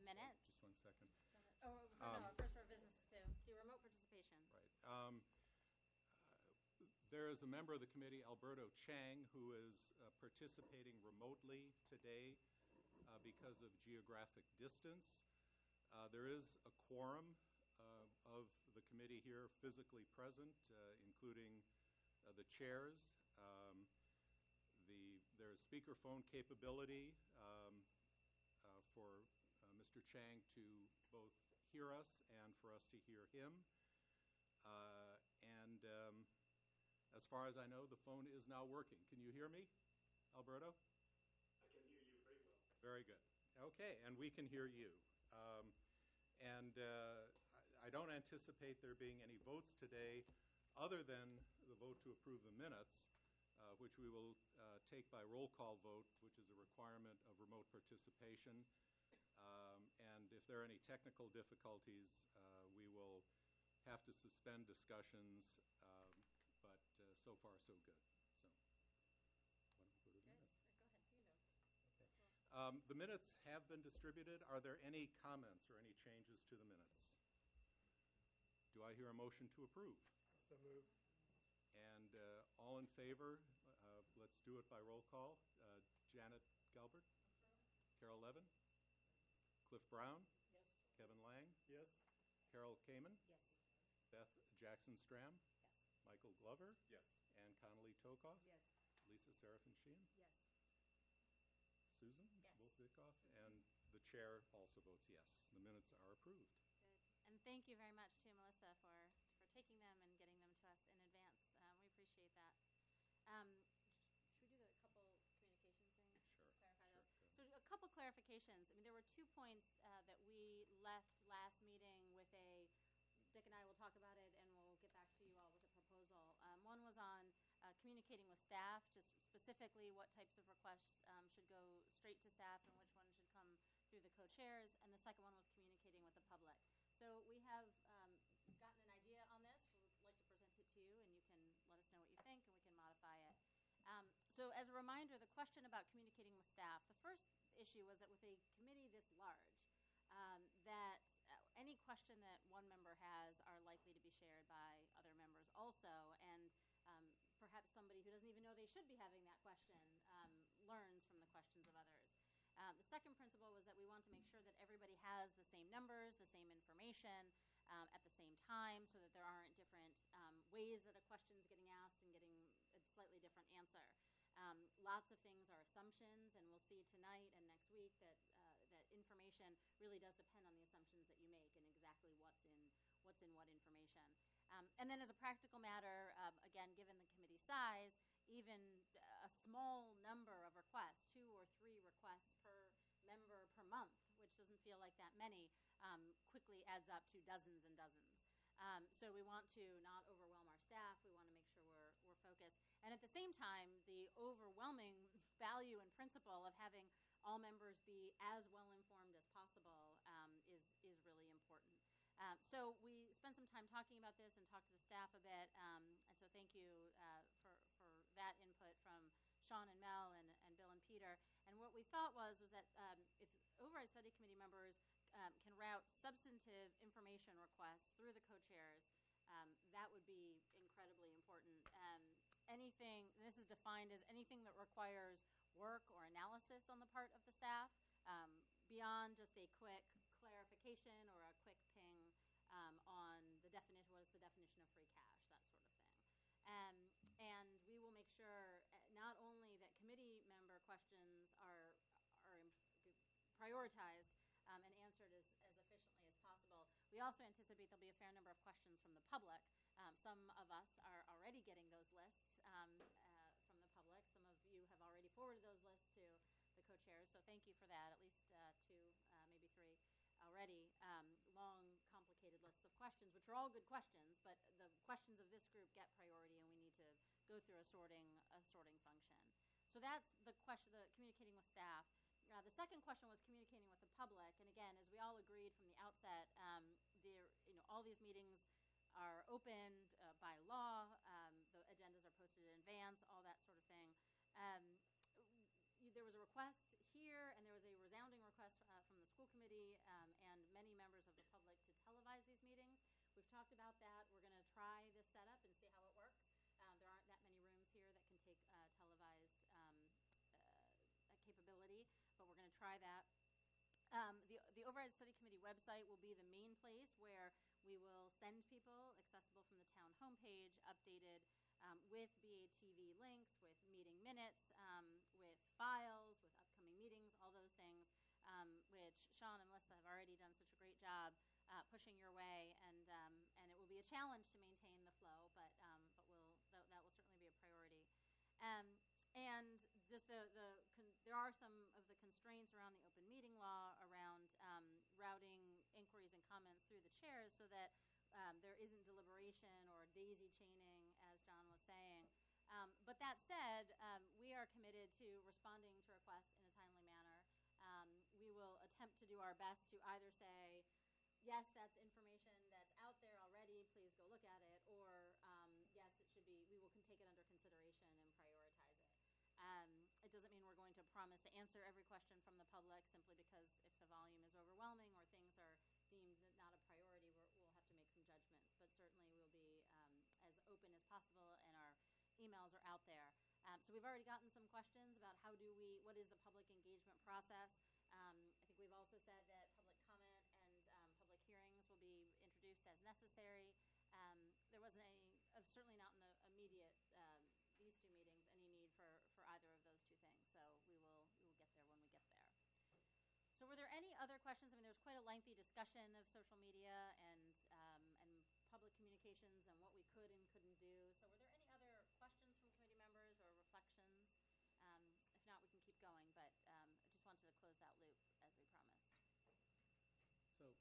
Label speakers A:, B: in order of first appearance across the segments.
A: minutes.
B: Just 1 second.
A: First for business too. Do remote participation.
B: Right. There is a member of the committee, Alberto Chang, who is participating remotely today because of geographic distance. There is a quorum of the committee here physically present, including the chairs. There is speakerphone capability for Mr. Chang to both hear us and for us to hear him. As far as I know, the phone is now working. Can you hear me, Alberto?
C: I can hear you very well.
B: Very good. Okay, and we can hear you. I don't anticipate there being any votes today other than the vote to approve the minutes, which we will take by roll call vote, which is a requirement of remote participation. And if there are any technical difficulties, we will have to suspend discussions, but so far so good. So, why don't we go to the minutes?
A: Go ahead. You know.
B: Okay. The minutes have been distributed. Are there any comments or any changes to the minutes? Do I hear a motion to approve?
C: So moved.
B: And all in favor, let's do it by roll call. Janet Galbert? Carol Levin? Cliff Brown?
C: Yes.
B: Kevin Lang?
C: Yes.
B: Carol Kamen?
A: Yes.
B: Beth Jackson-Stram?
A: Yes.
B: Michael Glover?
C: Yes.
B: Ann Connolly Tokoff?
A: Yes.
B: Lisa Serafin-Sheehan?
A: Yes.
B: Susan?
A: Yes.
B: Wolf-Witkoff? And the chair also votes yes. The minutes are approved.
A: Good. And thank you very much to Melissa for taking them and getting them to us in advance. We appreciate that. Should we do a couple communication things?
B: Sure.
A: Just clarify
B: Sure.
A: those. So a couple clarifications. I mean, there were 2 points that we left last meeting with Dick and I will talk about it, and we'll get back to you all with a proposal. One was on communicating with staff, just specifically what types of requests should go straight to staff and which one should come through the co-chairs. And the second one was communicating with the public. So we have gotten an idea on this. We would like to present it to you, and you can let us know what you think, and we can modify it. So as a reminder, the question about communicating with staff, the first issue was that with a committee this large, that any question that one member has are likely to be shared by other members also, and perhaps somebody who doesn't even know they should be having that question learns from the questions of others. The second principle was that we want to make sure that everybody has the same numbers, the same information at the same time, so that there aren't different ways that a question is getting asked and getting a slightly different answer. Lots of things are assumptions, and we'll see tonight and next week that that information really does depend on the assumptions that you make and exactly what's in what information. And then as a practical matter, again, given the committee size, even a small number of requests, 2 or 3 requests per member per month, which doesn't feel like that many, quickly adds up to dozens and dozens. So we want to not overwhelm our staff. We want to make sure we're focused. And at the same time, the overwhelming value and principle of having all members be as well informed as possible is really important. So we spent some time talking about this and talked to the staff a bit, and so thank you for that input from Sean and Mel and Bill and Peter. And what we thought was that if Override Study Committee members can route substantive information requests through the co-chairs, that would be incredibly important. Anything, and this is defined as anything that requires work or analysis on the part of the staff, beyond just a quick clarification or a quick ping on the definition, what is the definition of free cash, that sort of thing. And we will make sure not only that committee member questions are prioritized and answered as efficiently as possible. We also anticipate there'll be a fair number of questions from the public. Some of us are already getting those lists from the public. Some of you have already forwarded those lists to the co-chairs, so thank you for that, at least 2, maybe 3 already. Long, complicated lists of questions, which are all good questions, but the questions of this group get priority, and we need to go through a sorting function. So that's the question, the communicating with staff. The second question was communicating with the public, and again, as we all agreed from the outset, all these meetings are open by law. The agendas are posted in advance, all that sort of thing. There was a request here, and there was a resounding request from the school school committee and many members of the public to televise these meetings. We've talked about that. We're going to try this setup and see how it works. There aren't that many rooms here that can take televised capability, but we're going to try that. The Override Study Committee website will be the main place where we will send people, accessible from the town homepage, updated with BATV links, with meeting minutes, with files, with upcoming meetings, all those things, which Sean and Melissa have already done such a great job pushing your way, and it will be a challenge to maintain the flow, but that will certainly be a priority. And just there are some of the constraints around the open meeting law around routing inquiries and comments through the chairs so that there isn't deliberation or daisy chaining, as John was saying. But that said, we are committed to responding to requests in a timely manner. We will attempt to do our best to either say, yes, that's information that's out there already, please go look at it, or yes, it should be, we will take it under consideration and prioritize it. It doesn't mean we're going to promise to answer every question from the public, simply because if the volume is overwhelming or things are deemed not a priority, we'll have to make some judgments. But certainly we'll be as open as possible, and our emails are out there. So we've already gotten some questions about what is the public engagement process. I think we've also said that public comment and public hearings will be introduced as necessary. There wasn't certainly not in the immediate these two meetings, any need for either of those two things. So we will get there when we get there. So were there any other questions? I mean, there was quite a lengthy discussion of social media and public communications and what we could and couldn't do. So were there any other questions from committee members or reflections? If not, we can keep going, but I just wanted to close that loop as we promised.
B: So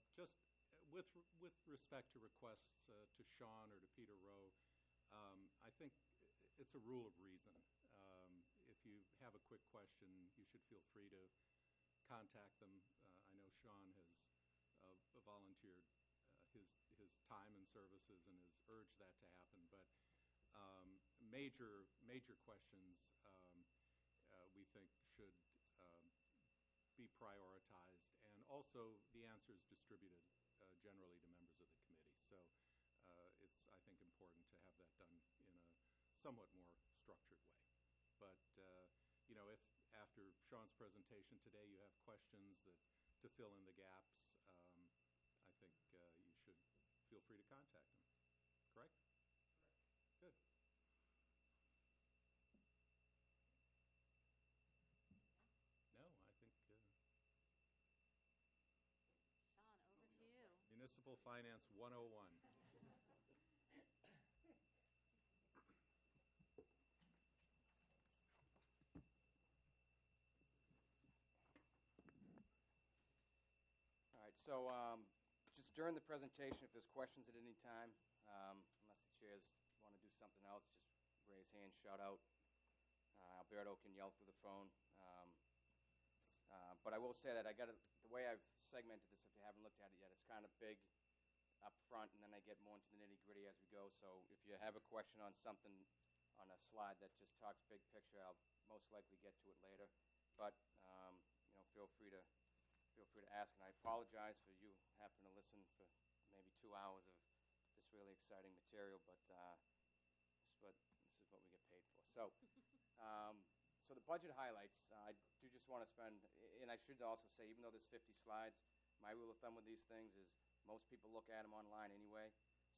B: just with respect to requests to Sean or to Peter Rowe, I think it's a rule of reason. If you have a quick question, you should feel free to contact them. I know Sean has volunteered his time and services and has urged that to happen, but major questions we think should be prioritized, and also the answers distributed generally to members of the committee. So it's, I think, important to have that done in a somewhat more structured way. But if after Sean's presentation today you have questions to fill in the gaps, I think you should feel free to contact him. Correct? Good. No, I think
A: Sean, over to you.
B: Municipal Finance 101.
D: All right, so just during the presentation, if there's questions at any time, unless the chairs want to do something else, just raise hand, shout out. Alberto can yell through the phone. But I will say that the way I've segmented this, if you haven't looked at it yet, it's kind of big up front, and then I get more into the nitty-gritty as we go. So if you have a question on something on a slide that just talks big picture, I'll most likely get to it later. But feel free to ask, and I apologize for you having to listen for maybe 2 hours of this really exciting material, but this is what we get paid for. So, so the budget highlights, I do just want to spend, and I should also say, even though there's 50 slides, my rule of thumb with these things is most people look at them online anyway,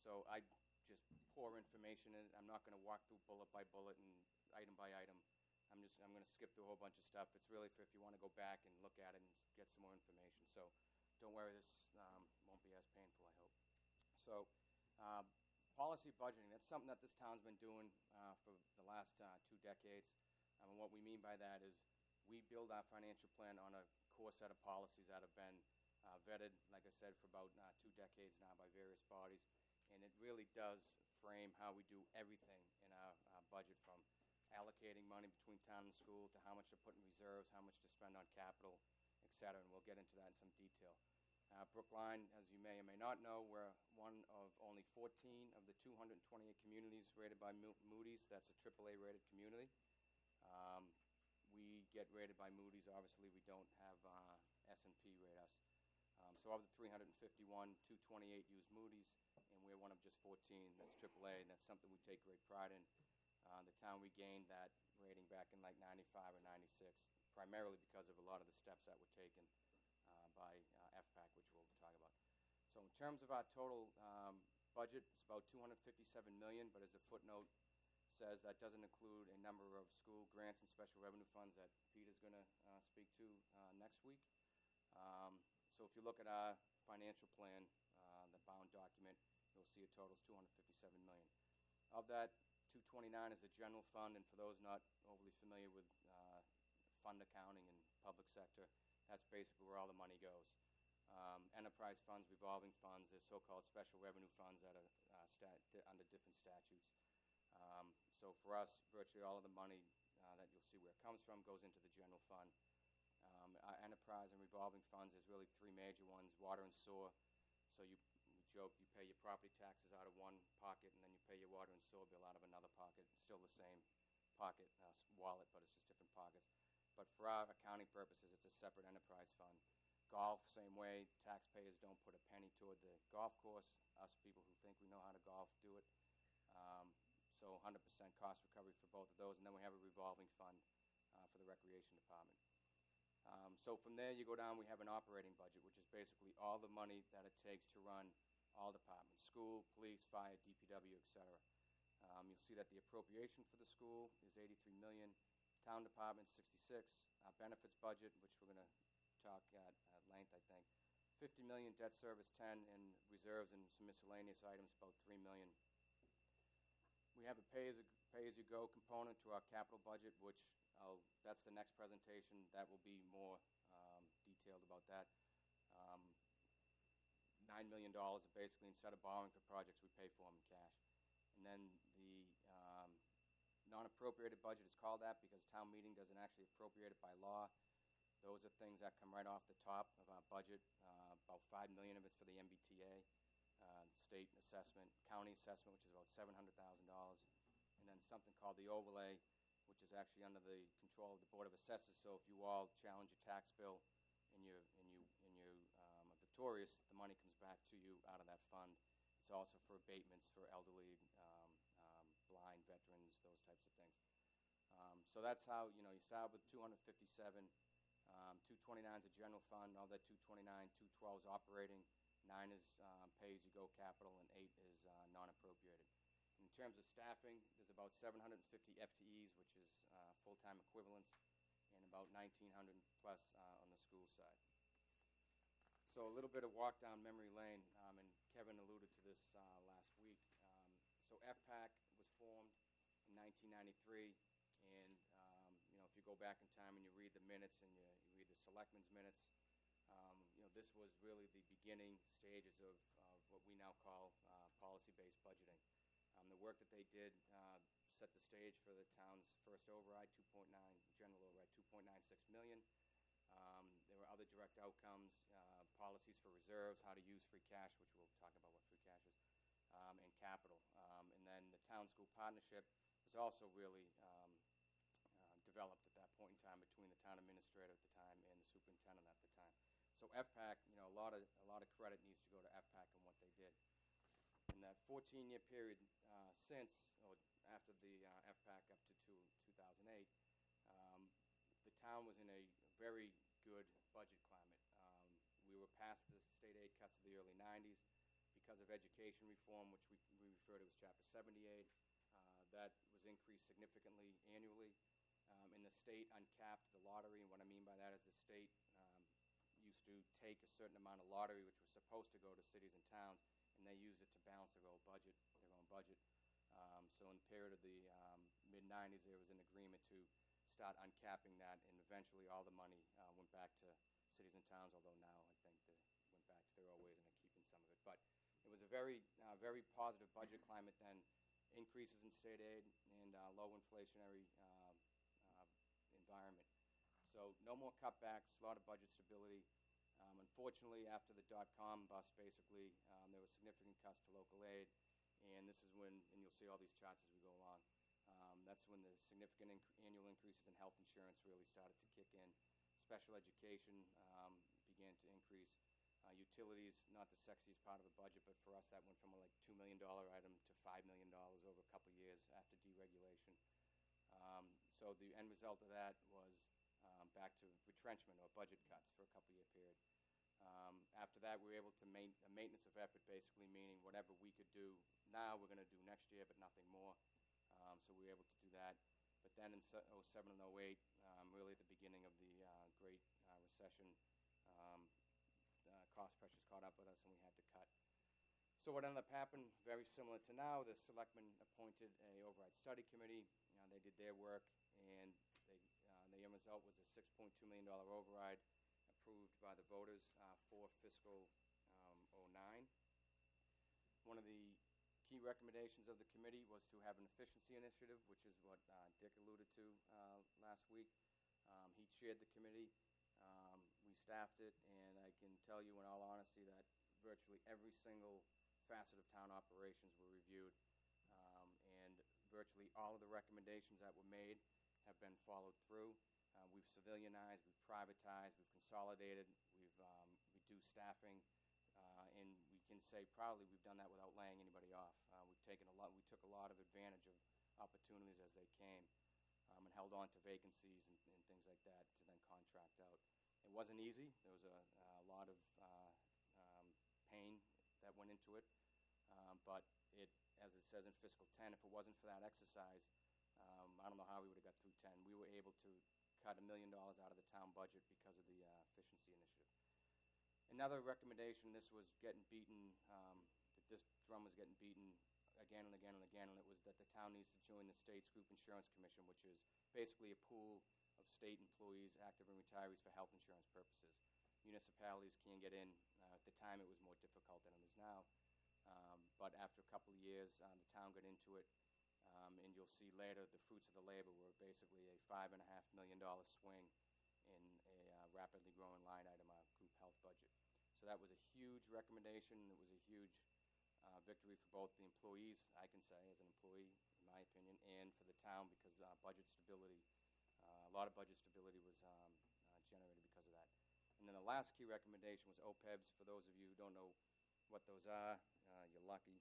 D: so I just pour information in it. I'm not going to walk through bullet by bullet and item by item. I'm going to skip through a whole bunch of stuff. It's really for if you want to go back and look at it and get some more information. So don't worry, this won't be as painful, I hope. So policy budgeting, that's something that this town's been doing for the last 2 decades. And what we mean by that is we build our financial plan on a core set of policies that have been vetted, like I said, for about 2 decades now by various bodies. And it really does frame how we do everything in our budget, from allocating money between town and school to how much to put in reserves, how much to spend on capital, et cetera, and we'll get into that in some detail. Brookline, as you may or may not know, we're one of only 14 of the 228 communities rated by Moody's. That's a AAA rated community. We get rated by Moody's. Obviously, we don't have S&P rate us. So of the 351, 228 use Moody's, and we're one of just 14 that's AAA, and that's something we take great pride in. The town regained that rating back in like 95 or 96, primarily because of a lot of the steps that were taken by FPAC, which we'll talk about. So in terms of our total budget, it's about $257 million, but as the footnote says, that doesn't include a number of school grants and special revenue funds that Peter's going to speak to next week. So if you look at our financial plan, the bound document, you'll see a total is $257 million. Of that, 229 is the general fund, and for those not overly familiar with fund accounting and public sector, that's basically where all the money goes. Enterprise funds, revolving funds, there's so-called special revenue funds that are under different statutes. So for us, virtually all of the money that you'll see where it comes from goes into the general fund. Our enterprise and revolving funds, there's really three major ones: water and sewer. So we joke, you pay your property taxes out of one pocket, and then you pay your water and sewer bill out of another pocket. Still the same pocket, wallet, but it's just different pockets. But for our accounting purposes, it's a separate enterprise fund. Golf, same way. Taxpayers don't put a penny toward the golf course. Us people who think we know how to golf do it. So 100% cost recovery for both of those. And then we have a revolving fund for the recreation department. So from there, you go down, we have an operating budget, which is basically all the money that it takes to run all departments: school, police, fire, DPW, etc. You'll see that the appropriation for the school is $83 million. Town department, 66. Our benefits budget, which we're going to talk at length, I think, $50 million. Debt service, 10, and reserves and some miscellaneous items, about $3 million. We have a pay-as-you-go component to our capital budget, which that's the next presentation. That will be more detailed about that. $9 million, basically, instead of borrowing for projects, we pay for them in cash. And then the non-appropriated budget is called that because town meeting doesn't actually appropriate it by law. Those are things that come right off the top of our budget. About $5 million of it's for the MBTA, state assessment, county assessment, which is about $700,000, and then something called the overlay, which is actually under the control of the Board of Assessors. So if you all challenge your tax bill and you are victorious, the money comes back to you out of that fund. It's also for abatements for elderly, blind veterans, those types of things. So that's how, you start with 257. 229 is a general fund. All that 229, 212 is operating. 9 is pay-as-you-go capital, and 8 is non-appropriated. In terms of staffing, there's about 750 FTEs, which is full-time equivalents, and about 1,900 plus on the school side. So a little bit of walk down memory lane, and Kevin alluded to this last week. So FPAC was formed in 1993, and if you go back in time and you read the minutes and you read the selectmen's minutes, this was really the beginning stages of what we now call policy-based budgeting. The work that they did set the stage for the town's first override, general override, $2.96 million. There were other direct outcomes, policies for reserves, how to use free cash, which we'll talk about what free cash is, and capital. And then the town-school partnership was also really developed at that point in time between the town administrator at the time and the superintendent at the time. So FPAC, a lot of credit needs to go to FPAC and what they did. In that 14-year period after the FPAC up to 2008, the town was in a very good budget climate. We were past the state aid cuts of the early 90s because of education reform, which we refer to as Chapter 78. That was increased significantly annually. In the state uncapped the lottery, and what I mean by that is the state used to take a certain amount of lottery, which was supposed to go to cities and towns, and they used it to balance their own budget. So in the period of the mid-90s, there was an agreement to start uncapping that, and eventually all the money went back to cities and towns, although now I think they went back to their old ways and are keeping some of it. But it was a very positive budget climate then, increases in state aid and low inflationary environment. So no more cutbacks, a lot of budget stability. Unfortunately, after the dot-com bust, basically, there were significant cuts to local aid, and this is when, and you'll see all these charts as we go along, that's when the significant annual increases in health insurance really started to kick in. Special education, began to increase. Utilities, not the sexiest part of the budget, but for us that went from a like $2 million item to $5 million over a couple of years after deregulation. So the end result of that was back to retrenchment or budget cuts for a couple year period. After that, we were able to maintenance of effort, basically meaning whatever we could do now, we're going to do next year, but nothing more. So we were able to do that. But then in 07 and 08, really at the beginning of the Great Recession, cost pressures caught up with us and we had to cut. So what ended up happening, very similar to now, the selectmen appointed a override study committee. They did their work, and the end result was a $6.2 million override approved by the voters for fiscal 09. One of the key recommendations of the committee was to have an efficiency initiative, which is what Dick alluded to last week. He chaired the committee. We staffed it, and I can tell you in all honesty that virtually every single facet of town operations were reviewed, and virtually all of the recommendations that were made have been followed through. We've civilianized, we've privatized, we've consolidated, we've reduced staffing, and we can say proudly we've done that without laying anybody off. We took a lot of advantage of opportunities as they came, and held on to vacancies and things like that to then contract out. It wasn't easy. There was a lot of pain that went into it, but as it says in fiscal 10, if it wasn't for that exercise, I don't know how we would have got through 10. We were able to cut $1 million out of the town budget because of the efficiency initiative. Another recommendation, this was getting beaten, this drum was getting beaten again and again and again, and it was that the town needs to join the state's group insurance commission, which is basically a pool of state employees, active and retirees, for health insurance purposes. Municipalities can't get in. At the time, it was more difficult than it is now. But after a couple of years, the town got into it, and you'll see later the fruits of the labor were basically a $5.5 million swing in a rapidly growing line item, group health budget. So that was a huge recommendation. It was a huge victory for both the employees, I can say, as an employee, in my opinion, and for the town, because budget stability, a lot of budget stability was generated because of that. And then the last key recommendation was OPEBs. For those of you who don't know what those are, you're lucky.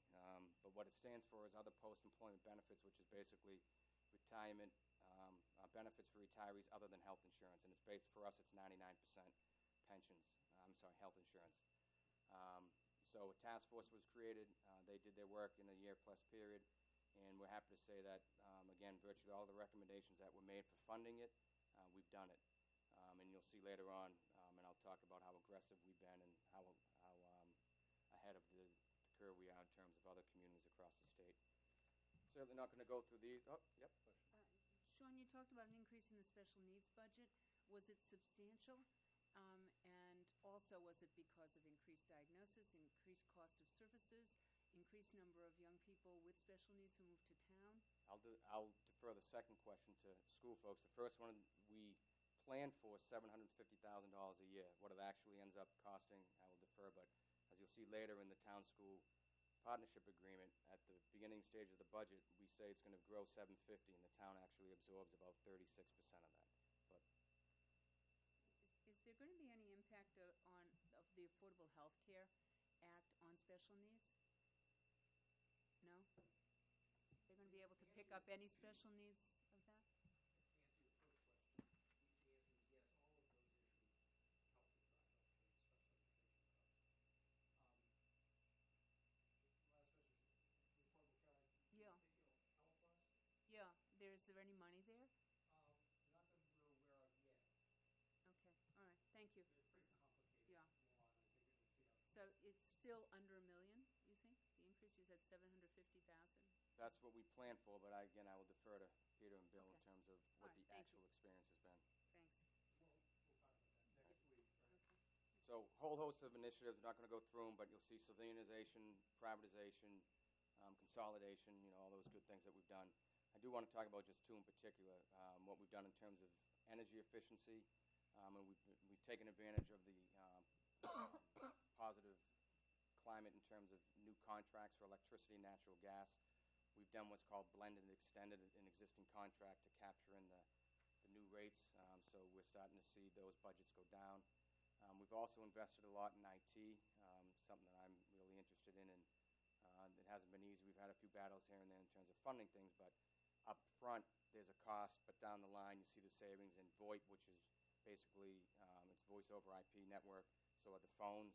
D: But what it stands for is Other Post-Employment Benefits, which is basically retirement benefits for retirees other than health insurance. And it's based, for us, it's 99% health insurance. So a task force was created. They did their work in a year-plus period, and we're happy to say that, again, virtually all the recommendations that were made for funding it, we've done it. And you'll see later on, and I'll talk about how aggressive we've been and how ahead of the curve we are in terms of other communities across the state. Certainly not going to go through these. Oh, yep.
E: Sean, you talked about an increase in the special needs budget. Was it substantial? And also, was it because of increased diagnosis, increased cost of services, increased number of young people with special needs who moved to town?
D: I'll defer the second question to school folks. The first one, we planned for $750,000 a year. What it actually ends up costing, I will defer, but as you'll see later in the town-school partnership agreement, at the beginning stage of the budget, we say it's going to grow $750,000, and the town actually absorbs about 36% of that. But
E: Is there going to be any impact of the Affordable Health Care Act on special needs? No? They're going to be able to pick up any special needs of that?
F: To answer your first question, the answer is yes. All of those issues help to drive up the special education costs. Last question, the Affordable Care Act,
E: Yeah.
F: you think it'll help us?
E: Yeah. Is there any money there?
F: Not that we're aware of yet.
E: Okay. All right. Thank you.
F: It's pretty complicated
E: Yeah.
F: law, and I think we'll see how.
E: So it's still under $1 million, you think? The increase, you said 750,000?
D: that's what we planned for, but I will defer to Peter and Bill in
E: Okay.
D: terms of
E: All
D: what
E: right,
D: the
E: thank
D: actual
E: you.
D: experience has been.
E: Thanks.
F: We'll talk about that next week. Right?
E: Okay.
D: So, whole host of initiatives. Not going to go through them, but you'll see civilianization, privatization, consolidation. All those good things that we've done. I do want to talk about just two in particular. What we've done in terms of energy efficiency, and we've taken advantage of the positive climate in terms of new contracts for electricity and natural gas. We've done what's called blended and extended an existing contract to capture in the new rates. So we're starting to see those budgets go down. We've also invested a lot in IT, something that I'm really interested in, and it hasn't been easy. We've had a few battles here and there in terms of funding things, but up front, there's a cost, but down the line, you see the savings in VoIP, which is basically, it's voice over IP network. So at the phones,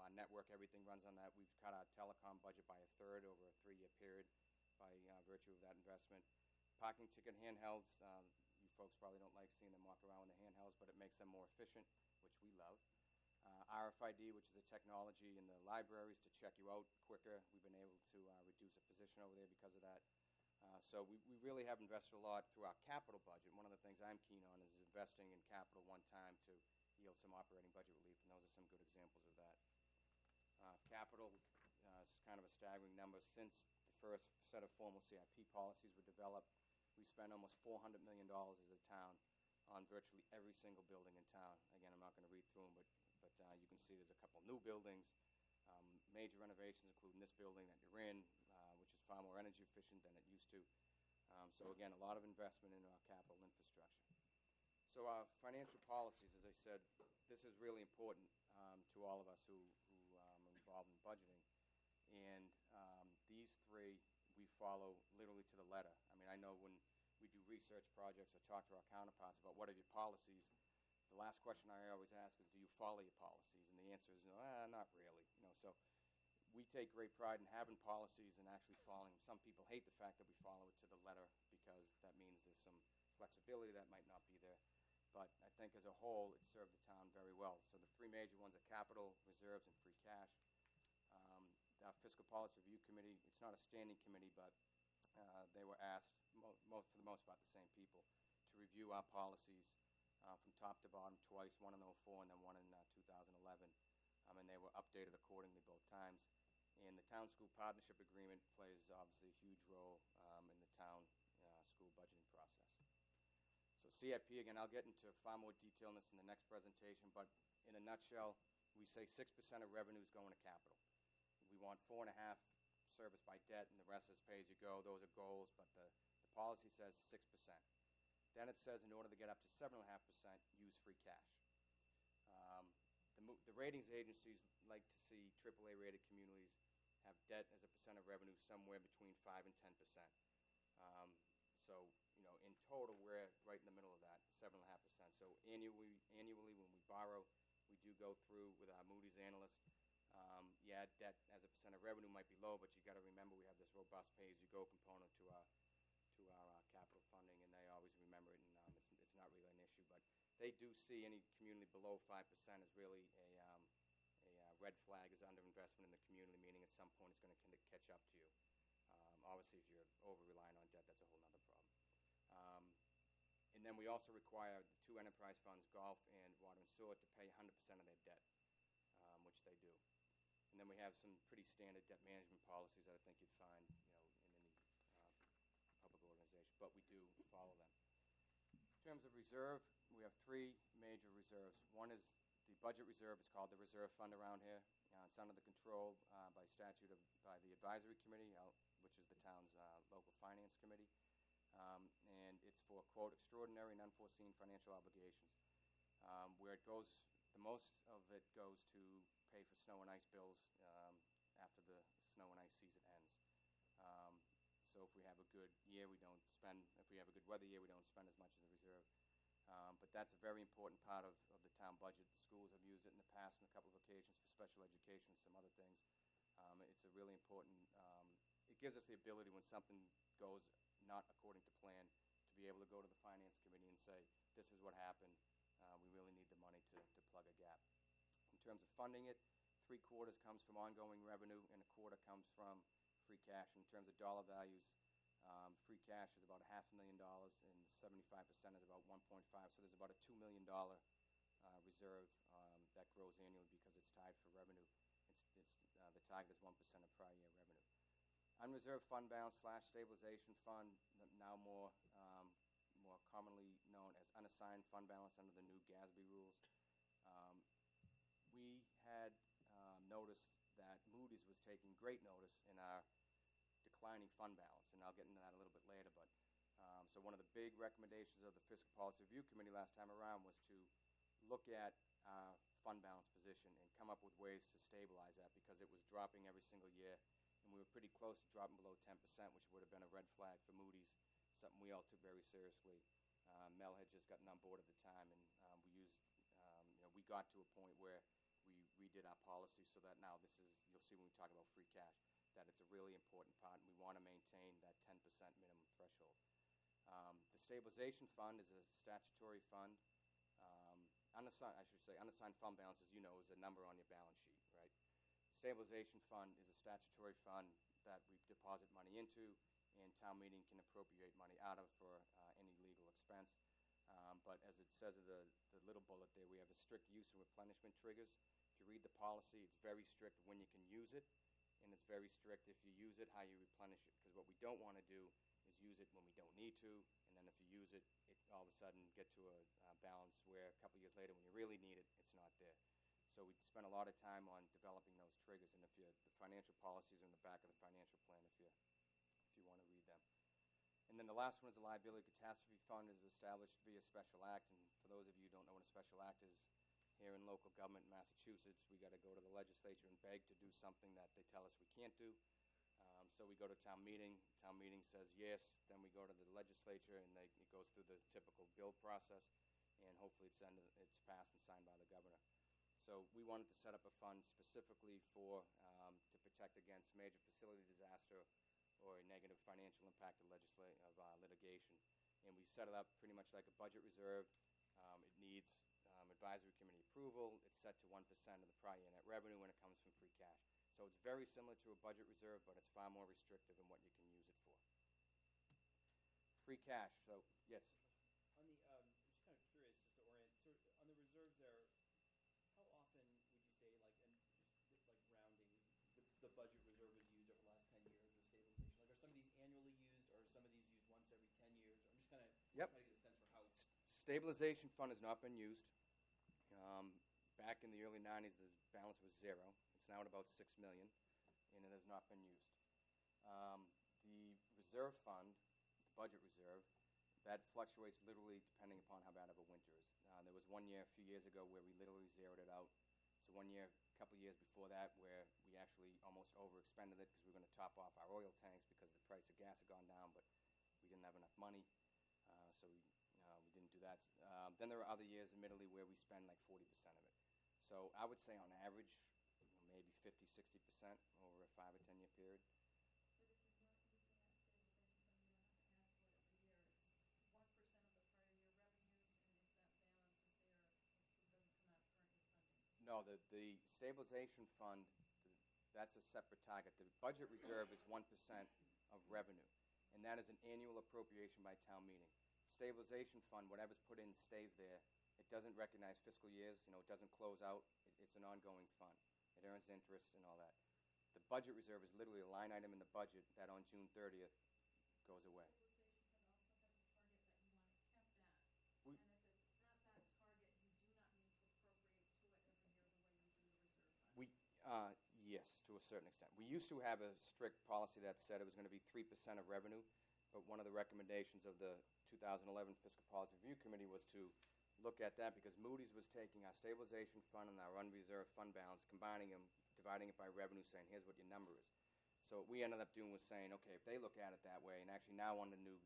D: our network, everything runs on that. We've cut our telecom budget by a third over a 3-year period by virtue of that investment. Parking ticket handhelds, you folks probably don't like seeing them walk around with the handhelds, but it makes them more efficient, which we love. RFID, which is a technology in the libraries to check you out quicker. We've been able to reduce a position over there because of that. So we really have invested a lot through our capital budget. One of the things I'm keen on is investing in capital one time to yield some operating budget relief, and those are some good examples of that. Capital is kind of a staggering number. Since the first set of formal CIP policies were developed, we spent almost $400 million as a town on virtually every single building in town. Again, I'm not going to read through them, but you can see there's a couple new buildings, major renovations, including this building that you're in, which is far more energy efficient than it used to. So again, a lot of investment in our capital infrastructure. So our financial policies, as I said, this is really important to all of us who are involved in budgeting. And these three we follow literally to the letter. I mean, I know when we do research projects or talk to our counterparts about what are your policies, the last question I always ask is, do you follow your policies? And the answer is, no, not really. So we take great pride in having policies and actually following. Some people hate the fact that we follow it to the letter because that means there's some flexibility that might not be there. But I think as a whole, it served the town very well. So the three major ones are capital, reserves, and free cash. Our Fiscal Policy Review Committee, it's not a standing committee, but they were asked, for the most part the same people, to review our policies from top to bottom twice, one in 2004 and then one in 2011. And they were updated accordingly both times. And the Town School Partnership Agreement plays obviously a huge role in the town school budgeting process. So CIP, again, I'll get into far more detail on this in the next presentation, but in a nutshell, we say 6% of revenue is going to capital. We want 4.5% serviced by debt, and the rest is pay-as-you-go. Those are goals, but the policy says 6%. Then it says in order to get up to 7.5%, use free cash. The ratings agencies like to see AAA-rated communities have debt as a percent of revenue somewhere between 5 and 10%. So, in total, we're right in the middle of that, 7.5%. So annually, when we borrow, we do go through with our Moody's analyst. Debt as a percent of revenue might be low, but you got to remember we have this robust pay-as-you-go component to our capital funding, and they always remember it, and it's not really an issue. But they do see any community below 5% as really a red flag as underinvestment in the community, meaning at some point it's going to catch up to you. Obviously, if you're over-relying on debt, that's a whole other problem. And then we also require the two enterprise funds, golf and water and sewer, to pay 100% of their debt, which they do. And then we have some pretty standard debt management policies that I think you'd find, in any public organization, but we do follow them. In terms of reserve, we have three major reserves. One is the budget reserve. It's called the reserve fund around here. It's under the control by statute by the advisory committee, which is the town's local finance committee. And it's for, quote, extraordinary and unforeseen financial obligations, where it goes, the most of it goes to pay for snow and ice bills after the snow and ice season ends. So if we have a good year, we don't spend, if we have a good weather year, we don't spend as much as the reserve. But that's a very important part of the town budget. The schools have used it in the past on a couple of occasions for special education and some other things. It's a really important, it gives us the ability when something goes not according to plan to be able to go to the finance committee and say, this is what happened. We really need the money to plug a gap. In terms of funding it, 3/4 comes from ongoing revenue and 1/4 comes from free cash. In terms of dollar values, free cash is about $500,000 and 75% is about 1.5. So there's about a $2 million reserve that grows annually because it's tied for revenue. The target is 1% of prior year revenue. Unreserved fund balance / stabilization fund, now more commonly known as unassigned fund balance under the new GASB rules. We had noticed that Moody's was taking great notice in our declining fund balance, and I'll get into that a little bit later. But so one of the big recommendations of the Fiscal Policy Review Committee last time around was to look at our fund balance position and come up with ways to stabilize that, because it was dropping every single year, and we were pretty close to dropping below 10%, which would have been a red flag for Moody's, something we all took very seriously. Mel had just gotten on board at the time, and we got to a point where we redid our policy so that now you'll see when we talk about free cash, that it's a really important part, and we want to maintain that 10% minimum threshold. The stabilization fund is a statutory fund. Unassigned fund balance, as you know, is a number on your balance sheet, right? Stabilization fund is a statutory fund that we deposit money into, and town meeting can appropriate money out of for any legal expense. But as it says in the little bullet there, we have a strict use and replenishment triggers. If you read the policy, it's very strict when you can use it, and it's very strict if you use it, how you replenish it. Because what we don't want to do is use it when we don't need to, and then if you use it, all of a sudden get to a balance where a couple years later when you really need it, it's not there. So we spent a lot of time on developing those triggers, and the financial policies are in the back of the financial plan if you want to read them. And then the last one is the liability catastrophe fund, is established via special act. And for those of you who don't know what a special act is, here in local government in Massachusetts, we got to go to the legislature and beg to do something that they tell us we can't do. So we go to town meeting. Town meeting says yes. Then we go to the legislature, and it goes through the typical bill process, and hopefully it's passed and signed by the governor. So we wanted to set up a fund specifically to protect against major facility disaster or a negative financial impact of litigation. And we set it up pretty much like a budget reserve. It needs advisory committee approval. It's set to 1% of the prior year net revenue when it comes from free cash. So it's very similar to a budget reserve, but it's far more restrictive in what you can use it for. Free cash. So, yes?
G: On the, I'm just kind of curious, just to orient, so on the reserves there, how often would you say, like, and just like rounding, the budget reserve was used over the last 10 years, the stabilization? Like, are some of these annually used, or are some of these used once every 10 years? I'm just kind of trying to get a sense for how.
D: Stabilization fund has not been used. Back in the early 90s, the balance was zero. It's now at about $6 million, and it has not been used. The reserve fund, the budget reserve, that fluctuates literally depending upon how bad of a winter is. There was one year a few years ago where we literally zeroed it out. So one year, a couple of years before that, where we actually almost overexpended it because we were going to top off our oil tanks because the price of gas had gone down, but we didn't have enough money, so we didn't do that. Then there are other years, admittedly, where we spend like 40% of it. So I would say on average, maybe 50, 60% over a 5 or 10 year period.
H: But if you weren't using that stabilization fund, you don't have to ask for it every year. It's 1% of the prior year revenues, and if that balance is there, it doesn't come out of current year funding.
D: No, the stabilization fund, that's a separate target. The budget reserve is 1% of revenue, and that is an annual appropriation by town meeting. Stabilization fund, whatever's put in stays there. It doesn't recognize fiscal years. It doesn't close out. It's an ongoing fund. It earns interest and all that. The budget reserve is literally a line item in the budget that on June 30th goes away.
H: Stabilization fund also has a target that you want it kept at.
D: We-
H: And if it's at that target, you do not need to appropriate to it every year the way you do the reserve fund.
D: Yes, to a certain extent. We used to have a strict policy that said it was going to be 3% of revenue, but one of the recommendations of the 2011 Fiscal Policy Review Committee was to look at that because Moody's was taking our stabilization fund and our unreserved fund balance, combining them, dividing it by revenue, saying, here's what your number is. So what we ended up doing was saying, okay, if they look at it that way, and actually now under the new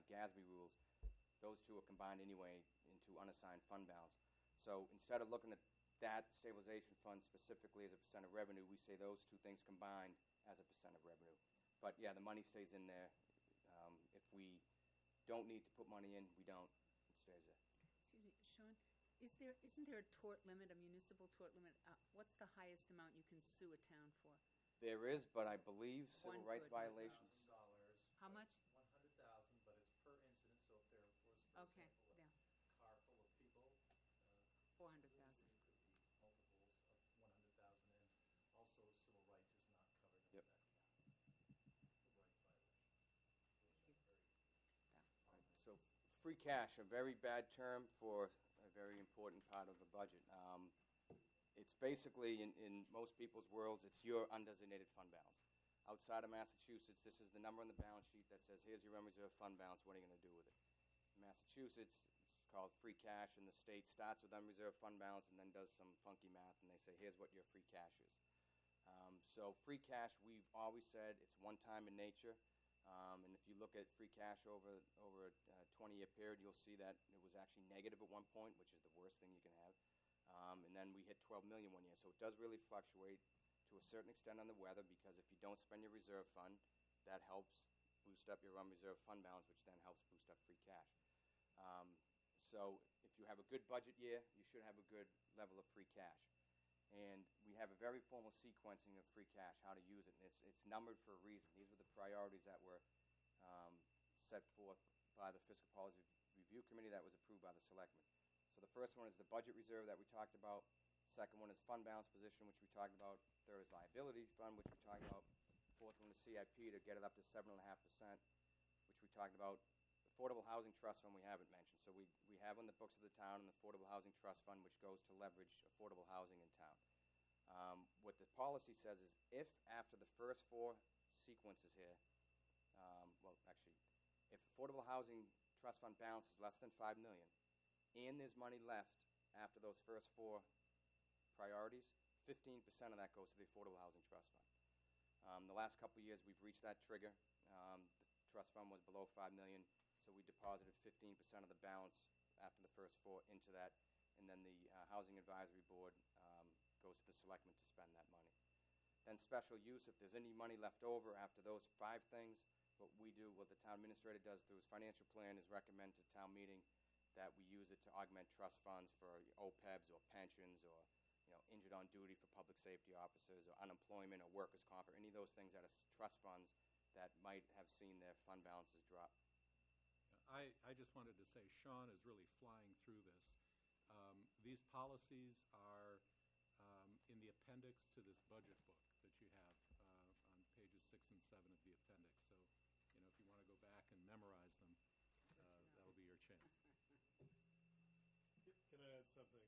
D: GASB rules, those two are combined anyway into unassigned fund balance. So instead of looking at that stabilization fund specifically as a percent of revenue, we say those two things combined as a percent of revenue. But yeah, the money stays in there. If we don't need to put money in, we don't. It stays there.
E: Excuse me, Sean, isn't there a tort limit, a municipal tort limit? What's the highest amount you can sue a town for?
D: There is, but I believe civil
E: One
D: rights
E: good.
D: violations.
I: $1,000.
E: How much?
I: 100,000, but it's per incident. So if there was, for
E: Okay,
I: example,
E: yeah,
I: a car full of people,
E: 400,000.
I: it could be multiples of 100,000, and also civil rights is not covered
D: Yep.
I: under that. Civil rights violation.
D: So free cash, a very bad term for a very important part of the budget. It's basically, in most people's worlds, it's your undesignated fund balance. Outside of Massachusetts, this is the number on the balance sheet that says, here's your unreserved fund balance, what are you going to do with it? In Massachusetts, it's called free cash, and the state starts with unreserved fund balance and then does some funky math, and they say, here's what your free cash is. So free cash, we've always said it's one-time in nature, and if you look at free cash over a 20-year period, you'll see that it was actually negative at one point, which is the worst thing you can have. And then we hit 12 million one year, so it does really fluctuate to a certain extent on the weather, because if you don't spend your reserve fund, that helps boost up your unreserved fund balance, which then helps boost up free cash. So if you have a good budget year, you should have a good level of free cash. And we have a very formal sequencing of free cash, how to use it, and it's numbered for a reason. These were the priorities that were set forth by the Fiscal Policy Review Committee that was approved by the Selectmen. So the first one is the budget reserve that we talked about. Second one is fund balance position, which we talked about. Third is liability fund, which we talked about. Fourth one is CIP to get it up to 7.5%, which we talked about. Affordable Housing Trust Fund we haven't mentioned. So we have on the books of the town an Affordable Housing Trust Fund, which goes to leverage affordable housing in town. What the policy says is if after the first four sequences here, if Affordable Housing Trust Fund balance is less than $5 million, and there's money left after those first four priorities, 15% of that goes to the Affordable Housing Trust Fund. The last couple of years, we've reached that trigger. The trust fund was below $5 million, so we deposited 15% of the balance after the first four into that, and then the Housing Advisory Board goes to the Selectmen to spend that money. Then special use, if there's any money left over after those 5 things, what the town administrator does through his financial plan is recommend to town meeting that we use it to augment trust funds for OPEBs or pensions or injured on duty for public safety officers or unemployment or workers' comp or any of those things that are trust funds that might have seen their fund balances drop.
B: I just wanted to say Sean is really flying through this. These policies are in the appendix to this budget book that you have on pages 6 and 7 of the appendix. So, if you want to go back and memorize them, that'll be your chance.
C: Can I add something?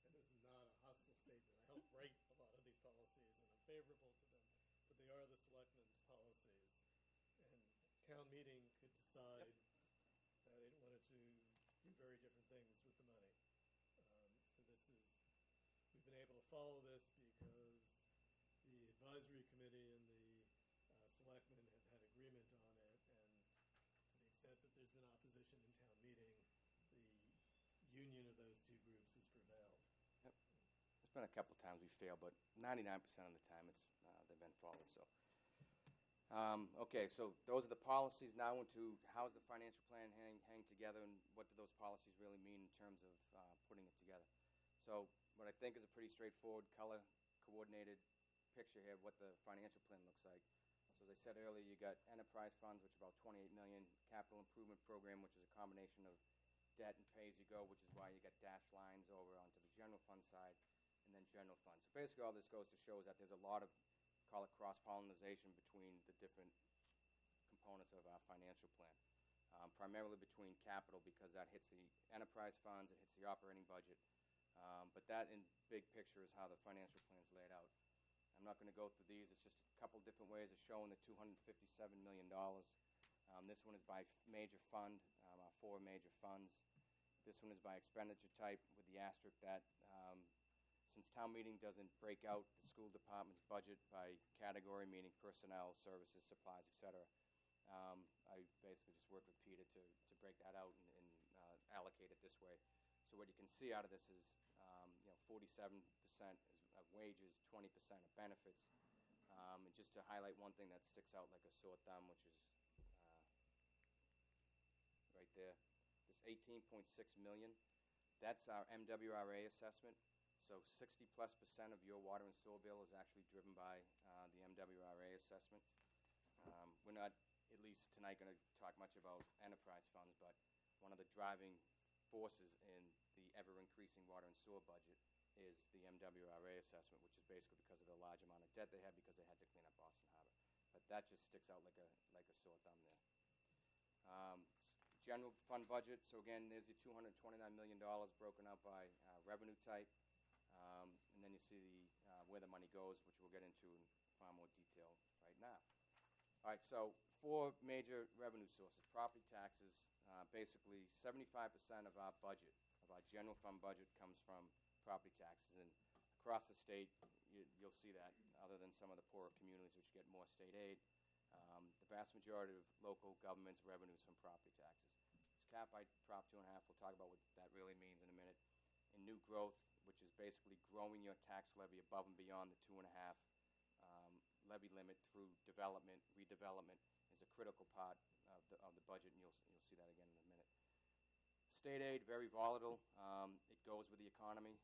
C: And this is not a hostile statement. I helped write a lot of these policies, and I'm favorable to them, but they are the selectmen's policies. And town meeting could decide that it wanted to do very different things with the money. So we've been able to follow this because the advisory committee and the selectmen have had agreement on it, and to the extent that there's been opposition in town meeting, the union of those two groups has prevailed.
D: Yep. There's been a couple times we failed, but 99% of the time they've been followed. So, okay, so those are the policies. Now into how does the financial plan hang together, and what do those policies really mean in terms of putting it together? So what I think is a pretty straightforward, color-coordinated picture here of what the financial plan looks like. So as I said earlier, you got enterprise funds, which is about $28 million, capital improvement program, which is a combination of debt and pay-as-you-go, which is why you got dashed lines over onto the general fund side, and then general fund. So basically all this goes to show is that there's a lot of, call it cross-pollination between the different components of our financial plan, primarily between capital, because that hits the enterprise funds, it hits the operating budget. But that in big picture is how the financial plan is laid out. I'm not going to go through these. It's just a couple different ways of showing the $257 million. This one is by major fund, our 4 major funds. This one is by expenditure type with the asterisk that since town meeting doesn't break out the school department's budget by category, meaning personnel, services, supplies, etc., I basically just worked with Peter to break that out and allocate it this way. So what you can see out of this is 47% of wages, 20% of benefits. And just to highlight one thing that sticks out like a sore thumb, which is right there, this 18.6 million, that's our MWRA assessment. So 60+% of your water and sewer bill is actually driven by the MWRA assessment. We're not, at least tonight, going to talk much about enterprise funds, but one of the driving forces in the ever-increasing water and sewer budget is the MWRA assessment, which is basically because of the large amount of debt they had because they had to clean up Boston Harbor. But that just sticks out like a sore thumb there. General fund budget, so again, there's your $229 million broken out by revenue type. And then you see where the money goes, which we'll get into in far more detail right now. All right, so 4 major revenue sources. Property taxes basically 75% of our budget, of our general fund budget, comes from property taxes. And across the state, you'll see that, other than some of the poorer communities which get more state aid, the vast majority of local government's revenues from property taxes. It's capped by Prop 2.5. We'll talk about what that really means in a minute. And new growth, which is basically growing your tax levy above and beyond the 2.5 levy limit through development, redevelopment, is a critical part of the budget, and you'll see that again in a minute. State aid, very volatile. It goes with the economy.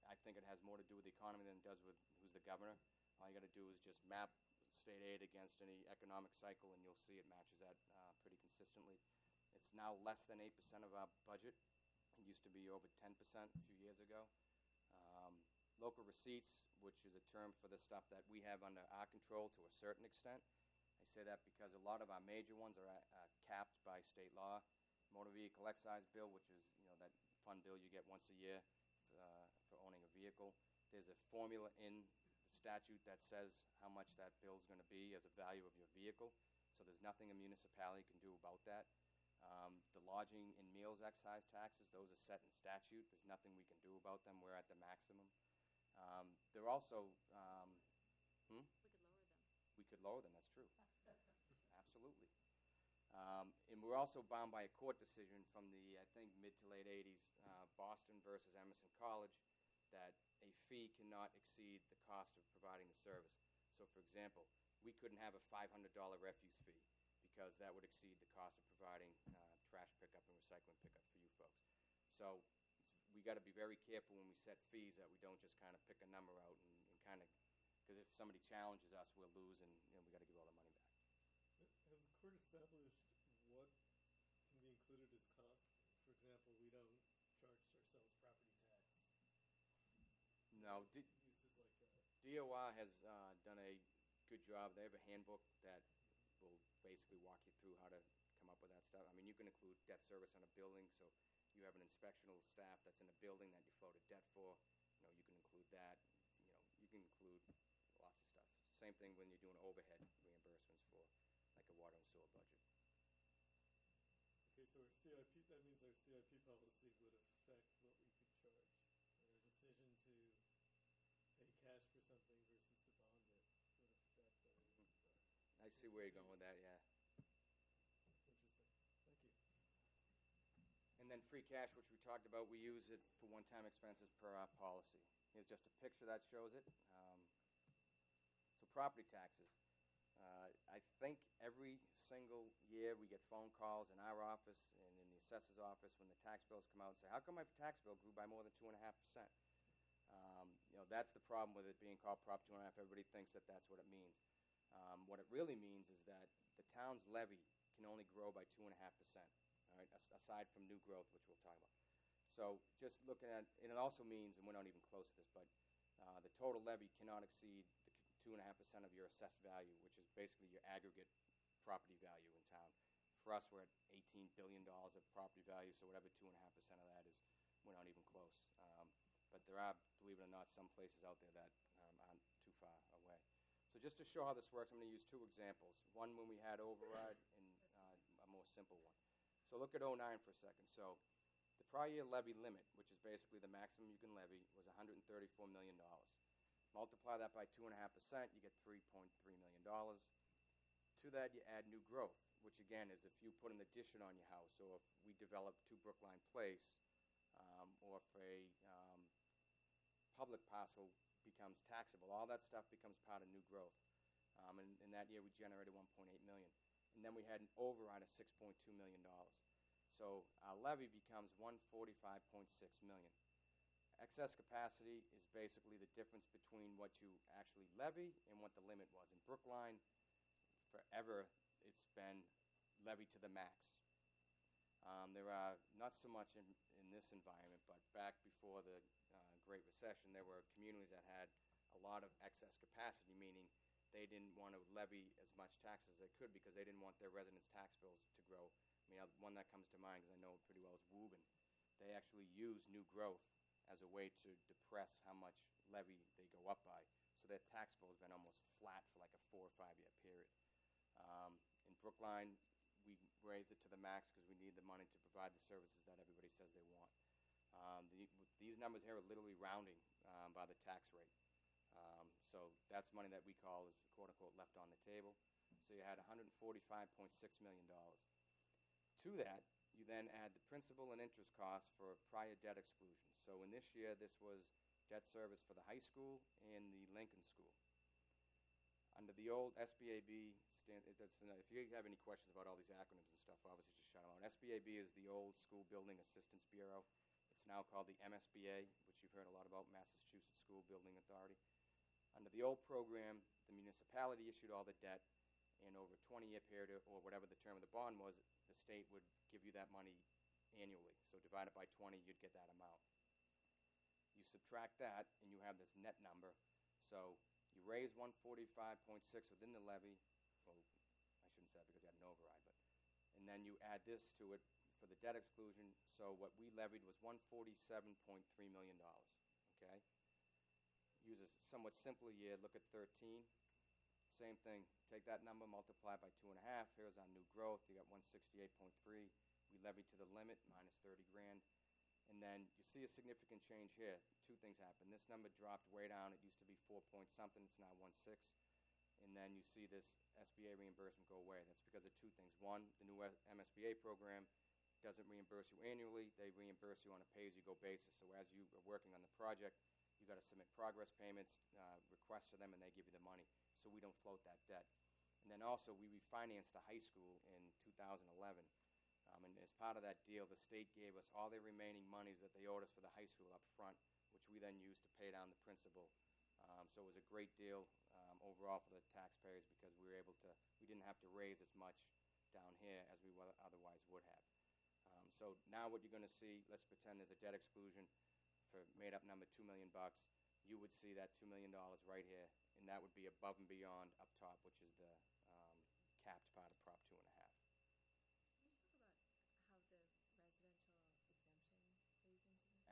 D: I think it has more to do with the economy than it does with who's the governor. All you got to do is just map state aid against any economic cycle, and you'll see it matches that pretty consistently. It's now less than 8% of our budget. It used to be over 10% a few years ago. Local receipts, which is a term for the stuff that we have under our control to a certain extent. I say that because a lot of our major ones are capped by state law. Motor vehicle excise bill, which is that fund bill you get once a year for owning a vehicle. There's a formula in the statute that says how much that bill is going to be as a value of your vehicle. So there's nothing a municipality can do about that. The lodging and meals excise taxes, those are set in statute. There's nothing we can do about them. We're at the maximum. They're also...
A: We could lower them.
D: We could lower them, that's true. Absolutely. And we're also bound by a court decision from the, I think, mid to late 80s, Boston versus Emerson College, that a fee cannot exceed the cost of providing the service. So, for example, we couldn't have a $500 refuse fee because that would exceed the cost of providing trash pickup and recycling pickup for you folks. So we got to be very careful when we set fees that we don't just kind of pick a number out and kind of, because if somebody challenges us, we'll lose, and we got to give all the money back.
C: Have the court established what can be included as costs? For example, we don't charge ourselves property tax.
D: No,
C: Uses like that.
D: DOR has done a good job. They have a handbook that will basically walk you through how to come up with that stuff. I mean, you can include debt service on a building, so you have an inspectional staff that's in a building that you float a debt for. You can include that. You can include lots of stuff. Same thing when you're doing overhead reimbursements for like a water and sewer budget.
C: Okay, so our CIP, that means our CIP policy would affect what we could charge. Our decision to pay cash for something versus to bond it would affect our...
D: I see where you're going with that, yeah.
C: That's interesting. Thank you.
D: And then free cash, which we talked about, we use it for one-time expenses per our policy. Here's just a picture that shows it. So property taxes. I think every single year we get phone calls in our office and in the assessor's office when the tax bills come out and say, how come my tax bill grew by more than 2.5%? That's the problem with it being called Prop 2.5. Everybody thinks that that's what it means. What it really means is that the town's levy can only grow by 2.5%, all right, aside from new growth, which we'll talk about. So just looking at, and it also means, and we're not even close to this, but the total levy cannot exceed the 2.5% of your assessed value, which is basically your aggregate property value in town. For us, we're at $18 billion of property value, so whatever 2.5% of that is, we're not even close. But there are, believe it or not, some places out there that aren't too far away. So just to show how this works, I'm going to use two examples. One when we had override and a more simple one. So look at 09 for a second. So the prior year levy limit, which is basically the maximum you can levy, was $134 million. Multiply that by 2.5%, you get $3.3 million. To that, you add new growth, which again is if you put an addition on your house, or if we develop 2 Brookline Place, or if a public parcel becomes taxable, all that stuff becomes part of new growth. And in that year, we generated $1.8 million. And then we had an override of $6.2 million. So our levy becomes $145.6 million. Excess capacity is basically the difference between what you actually levy and what the limit was. In Brookline, forever, it's been levied to the max. There are, not so much in this environment, but back before the Great Recession, there were communities that had a lot of excess capacity, meaning they didn't want to levy as much tax as they could because they didn't want their residents' tax bills to grow. I mean, one that comes to mind, because I know it pretty well, is Woburn. They actually use new growth as a way to depress how much levy they go up by. So their tax bill has been almost flat for like a 4 or 5 year period. In Brookline, we raise it to the max because we need the money to provide the services that everybody says they want. These numbers here are literally rounding by the tax rate. So that's money that we call is quote-unquote left on the table. So you had $145.6 million. To that, you then add the principal and interest costs for prior debt exclusion. So in this year, this was debt service for the high school and the Lincoln School. Under the old SBAB, if you have any questions about all these acronyms and stuff, obviously just shout them out. SBAB is the old School Building Assistance Bureau. It's now called the MSBA, which you've heard a lot about, Massachusetts School Building Authority. Under the old program, the municipality issued all the debt, and over a 20-year period, or whatever the term of the bond was, the state would give you that money annually. So divide it by 20, you'd get that amount. You subtract that, and you have this net number. So you raise 145.6 within the levy. Well, I shouldn't say that because you had an override, but and then you add this to it for the debt exclusion. So what we levied was $147.3 million. Okay. Use a somewhat simpler year. Look at 13. Same thing. Take that number, multiply by 2.5. Here's our new growth. You got 168.3. We levied to the limit, minus 30 grand. And then you see a significant change here. Two things happen. This number dropped way down. It used to be 4 point something. It's now 1.6. And then you see this SBA reimbursement go away. That's because of two things. One, the new MSBA program doesn't reimburse you annually. They reimburse you on a pay-as-you-go basis. So as you are working on the project, you got to submit progress payments, requests to them, and they give you the money. So we don't float that debt. And then also we refinanced the high school in 2011. And as part of that deal, the state gave us all their remaining monies that they owed us for the high school up front, which we then used to pay down the principal. So it was a great deal overall for the taxpayers because we didn't have to raise as much down here as we otherwise would have. So now what you're going to see, let's pretend there's a debt exclusion for made-up number $2 million. You would see that $2 million right here, and that would be above and beyond up top, which is the capped part of Prop 2.5.
J: Can you talk about how the residential exemption plays into this?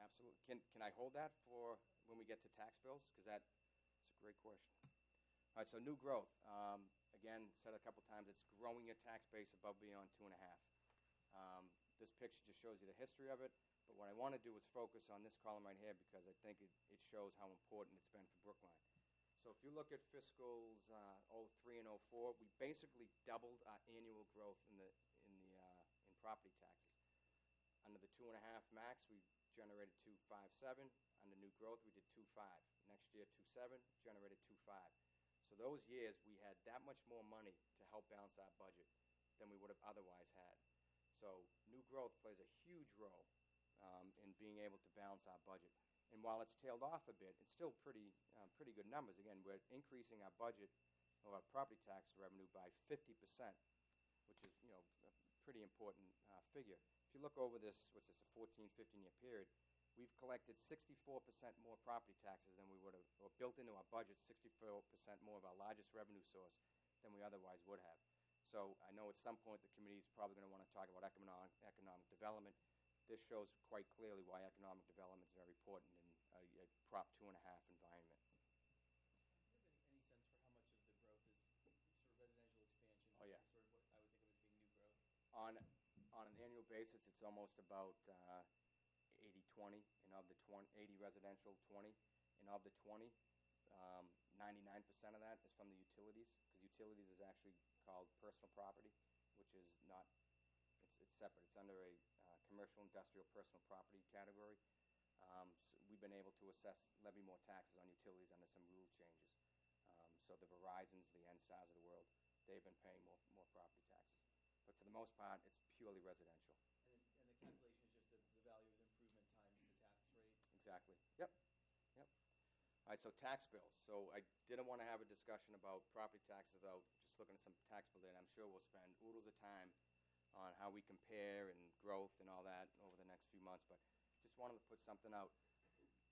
D: Absolutely. Can I hold that for when we get to tax bills? Because that's a great question. All right, so new growth. Again, said a couple times, it's growing your tax base above beyond 2.5. This picture just shows you the history of it, but what I want to do is focus on this column right here because I think it shows how important it's been for Brookline. So if you look at fiscals 03 and 04, we basically doubled our annual growth in property taxes. Under the 2.5 max, we generated 257. Under new growth, we did 2.5. Next year, 2.7, generated 2.5. So those years, we had that much more money to help balance our budget than we would have otherwise had. So new growth plays a huge role in being able to balance our budget. And while it's tailed off a bit, it's still pretty good numbers. Again, we're increasing our budget of our property tax revenue by 50%, which is a pretty important figure. If you look over this, what's this, a 14, 15-year period, we've collected 64% more property taxes than we would have, or built into our budget 64% more of our largest revenue source than we otherwise would have. So I know at some point the committee is probably going to want to talk about economic development. This shows quite clearly why economic development is very important in a Prop 2.5 environment.
G: Do you have any sense for how much of the growth is sort of residential expansion?
D: Oh, yeah.
G: Sort of what I would think of as being new growth.
D: On an annual basis, it's almost about 80-20, and of the 80 residential, 20, and of the 20, 99% of that is from the utilities, because utilities is actually called personal property, which is not. It's separate. It's under a commercial, industrial, personal property category. So we've been able to levy more taxes on utilities under some rule changes. So the Verizons, the N-Stars of the world, they've been paying more property taxes. But for the most part, it's purely residential.
G: And the calculation is just the value of improvement times the tax rate?
D: Exactly. Yep. All right, so tax bills. So I didn't want to have a discussion about property taxes without just looking at some tax bill data. I'm sure we'll spend oodles of time on how we compare and growth and all that over the next few months, but just wanted to put something out.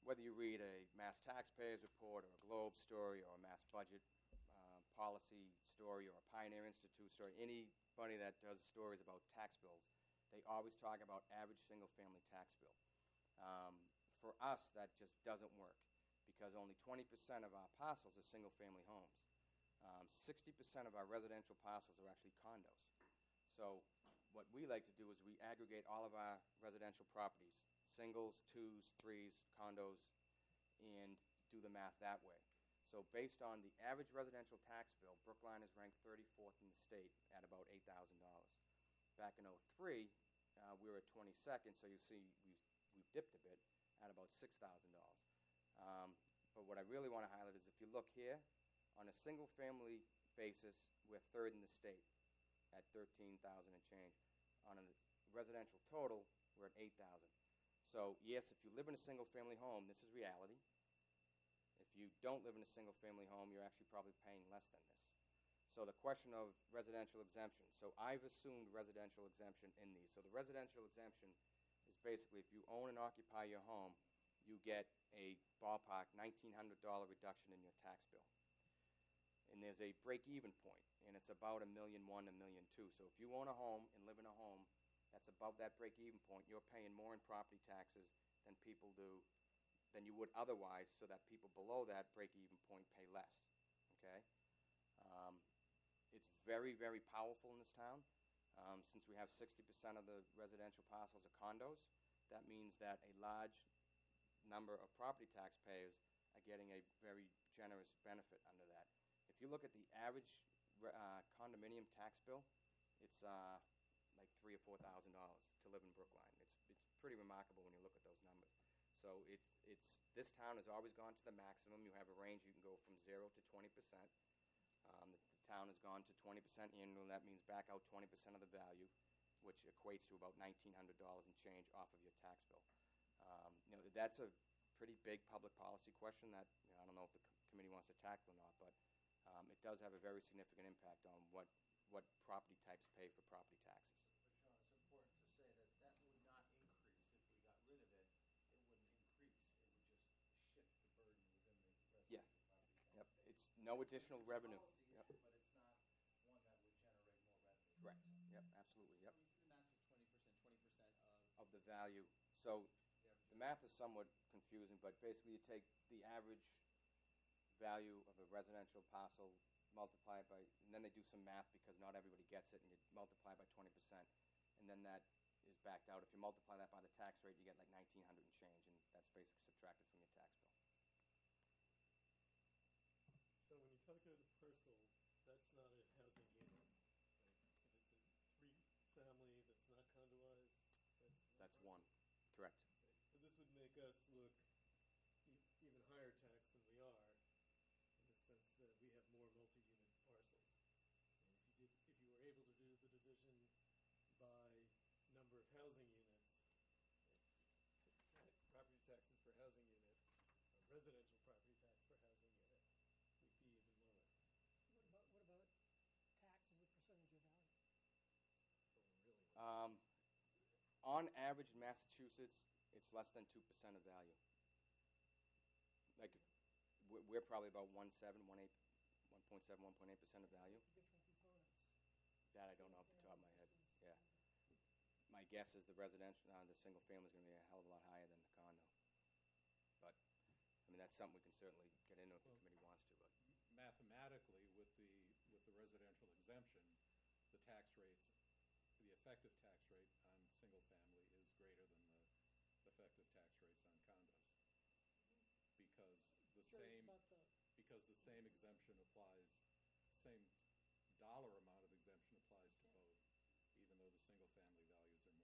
D: Whether you read a Mass Taxpayers Report or a Globe story or a Mass Budget Policy story or a Pioneer Institute story, anybody that does stories about tax bills, they always talk about average single-family tax bill. For us, that just doesn't work because only 20% of our parcels are single-family homes. 60% of our residential parcels are actually condos. So what we like to do is we aggregate all of our residential properties, singles, twos, threes, condos, and do the math that way. So based on the average residential tax bill, Brookline is ranked 34th in the state at about $8,000. Back in '03, we were at 22nd, so you see we've dipped a bit at about $6,000. But what I really want to highlight is if you look here, on a single-family basis, we're third in the state at 13,000 and change. On a residential total, we're at 8,000. So yes, if you live in a single-family home, this is reality. If you don't live in a single-family home, you're actually probably paying less than this. So the question of residential exemption. So I've assumed residential exemption in these. So the residential exemption is basically if you own and occupy your home, you get a ballpark $1,900 reduction in your tax bill. And there's a break-even point, and it's about $1.1 million, $1.2 million. So if you own a home and live in a home that's above that break-even point, you're paying more in property taxes than people do, than you would otherwise, so that people below that break-even point pay less. Okay? It's very, very powerful in this town. Since we have 60% of the residential parcels are condos, that means that a large number of property taxpayers are getting a very generous benefit under that. If you look at the average condominium tax bill, it's like $3,000 or $4,000 to live in Brookline. It's pretty remarkable when you look at those numbers. So this town has always gone to the maximum. You have a range. You can go from 0 to 20%. The town has gone to 20% annual. That means back out 20% of the value, which equates to about $1,900 and change off of your tax bill. That's a pretty big public policy question that I don't know if the committee wants to tackle or not, but it does have a very significant impact on what property types pay for property taxes.
I: But Sean, it's important to say that that would not increase if we got rid of it. It wouldn't increase. It would just shift the burden within the residential property tax.
D: Yep. It's no additional revenue.
I: Policy
D: Yep.
I: issue, but it's not one that would generate more revenue.
D: Correct. Yep. Absolutely. Yep.
G: So you said the math was 20%
D: Of the value. So
G: the average.
D: the math is somewhat confusing, but basically you take the average value of a residential parcel, multiply it by, and then they do some math because not everybody gets it, and you multiply by 20%, and then that is backed out. If you multiply that by the tax rate, you get like $1,900 and change, and that's basically subtracted from your tax bill.
C: So when you calculate a parcel, that's not a housing unit. Right? If it's a three-family that's not condoized,
D: That's
C: parcel.
D: one. Correct.
C: Right. So this would make us look even higher tax than we are, in the sense that we have more multi-unit parcels. And if you were able to do the division by number of housing units, property taxes per housing unit, residential property tax per housing unit, we'd be even lower.
H: What about tax as a percentage of value?
C: But we're really low.
D: On average in Massachusetts, it's less than 2% of value. Like, we're probably about 1.7, 1.8% of value.
H: Different components.
D: That I don't know off the top of my head. Yeah. My guess is the residential, the single family is going to be a hell of a lot higher than the condo. But, I mean, that's something we can certainly get into if the committee wants to. But
B: Mathematically, with the residential exemption, the tax rates, the effective tax rate on single family is greater than the effective tax rates on condos. Because the same exemption applies, same dollar amount of exemption applies to both, even though the single family values are more.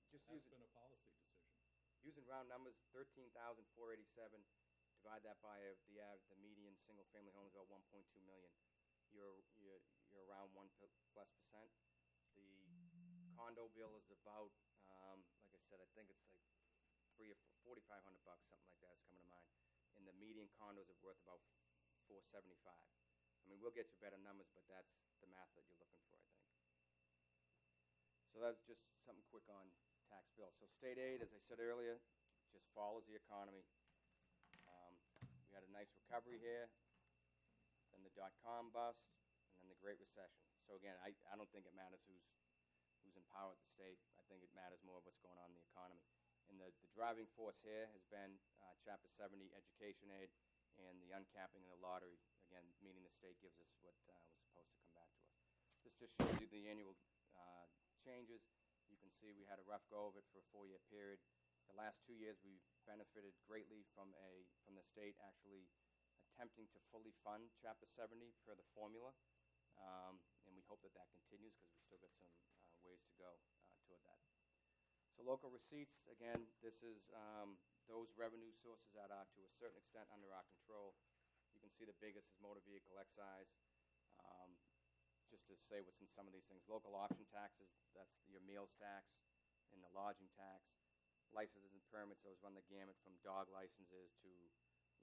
B: That's been a policy decision.
D: Using round numbers, 13,487, divide that by the median single family home is about 1.2 million. You're around 1+%. The condo bill is about, like I said, I think it's like $4,500, something like that is coming to mind. And the median condos are worth about $475. I mean, we'll get you better numbers, but that's the math that you're looking for, I think. So that's just something quick on tax bill. So state aid, as I said earlier, just follows the economy. We had a nice recovery here, then the dot-com bust, and then the Great Recession. So again, I don't think it matters who's in power at the state. I think it matters more what's going on in the economy. And the driving force here has been Chapter 70 education aid and the uncapping of the lottery, again, meaning the state gives us what was supposed to come back to us. This just shows you the annual changes. You can see we had a rough go of it for a 4-year period. The last 2 years, we've benefited greatly from the state actually attempting to fully fund Chapter 70 per the formula, and we hope that that continues because we still got some ways to go toward that. So local receipts, again, this is those revenue sources that are to a certain extent under our control. You can see the biggest is motor vehicle excise. Just to say what's in some of these things, local option taxes, that's your meals tax and the lodging tax. Licenses and permits, those run the gamut from dog licenses to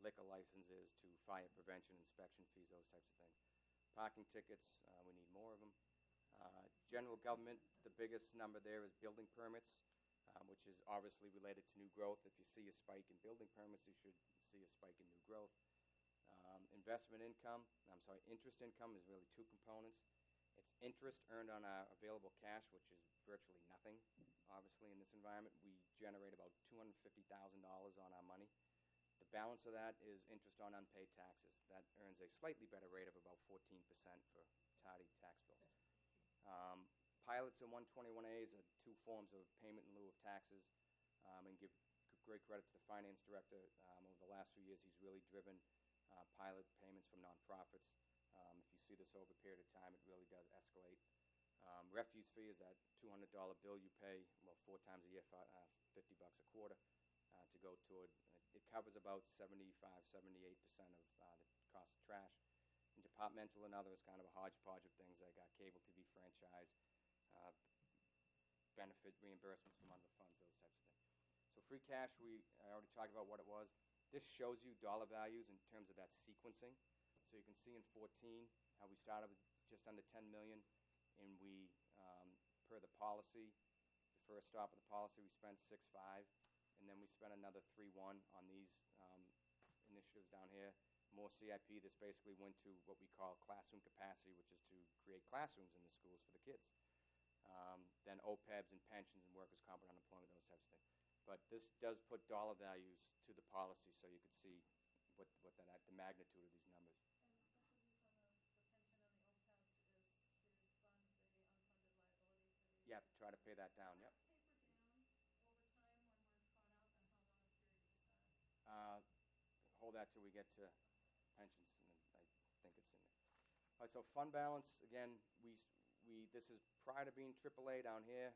D: liquor licenses to fire prevention, inspection fees, those types of things. Parking tickets, we need more of them. General government, the biggest number there is building permits, which is obviously related to new growth. If you see a spike in building permits, you should see a spike in new growth. Interest income is really two components. It's interest earned on our available cash, which is virtually nothing, obviously, in this environment. We generate about $250,000 on our money. The balance of that is interest on unpaid taxes. That earns a slightly better rate of about 14% for tardy tax bills. Pilots and 121As are two forms of payment in lieu of taxes, and give great credit to the finance director. Over the last few years, he's really driven pilot payments from nonprofits. If you see this over a period of time, it really does escalate. Refuse fee is that $200 bill you pay, 4 times a year, $50 a quarter, to go toward. It covers about 78% of the cost of trash. And departmental and other is kind of a hodgepodge of things like cable TV franchise, benefit reimbursements from other funds, those types of things. So free cash, I already talked about what it was. This shows you dollar values in terms of that sequencing. So you can see in 14 how we started with just under $10 million, and we, per the policy, the first stop of the policy, we spent $6.5, and then we spent another $3.1 on these initiatives down here. More CIP. This basically went to what we call classroom capacity, which is to create classrooms in the schools for the kids. Then OPEBs and pensions and workers' comp and unemployment, those types of things. But this does put dollar values to the policy, so you could see what the magnitude of these numbers.
H: And the special use on the pension and the OPEBs is to fund the unfunded liability for the.
D: Yeah, try to pay that down, yep.
H: Will that taper down over time when we're caught up, and how long a period is that?
D: Hold that till we get to pensions, and I think it's in there. All right, so fund balance, again, this is prior to being AAA down here.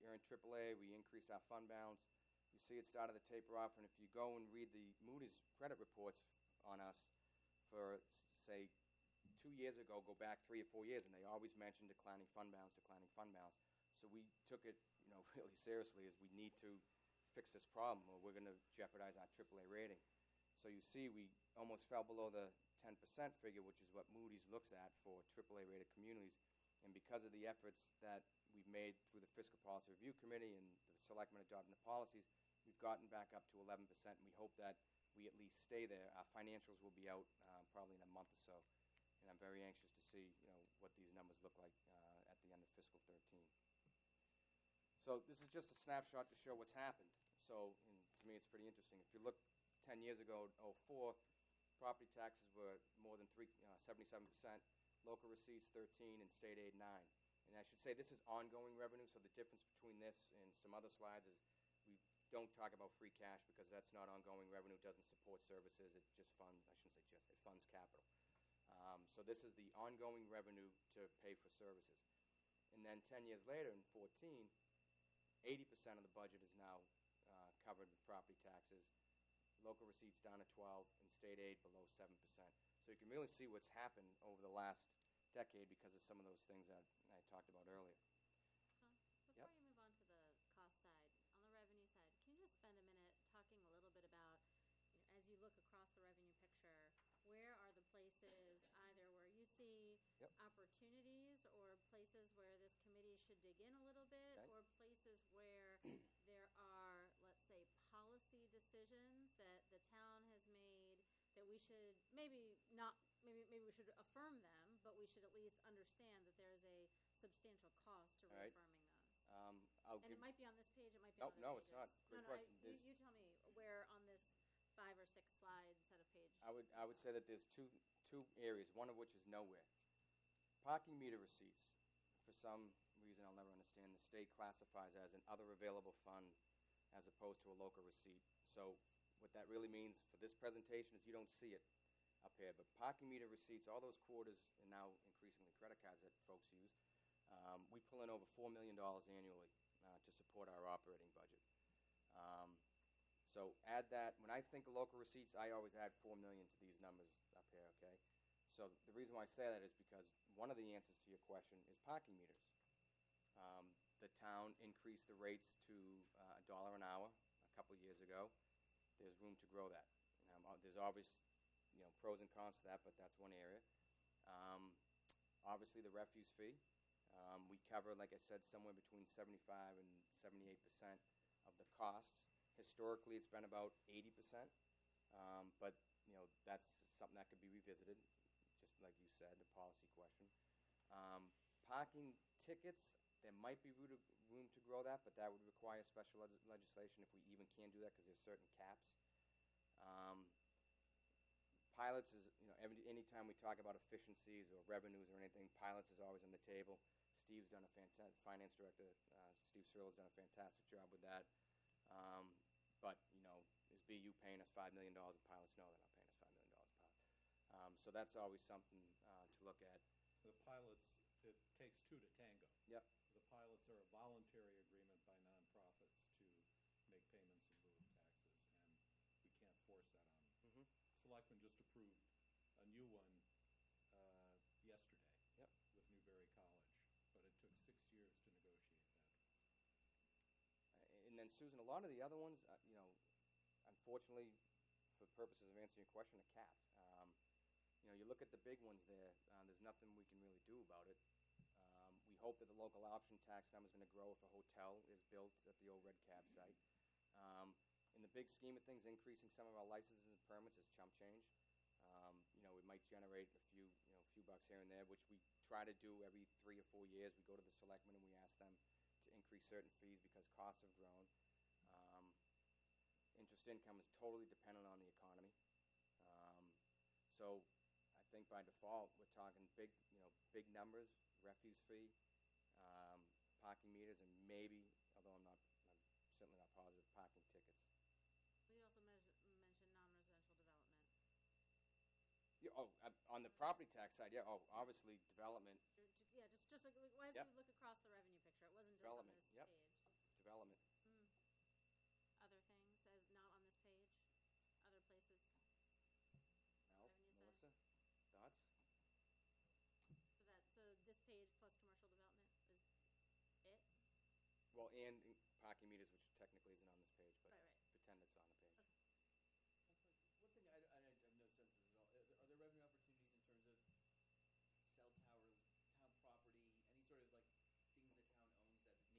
D: You're in AAA, we increased our fund balance. You see it started to taper off, and if you go and read the Moody's credit reports on us for, say, 2 years ago, go back 3 or 4 years, and they always mentioned declining fund balance. So we took it, really seriously, as we need to fix this problem, or we're going to jeopardize our AAA rating. So you see, we almost fell below the 10% figure, which is what Moody's looks at for AAA rated communities. And because of the efforts that we've made through the Fiscal Policy Review Committee and the selectmen adopting the policies, we've gotten back up to 11%, and we hope that we at least stay there. Our financials will be out probably in a month or so, and I'm very anxious to see what these numbers look like at the end of fiscal 13. So this is just a snapshot to show what's happened. So to me, it's pretty interesting. If you look 10 years ago, 2004, property taxes were more than 77%, local receipts 13%, and state aid 9%. And I should say this is ongoing revenue, so the difference between this and some other slides is we don't talk about free cash because that's not ongoing revenue. It doesn't support services. It just funds, I shouldn't say just, it funds capital. So this is the ongoing revenue to pay for services. And then 10 years later, in 14, 80% of the budget is now covered with property taxes, local receipts down to 12%, and state aid below 7%. So you can really see what's happened over the last decade because of some of those things that I talked about earlier.
A: Before
D: Yep.
A: you move on to the cost side, on the revenue side, can you just spend a minute talking a little bit about, as you look across the revenue picture, where are the places either where you see
D: Yep.
A: opportunities or places where this committee should dig in a little bit,
D: Okay.
A: or places where there are, let's say, policy decisions that the town has made that we should maybe we should affirm them, but we should at least understand that there's a substantial cost to
D: All right.
A: reaffirming those.
D: And
A: It might be on this page, it might be
D: Nope,
A: on other
D: no, it's
A: pages.
D: not. Great
A: No,
D: question.
A: you tell me where on this 5 or 6 slide set of page.
D: I would say that there's two areas, one of which is nowhere. Parking meter receipts, for some reason I'll I'll never understand. The state classifies as an other available fund as opposed to a local receipt. So what that really means for this presentation is you don't see it up here, but parking meter receipts, all those quarters, and now increasingly credit cards that folks use, we pull in over $4 million annually to support our operating budget. So add that. When I think of local receipts, I always add $4 million to these numbers up here, okay? So the reason why I say that is because one of the answers to your question is parking meters. The town increased the rates to $1 an hour a couple years ago. There's room to grow that. There's obvious, pros and cons to that, but that's one area. Obviously, the refuse fee. We cover, like I said, somewhere between 75 and 78% of the costs. Historically, it's been about 80%, but that's something that could be revisited, just like you said, a policy question. Parking tickets, there might be room to grow that, but that would require special legislation if we even can do that because there's certain caps. Pilots is, anytime we talk about efficiencies or revenues or anything, pilots is always on the table. Steve's done a fantastic, finance director, Steve Searle has done a fantastic job with that. But, is BU paying us $5 million? And pilots know they're not paying us $5 million a pilot. So that's always something to look at.
B: The pilots, it takes two to tango.
D: Yep.
B: The pilots are a voluntary agreement by nonprofits to make payments in lieu of taxes, and we can't force that on them.
D: Mm-hmm.
B: Selectmen just approved a new one yesterday.
D: Yep.
B: With Newberry College, but it took 6 years to negotiate that.
D: And then, Susan, a lot of the other ones, unfortunately, for purposes of answering your question, are capped. You look at the big ones there, there's nothing we can really do about it. We hope that the local option tax number is going to grow if a hotel is built at the old Red Cab site. In the big scheme of things, increasing some of our licenses and permits is chump change. We might generate a few bucks here and there, which we try to do every 3 or 4 years. We go to the selectmen and we ask them to increase certain fees because costs have grown. Interest income is totally dependent on the economy. So I think by default we're talking big numbers, refuse fee, parking meters, and maybe, although I'm certainly not positive, parking tickets.
A: We also mentioned non-residential development.
D: On the property tax side, obviously development.
A: Yeah, just like as
D: Yep.
A: you look across the revenue picture, it wasn't just
D: Development,
A: on this
D: yep.
A: page.
D: Development.
A: Other things as not on this page, other places.
D: Mel,
A: Revenue side.
D: Melissa, thoughts?
A: So this page plus commercial development is it?
D: Well, and parking meters, which technically isn't on this page, but
A: Right.
D: pretend it's on the page.
A: Okay.
G: One thing I have no sense of at all, are there revenue opportunities in terms of cell towers, town property, any sort of things the town owns, that naming rights?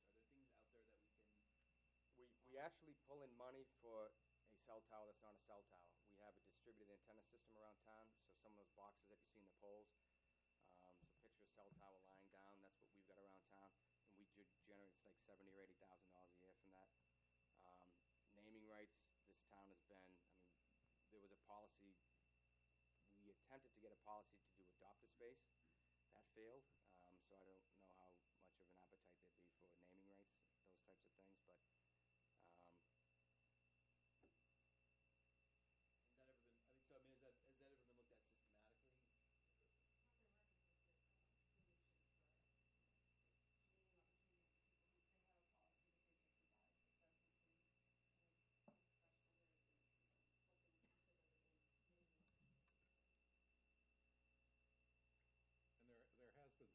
G: Are there things out there that we can?
D: We actually pull in money for a cell tower that's not a cell tower. We have a distributed antenna system around town, so some of those boxes that you see in the poles, so picture a cell tower lying down, that's what we've got around town, and we generate like $70,000 or $80,000 a year from that. Naming rights, this town has been, there was a policy, we attempted to get a policy to do adopt-a-space, that failed, so I don't know how much of an appetite there'd be for naming rights, those types of things, but
G: Has that ever been? Has that ever been looked at systematically?
H: Public records is that, really should address, naming opportunities for people who, they have a policy that they just provide, but doesn't include, special areas and, what they would consider that those naming opportunities.
B: And there has been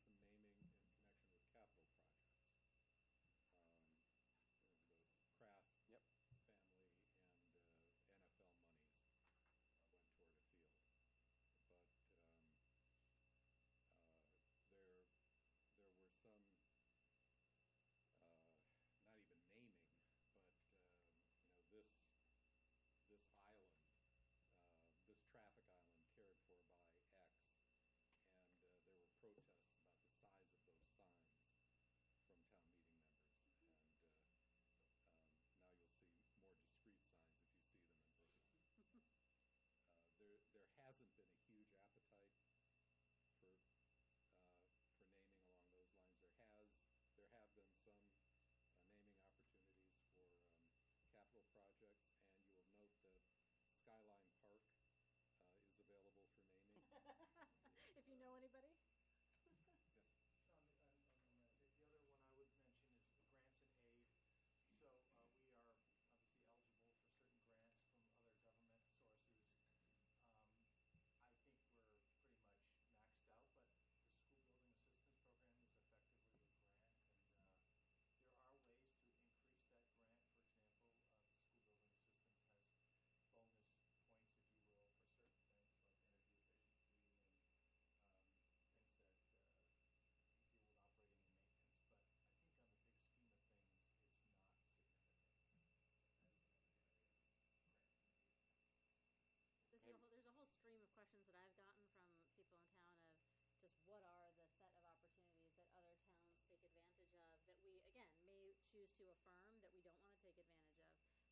A: choose to affirm that we don't want to take advantage of,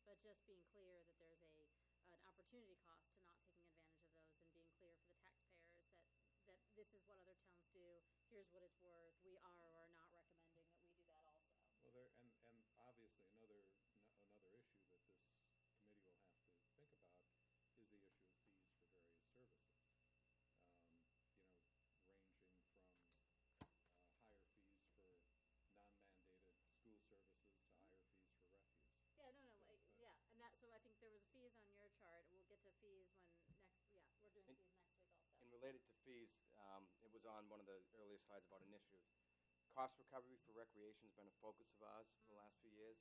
A: but just being clear that there's an opportunity cost to not taking advantage of those, and being clear for the taxpayers that this is what other towns do, here's what it's worth, we are or are not recommending that we do that also.
B: Well, and obviously another issue that this committee will have to think about is the issue of fees for various services. You know, ranging from higher fees for non-mandated school services to higher fees for refuse.
A: Yeah, no,
B: So,
A: yeah, and so I think there was fees on your chart, and we'll get to fees when we're doing fees next week also.
D: And related to fees, it was on one of the earlier slides about initiatives. Cost recovery for recreation has been a focus of ours for the last few years,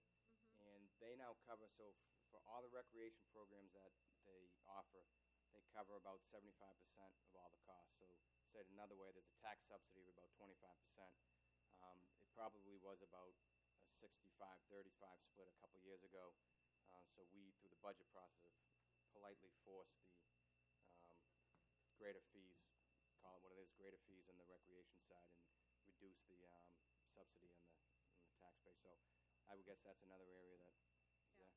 D: and they now cover, so for all the recreation programs that they offer, they cover about 75% of all the costs. So said another way, there's a tax subsidy of about 25%. It probably was about a 65-35 split a couple years ago. So we, through the budget process, have politely forced the greater fees, call it what it is, greater fees on the recreation side, and reduce the subsidy on the tax base. So I would guess that's another area that is there.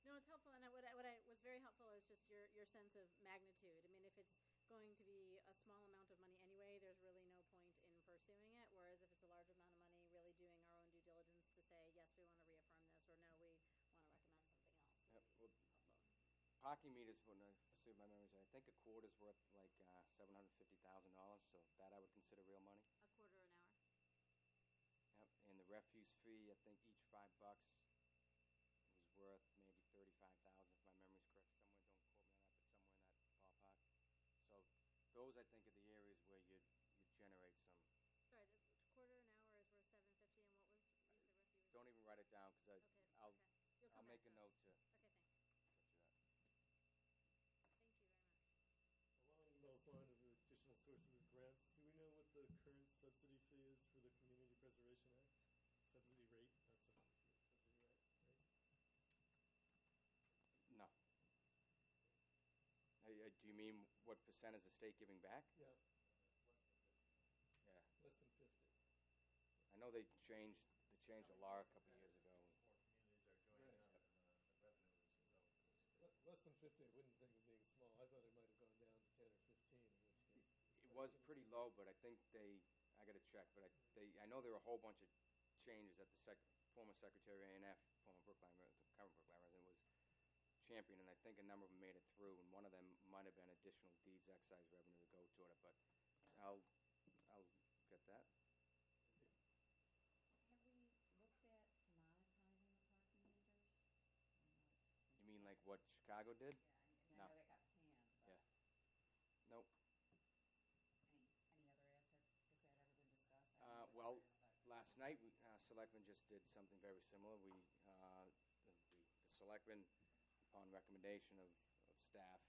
A: No, it's helpful, and what was very helpful is just your sense of magnitude. I mean, if it's going to be a small amount of money anyway, there's really no point in pursuing it, whereas if it's a large amount of money, really doing our own due diligence to say, yes, we want to reaffirm this, or no, we want to recommend something else.
D: Yep, well, parking meters, when I see my memories, I think a quarter's worth like $750,000, so that I would consider real money.
A: A quarter an hour.
D: Yep, and the refuse fee, I think each $5 was worth maybe $35,000 if my memory's correct. Somewhere, don't quote me on that, but somewhere in that ballpark. So those, I think, are the areas where you'd generate some.
A: Sorry, the quarter an hour is worth $750, and what was the refuse?
D: Don't even write it down, because I'll
A: You'll come
D: make
A: back
D: a
A: to it.
D: note to
A: Okay, thanks.
D: get you that.
A: Thank you very much.
C: Along those lines of additional sources of grants, do we know what the current subsidy fee is for the Community Preservation Act? Subsidy rate, not subsidy fee, subsidy rate, right?
D: No. Do you mean what percent is the state giving back?
C: Yeah,
D: Yeah.
C: less than 50.
D: I know they changed the law a couple years ago.
I: More communities are joining
C: Right.
I: up, and the revenue is relatively stable.
C: Less than 50, I wouldn't think of being small. I thought it might have gone down to 10 or 15, in which case.
D: It was pretty low, but I think I got to check, but I know there were a whole bunch of changes that the former Secretary of A&F, former Brookline, the current Brookline resident, was championing, and I think a number of them made it through, and one of them might have been additional deeds excise revenue to go toward it, but I'll get that.
K: Have we looked at monetizing the parking meters? I know it's.
D: You mean like what Chicago did?
K: Yeah, and
D: No.
K: I know that got panned, but.
D: Yeah. Nope.
K: Any other assets, has that ever been discussed?
D: Well, last night, Selectmen just did something very similar. The Selectmen, upon recommendation of staff,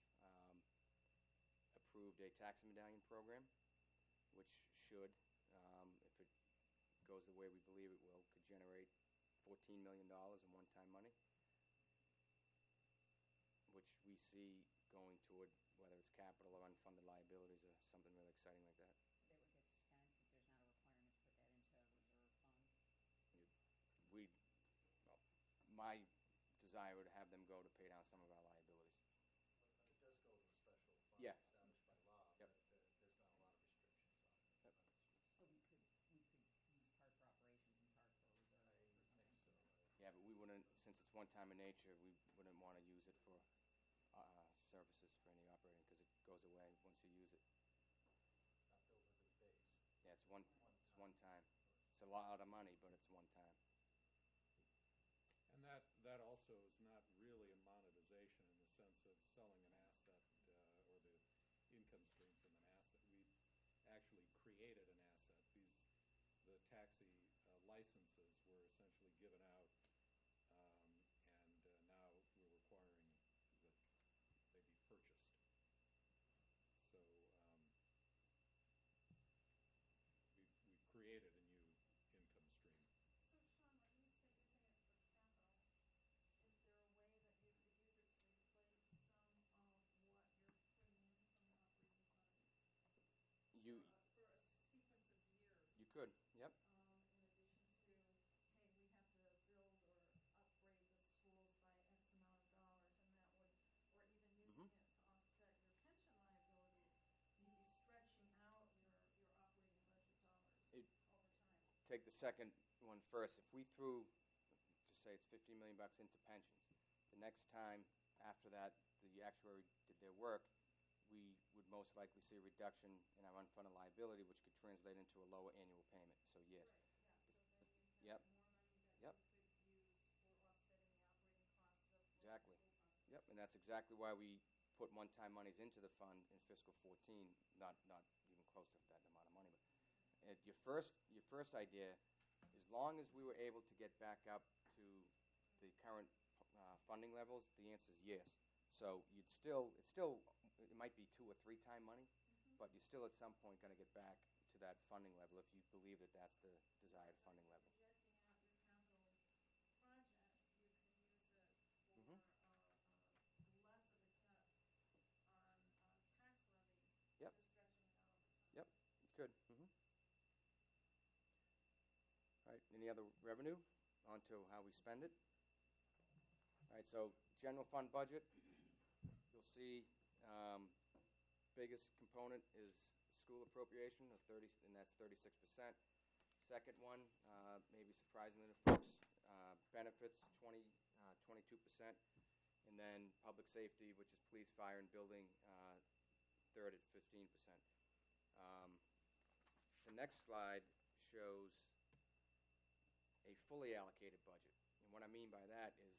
D: approved a taxi medallion program, which should, if it goes the way we believe it will, could generate $14 million in one-time money, which we see going toward whether it's capital or unfunded liabilities or something really exciting like that.
K: So that would get spent, if there's not a requirement to put that into a reserve fund?
D: My desire would have them go to pay down some of our liabilities.
I: But it does go to a special fund
D: Yeah.
I: established by law,
D: Yep.
I: but there's not a lot of restrictions on it.
D: Yep.
K: So we could use part for operations and part for reserve
I: I
K: or something?
I: think so.
D: Yeah, but we wouldn't, since it's one time in nature, we wouldn't want to use it for services for any operating, because it goes away once you use it.
I: It's not built into the base.
D: Yeah, it's one time. It's a lot of money, but it's one time.
B: And that also is not really a monetization in the sense of selling an asset or the income stream from an asset. We actually created an asset. The taxi licenses were essentially given out, and now we're requiring that they be purchased. So we've created a new income stream.
H: So Sean, when you say using it for capital, is there a way that you could use it to replace some of what you're putting in from the operating fund? For a sequence of years?
D: You could, yep.
H: In addition to, hey, we have to build or
D: take the second one first. If we threw, just say it's $15 million into pensions, the next time after that the actuary did their work, we would most likely see a reduction in our unfunded liability, which could translate into a lower annual payment. So yes.
H: Right, yeah, so then you'd
D: Yep.
H: have more money that
D: Yep.
H: you could use for offsetting the operating costs of local
D: Exactly.
H: school funds.
D: Yep, and that's exactly why we put one-time monies into the fund in fiscal 14, not even close to that amount of money. But your first idea, as long as we were able to get back up to the current funding levels, the answer is yes. So it might be 2 or 3 time money, but you're still at some point going to get back to that funding level if you believe that that's the desired funding level.
H: Projecting out your capital projects, you can use it for
D: Mhm.
H: less of a cut on tax levy.
D: Yep.
H: You're stretching it out over time.
D: Yep, you could. All right, any other revenue? On to how we spend it. All right, so general fund budget, you'll see biggest component is school appropriation of 30, and that's 36%. Second one, maybe surprisingly to folks, benefits 22%, and then public safety, which is police, fire, and building, third at 15%. The next slide shows a fully allocated budget, and what I mean by that is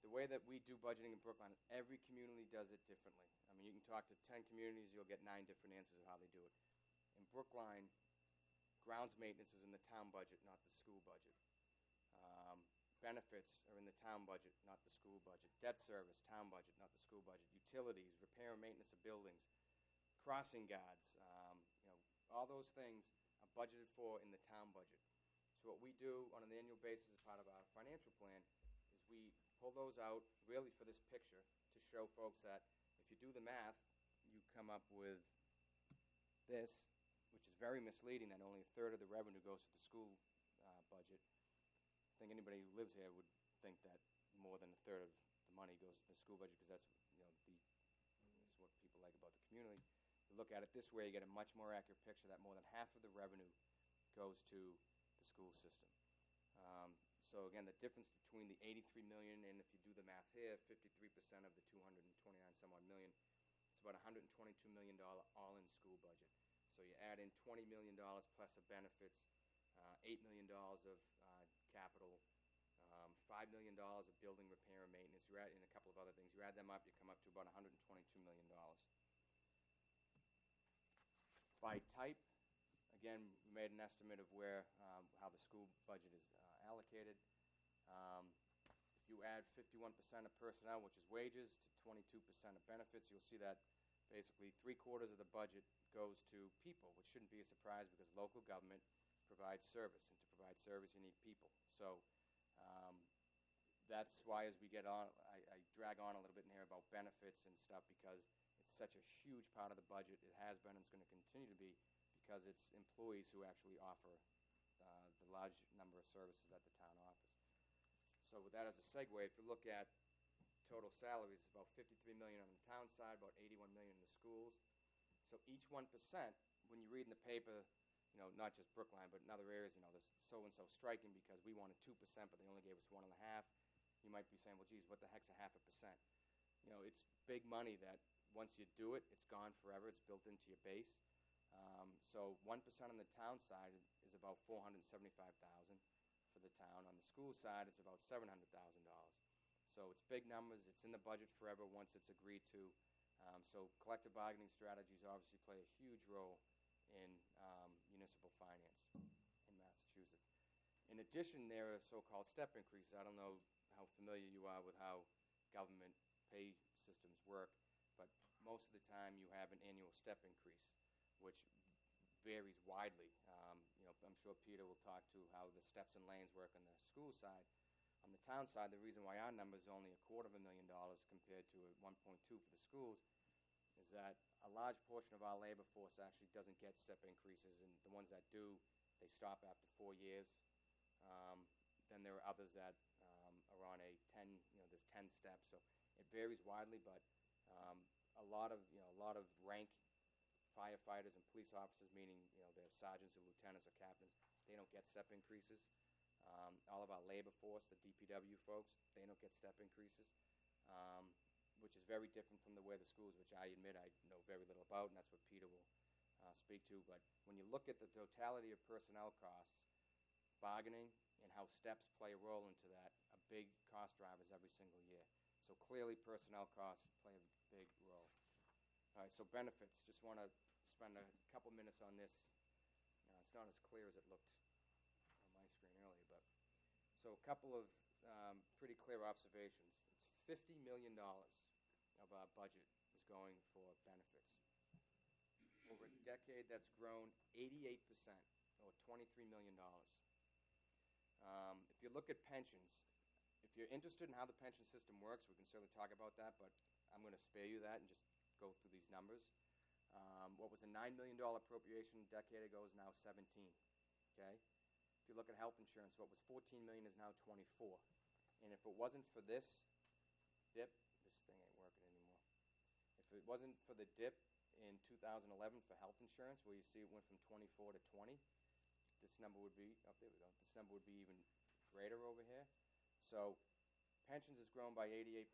D: the way that we do budgeting in Brookline, every community does it differently. I mean, you can talk to 10 communities, you'll get 9 different answers of how they do it. In Brookline, grounds maintenance is in the town budget, not the school budget. Benefits are in the town budget, not the school budget. Debt service, town budget, not the school budget. Utilities, repair and maintenance of buildings, crossing guards, all those things are budgeted for in the town budget. So what we do on an annual basis as part of our financial plan is we pull those out really for this picture to show folks that if you do the math, you come up with this, which is very misleading, that only a third of the revenue goes to the school budget. I think anybody who lives here would think that more than a third of the money goes to the school budget, because that's that's what people like about the community. You look at it this way, you get a much more accurate picture that more than half of the revenue goes to the school system. So again, the difference between the $83 million and, if you do the math here, 53% of the 229 some odd million, it's about $122 million all-in school budget. So you add in $20 million plus of benefits, $8 million of capital, $5 million of building repair and maintenance. You add in a couple of other things. You add them up, you come up to about $122 million. By type, again, we made an estimate of where how the school budget is allocated. If you add 51% of personnel, which is wages, to 22% of benefits, you'll see that basically 3/4 of the budget goes to people, which shouldn't be a surprise because local government provides service, and to provide service you need people. So that's why as we get on, I drag on a little bit in here about benefits and stuff, because it's such a huge part of the budget. It has been and it's going to continue to be, because it's employees who actually offer the large number of services that the town offers. So with that as a segue, if you look at total salaries, it's about $53 million on the town side, about $81 million in the schools. So each 1%, when you read in the paper, not just Brookline, but in other areas, there's so-and-so striking because we wanted 2%, but they only gave us 1.5%. You might be saying, well, geez, what the heck's a 0.5%? It's big money that once you do it, it's gone forever. It's built into your base. So 1% on the town side is about $475,000 for the town. On the school side, it's about $700,000. So it's big numbers. It's in the budget forever once it's agreed to. So collective bargaining strategies obviously play a huge role in municipal finance in Massachusetts. In addition, there are so-called step increases. I don't know how familiar you are with how government pay systems work, but most of the time you have an annual step increase, which varies widely. I'm sure Peter will talk to how the steps and lanes work on the school side. On the town side, the reason why our number is only $250,000 compared to a 1.2 for the schools is that a large portion of our labor force actually doesn't get step increases, and the ones that do, they stop after 4 years. Then there are others that are on a 10, there's 10 steps, so it varies widely, but a lot of rank firefighters and police officers, meaning they're sergeants or lieutenants or captains, they don't get step increases. All of our labor force, the DPW folks, they don't get step increases, which is very different from the way the schools, which I admit I know very little about, and that's what Peter will speak to. But when you look at the totality of personnel costs, bargaining and how steps play a role into that, are big cost drivers every single year. So clearly personnel costs play a big role. All right, so benefits. Just want to spend a couple minutes on this. It's not as clear as it looked on my screen earlier, but so a couple of pretty clear observations. It's $50 million of our budget is going for benefits. Over a decade, that's grown 88%, or $23 million. If you look at pensions, if you're interested in how the pension system works, we can certainly talk about that, but I'm going to spare you that and just go through these numbers. What was a $9 million appropriation a decade ago is now 17. Okay? If you look at health insurance, what was 14 million is now 24. And if it wasn't for this dip, this thing ain't working anymore. If it wasn't for the dip in 2011 for health insurance, where you see it went from 24 to 20, this number would be, oh, there we go, this number would be even greater over here. So pensions has grown by 88%,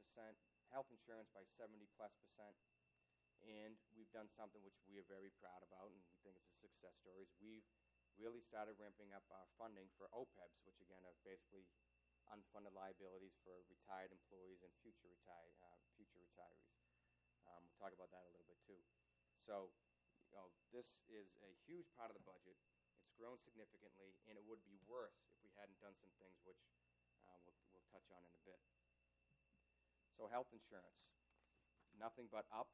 D: health insurance by 70+%, and we've done something which we are very proud about, and we think it's a success story, is we've really started ramping up our funding for OPEBs, which again are basically unfunded liabilities for retired employees and future retirees. We'll talk about that a little bit too. So, this is a huge part of the budget. It's grown significantly, and it would be worse if we hadn't done some things which we'll touch on in a bit. So health insurance, nothing but up,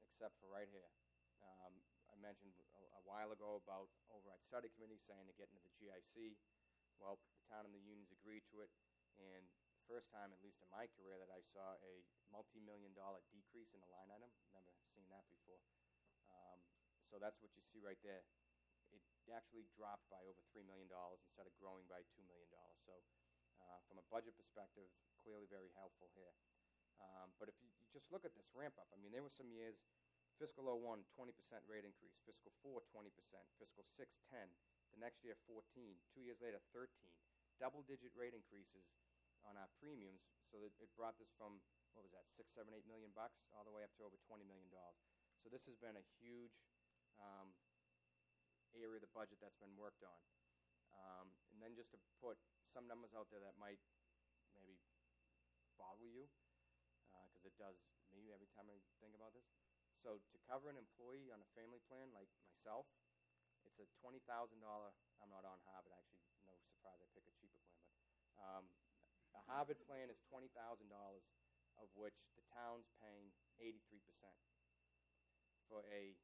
D: except for right here. I mentioned a while ago about Override Study Committee saying to get into the GIC. Well, the town and the unions agreed to it, and the first time, at least in my career, that I saw a multi-million-dollar decrease in a line item. Never seen that before. So that's what you see right there. It actually dropped by over $3 million instead of growing by $2 million. So from a budget perspective, clearly very helpful here. But if you just look at this ramp up, I mean, there were some years, fiscal 01, 20% rate increase, fiscal 4, 20%, fiscal 6, 10, the next year 14, 2 years later 13, double-digit rate increases on our premiums, so that it brought this from, what was that, 6, 7, 8 million bucks, all the way up to over $20 million. So this has been a huge area of the budget that's been worked on. And then just to put some numbers out there that might maybe boggle you, because it does me every time I think about this. So to cover an employee on a family plan like myself, it's a $20,000, I'm not on Harvard, actually, no surprise I pick a cheaper plan, but a Harvard plan is $20,000, of which the town's paying 83%. For a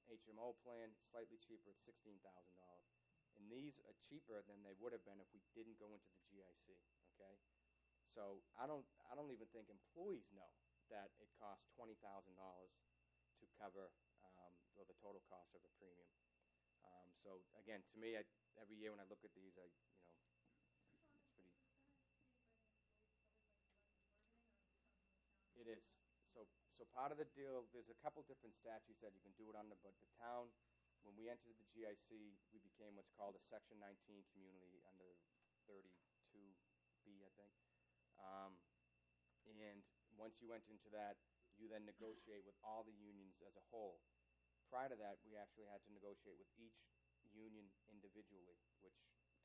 D: HMO plan, slightly cheaper, it's $16,000. And these are cheaper than they would have been if we didn't go into the GIC, okay? So I don't even think employees know that it costs $20,000 to cover the total cost of a premium. So again, to me, every year when I look at these, it's pretty. It is. So part of the deal, there's a couple different statutes that you can do it under, but the town, when we entered the GIC, we became what's called a Section 19 community under 32B, I think. And once you enter into that, you then negotiate with all the unions as a whole. Prior to that, we actually had to negotiate with each union individually, which could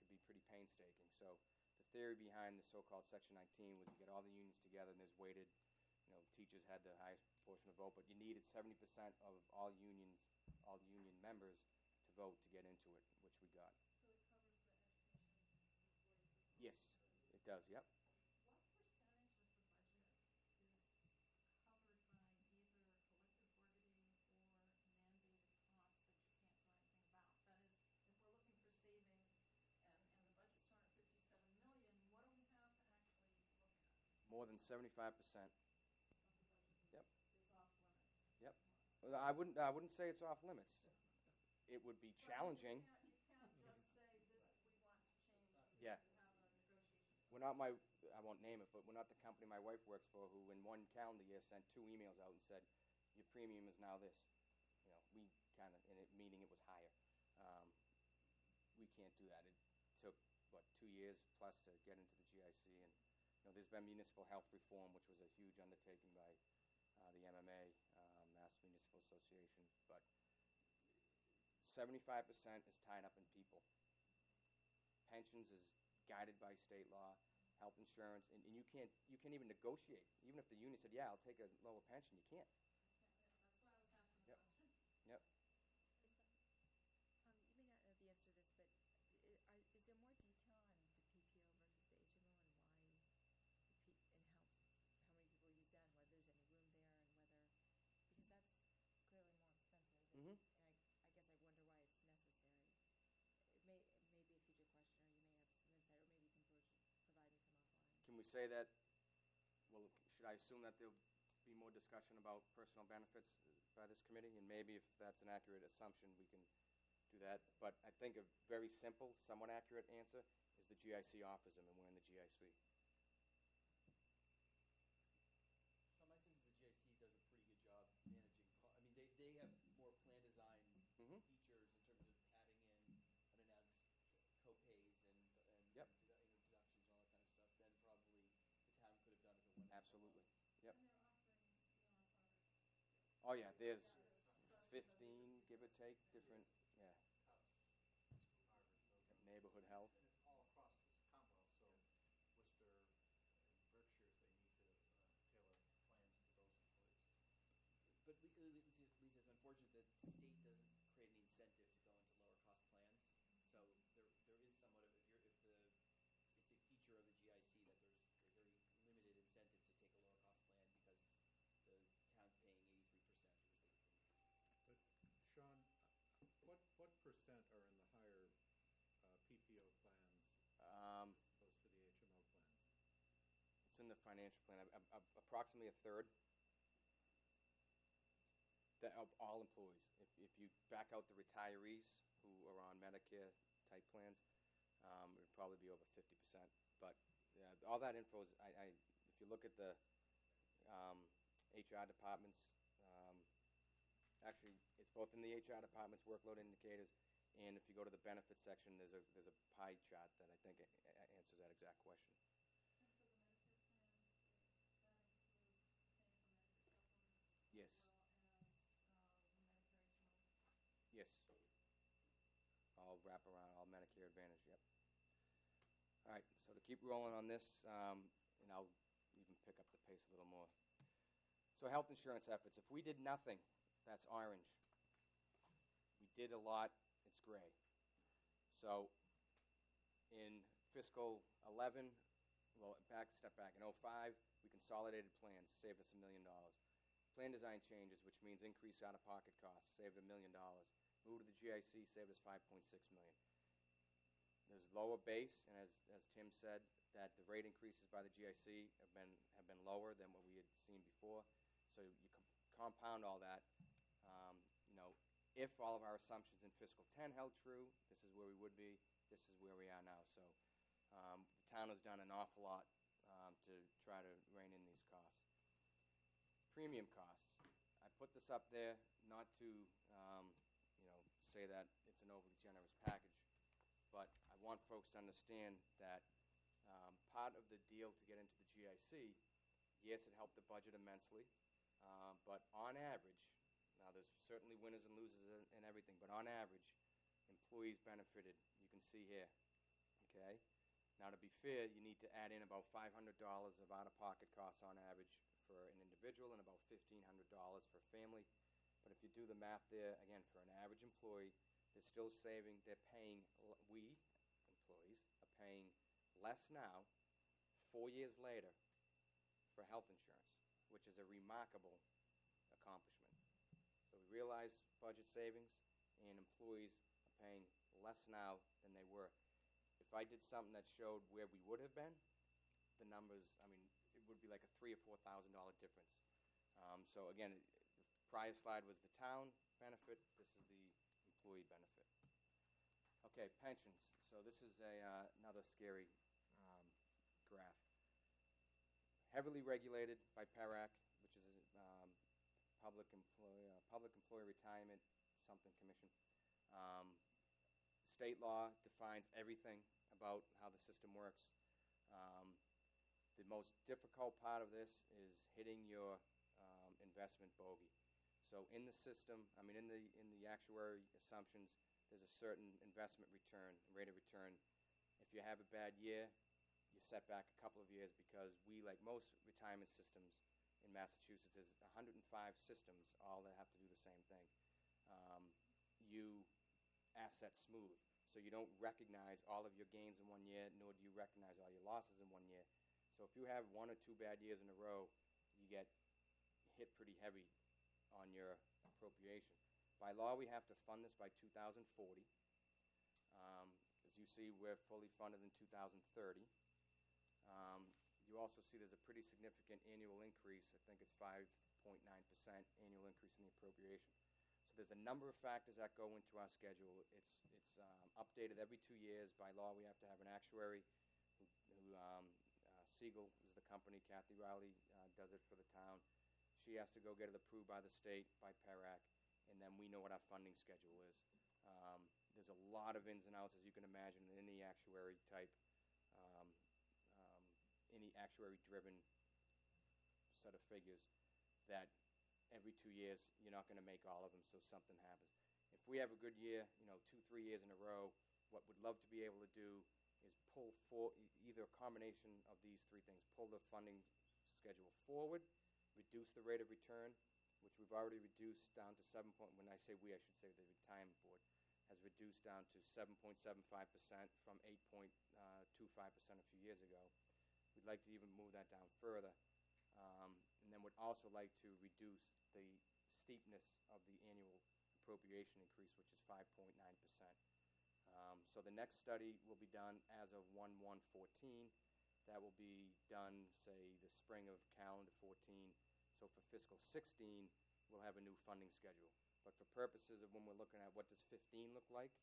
D: be pretty painstaking. So the theory behind the so-called Section 19 was to get all the unions together, and there's weighted, teachers had the highest portion of vote, but you needed 70% of all union members to vote to get into it, which we got.
H: So it covers the education employees as well?
D: Yes, it does, yep.
H: What percentage of the budget is covered by either collective bargaining or mandated costs that you can't do anything about? That is, if we're looking for savings and the budget's $257 million, what do we have to actually look at?
D: More than 75%.
H: Of the budget
D: Yep.
H: is off limits.
D: Yep. Well, I wouldn't say it's off limits. It would be challenging.
H: You can't just say this we want to change because
D: Yeah.
H: we have a negotiation.
D: We're not I won't name it, but we're not the company my wife works for who in one calendar year sent 2 emails out and said, your premium is now this. We kind of, meaning it was higher. We can't do that. It took, 2 years plus to get into the GIC, and, there's been municipal health reform, which was a huge undertaking by the MMA, Mass Municipal Association, but 75% is tied up in people. Pensions is guided by state law, health insurance, and you can't even negotiate. Even if the union said, yeah, I'll take a lower pension, you can't.
H: That's why I was asking the
D: Yep.
H: question.
D: Yep.
J: You may not know the answer to this, but is there more detail on the PPO versus the HMO and why and how many people use that and whether there's any room there and whether, because that's clearly more expensive.
D: Mhm.
J: And I guess I wonder why it's necessary. It may be a future question, or you may have some insight, or maybe you can provide me some offline.
D: Can we say that, well, should I assume that there'll be more discussion about personal benefits by this committee? And maybe if that's an accurate assumption, we can do that. But I think a very simple, somewhat accurate answer is the GIC offers them, and we're in the GIC.
G: So my sense is the GIC does a pretty good job managing. I mean, they have more plan design
D: Mhm.
G: features in terms of adding in unannounced co-pays and
D: Yep.
G: deductions and all that kind of stuff than probably the town could have done if it went.
D: Absolutely. Yep.
H: And they're offering beyond Harvard.
D: Oh, yeah, there's
H: Trust
D: 15, give or take, different, yeah,
I: Cups, Harvard, those.
D: neighborhood health.
I: And it's all across the Commonwealth, so Worcester and Berkshire, if they need to tailor plans to those employees.
G: But Lisa, it's unfortunate that the state doesn't create any incentive to go into lower cost plans. So there is somewhat of, it's a feature of the GIC that there's a very limited incentive to take a lower cost plan because the town's paying 83% of the state premium.
B: But, Sean, what percent are in the higher PPO plans
D: Um,
B: as opposed to the HMO plans?
D: It's in the financial plan, approximately a third of all employees. If you back out the retirees who are on Medicare type plans, it would probably be over 50%. But yeah, all that info is, if you look at the HR departments, actually, it's both in the HR department's workload indicators, and if you go to the benefits section, there's a pie chart that I think answers that exact question.
H: And for the Medicare plans, that includes paying for Medicare supplements
D: Yes.
H: as well as the Medicare HMO.
D: Yes. All wrap around, all Medicare Advantage, yep. All right, so to keep rolling on this, and I'll even pick up the pace a little more. So health insurance efforts, if we did nothing, that's orange. We did a lot, it's gray. So in fiscal 11, step back, in 05, we consolidated plans, saved us $1 million. Plan design changes, which means increased out-of-pocket costs, saved $1 million. Moved to the GIC, saved us $5.6 million. There's lower base, and as Tim said, that the rate increases by the GIC have been lower than what we had seen before. So you compound all that. If all of our assumptions in fiscal 10 held true, this is where we would be. This is where we are now. So the town has done an awful lot to try to rein in these costs. Premium costs. I put this up there not to, say that it's an overly generous package, but I want folks to understand that part of the deal to get into the GIC, yes, it helped the budget immensely, but on average, now there's certainly winners and losers and everything, but on average, employees benefited. You can see here, okay? Now, to be fair, you need to add in about $500 of out-of-pocket costs on average for an individual and about $1,500 for a family. But if you do the math there, again, for an average employee, they're still saving, we, employees, are paying less now, 4 years later, for health insurance, which is a remarkable accomplishment. So we realize budget savings, and employees are paying less now than they were. If I did something that showed where we would have been, the numbers, it would be like a $3,000 or $4,000 difference. So again, the prior slide was the town benefit. This is the employee benefit. Okay, pensions. So this is another scary graph. Heavily regulated by PERAC, which is a Public Employee Retirement something commission. State law defines everything about how the system works. The most difficult part of this is hitting your investment bogey. So in the system, I mean, in the actuary assumptions, there's a certain investment return, rate of return. If you have a bad year, you set back a couple of years because we, like most retirement systems in Massachusetts, there's 105 systems, all that have to do the same thing. You asset smooth, so you don't recognize all of your gains in one year, nor do you recognize all your losses in 1 year. So if you have 1 or 2 bad years in a row, you get hit pretty heavy on your appropriation. By law, we have to fund this by 2040. As you see, we're fully funded in 2030. You also see there's a pretty significant annual increase. I think it's 5.9% annual increase in the appropriation. So there's a number of factors that go into our schedule. It's updated every 2 years. By law, we have to have an actuary who Siegel is the company. Kathy Riley does it for the town. She has to go get it approved by the state, by PERAC, and then we know what our funding schedule is. There's a lot of ins and outs, as you can imagine, in any actuary type, any actuary-driven set of figures that every 2 years you're not going to make all of them, so something happens. If we have a good year, 2-3 years in a row, what we'd love to be able to do is pull for either a combination of these 3 things: pull the funding schedule forward, reduce the rate of return, which we've already reduced down to 7 point. When I say we, I should say the retirement board has reduced down to 7.75% from 8.25% a few years ago. We'd like to even move that down further, and then would also like to reduce the steepness of the annual appropriation increase, which is 5.9%. So the next study will be done as of 1/1/14. That will be done, say, the spring of calendar 14. So for fiscal 16, we'll have a new funding schedule. But for purposes of when we're looking at what does 15 look like,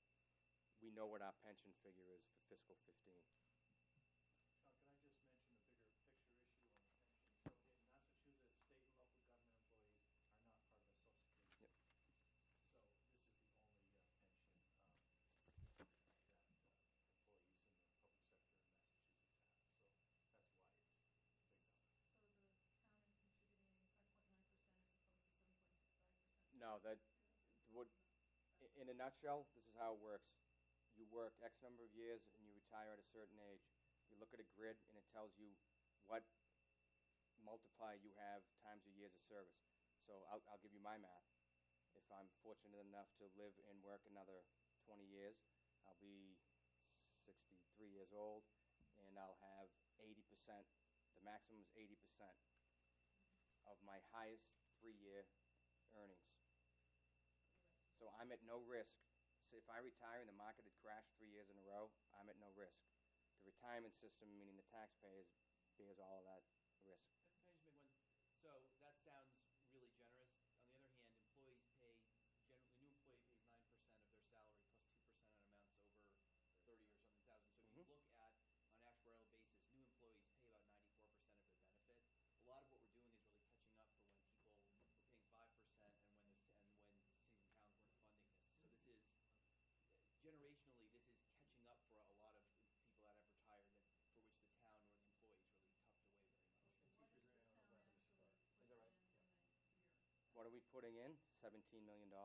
D: we know what our pension figure is for fiscal 15.
I: Sean, can I just mention a bigger picture issue on the pension? So in Massachusetts, state and local government employees are not part of the Social Security
D: Yep.
I: system. So this is the only pension that employees in the public sector in Massachusetts have. So that's why it's a big number.
H: So the town is contributing 5.9% as opposed to 7.65%?
D: No, in a nutshell, this is how it works. You work X number of years and you retire at a certain age. You look at a grid and it tells you what multiplier you have times your years of service. So I'll give you my math. If I'm fortunate enough to live and work another 20 years, I'll be 63 years old, and I'll have 80%, the maximum is 80% of my highest 3-year earnings. So I'm at no risk. So if I retire and the market had crashed 3 years in a row, I'm at no risk. The retirement system, meaning the taxpayers, bears all of that risk.
G: Can I just make one? So that sounds really generous. On the other hand, employees pay, generally, a new employee pays 9% of their salary plus 2% on amounts over 30 or something thousand. So if you look at, on an actuarial basis, new employees pay about 94% of their benefit. A lot of what we're doing is really catching up for when people were paying 5% and when seasoned towns weren't funding this. So this is, generationally, this is catching up for a lot of people that have retired, that for which the town or the employees really tucked away very much.
H: What does the town actually put in a year?
D: What are we putting in? $17 million.
H: $17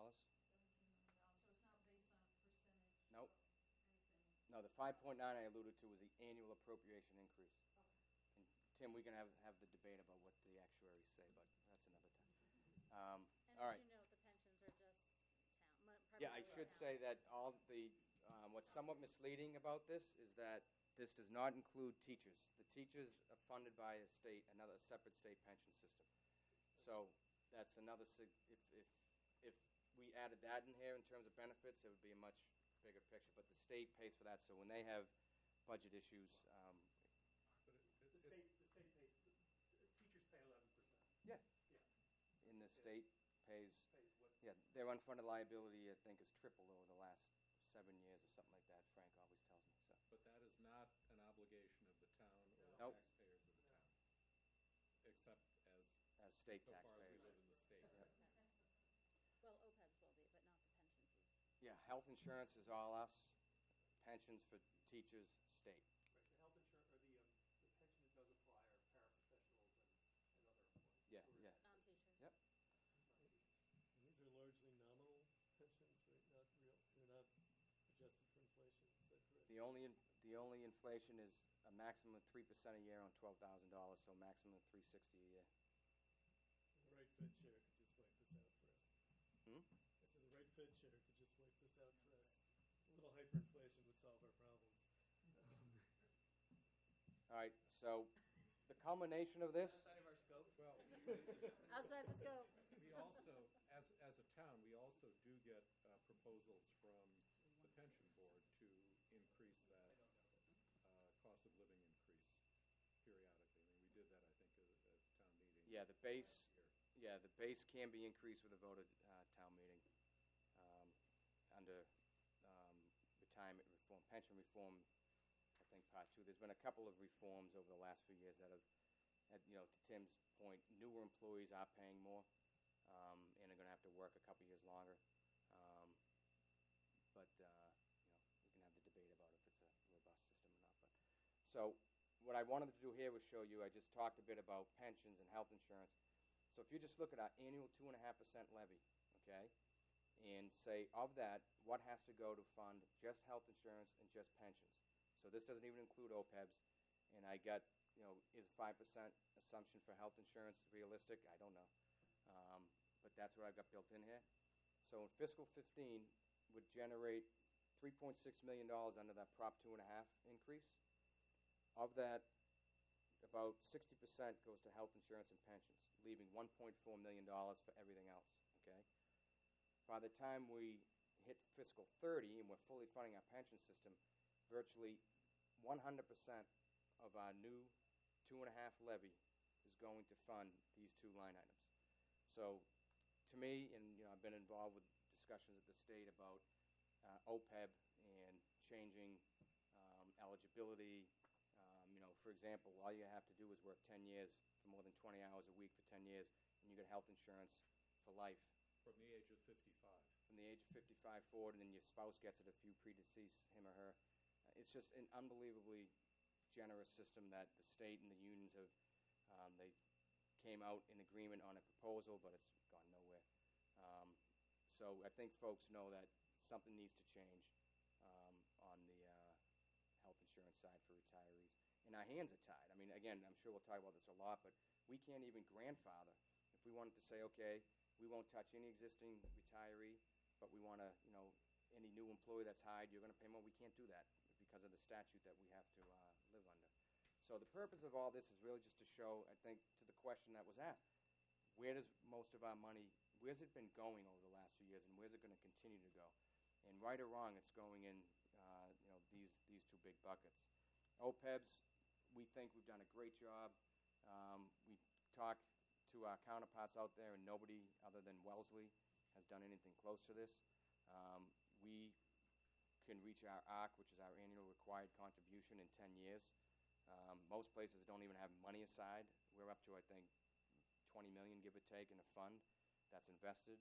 H: million, so it's not based on a percentage
D: Nope.
H: of anything?
D: No, the 5.9 I alluded to was the annual appropriation increase.
H: Okay.
D: And Tim, we can have the debate about what the actuaries say, but that's another time.
A: And
D: All
A: as
D: right.
A: you note, the pensions are just town.
D: Yeah, I
A: primarily
D: should
A: town.
D: say that all the, what's somewhat misleading about this is that this does not include teachers. The teachers are funded by a state, another separate state pension system. So that's another, if we added that in here in terms of benefits, it would be a much bigger picture. But the state pays for that, so when they have budget issues,
B: But
C: The state pays, teachers pay 11%.
D: yeah,
C: Yeah.
D: in the state pays,
C: Pays what?
D: yeah, their unfunded liability, I think, has tripled over the last 7 years or something like that, Frank always tells me, so.
B: But that is not an obligation of the town or the
D: Nope.
B: taxpayers of the town, except
D: As state
B: so far as we
D: taxpayers.
B: live in the state.
D: Yep.
A: Well, OPEBs will be, but not the pension fees.
D: Yeah, health insurance is all us. pensions for teachers, state.
F: Right, the health insurance, or the pension that does apply are paraprofessionals and other employees.
D: Yeah,
F: who are
D: yeah.
F: in that system.
A: Non-teachers.
D: Yep.
F: Non-teachers.
C: And these are largely nominal pensions, right? Not real, they're not adjusted for inflation, is that correct?
D: The only inflation is a maximum of 3% a year on $12,000, so maximum of $360 a year.
C: The right Fed chair could just wipe this out for us.
D: Hmm?
C: I said the right Fed chair could just wipe this out for us. A little hyperinflation would solve our problems.
D: All right, so the culmination of this,
I: Outside of our scope?
B: Well,
A: Outside the scope.
B: we also, as a town, we also do get proposals from the pension board to increase that cost of living increase periodically. I mean, we did that, I think, at town meeting.
D: yeah, the base,
B: last year.
D: the base can be increased with a vote at town meeting under retirement reform, pension reform. I think part 2. There's been a couple of reforms over the last few years that have, to Tim's point, newer employees are paying more and are going to have to work a couple years longer. But we can have the debate about if it's a robust system or not. But so what I wanted to do here was show you. I just talked a bit about pensions and health insurance. So if you just look at our annual 2.5% levy, okay, and say of that, what has to go to fund just health insurance and just pensions. So this doesn't even include OPEBs, and I got, is 5% assumption for health insurance realistic? I don't know, but that's what I've got built in here. So in fiscal 15 would generate $3.6 million under that Prop 2.5 increase. Of that, about 60% goes to health insurance and pensions, leaving $1.4 million for everything else, okay? By the time we hit fiscal 30 and we're fully funding our pension system, virtually 100% of our new 2.5 levy is going to fund these 2 line items. So to me, and I've been involved with discussions at the state about OPEB and changing eligibility. For example, all you have to do is work 10 years for more than 20 hours a week for 10 years, and you get health insurance for life.
B: From the age of 55.
D: From the age of 55 forward, and then your spouse gets it if you predecease him or her. It's just an unbelievably generous system that the state and the unions have. They came out in agreement on a proposal, but it's gone nowhere. So I think folks know that something needs to change on the health insurance side for retirees. And our hands are tied. I mean, again, I'm sure we'll talk about this a lot, but we can't even grandfather. If we wanted to say, okay, we won't touch any existing retiree, but we want to, any new employee that's hired, you're going to pay more. We can't do that because of the statute that we have to live under. So the purpose of all this is really just to show, I think, to the question that was asked, where does most of our money, where's it been going over the last few years, and where's it going to continue to go? And right or wrong, it's going in, these 2 big buckets. OPEBs, we think we've done a great job. We talk to our counterparts out there, and nobody other than Wellesley has done anything close to this. We can reach our ARC, which is our annual required contribution, in 10 years. Most places don't even have money aside. We're up to, I think, $20 million, give or take, in a fund that's invested.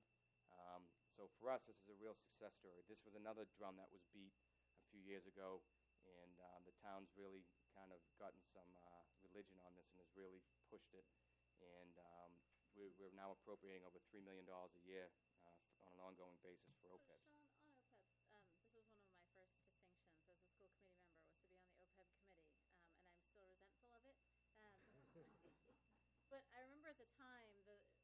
D: So for us, this is a real success story. This was another drum that was beat a few years ago, and the town's really kind of gotten some religion on this and has really pushed it. And we're now appropriating over $3 million a year on an ongoing basis for
A: So,
D: OPEBs.
A: Sean, on OPEBs, this was one of my first distinctions as a school committee member, was to be on the OPEB committee, and I'm still resentful of it. But I remember at the time,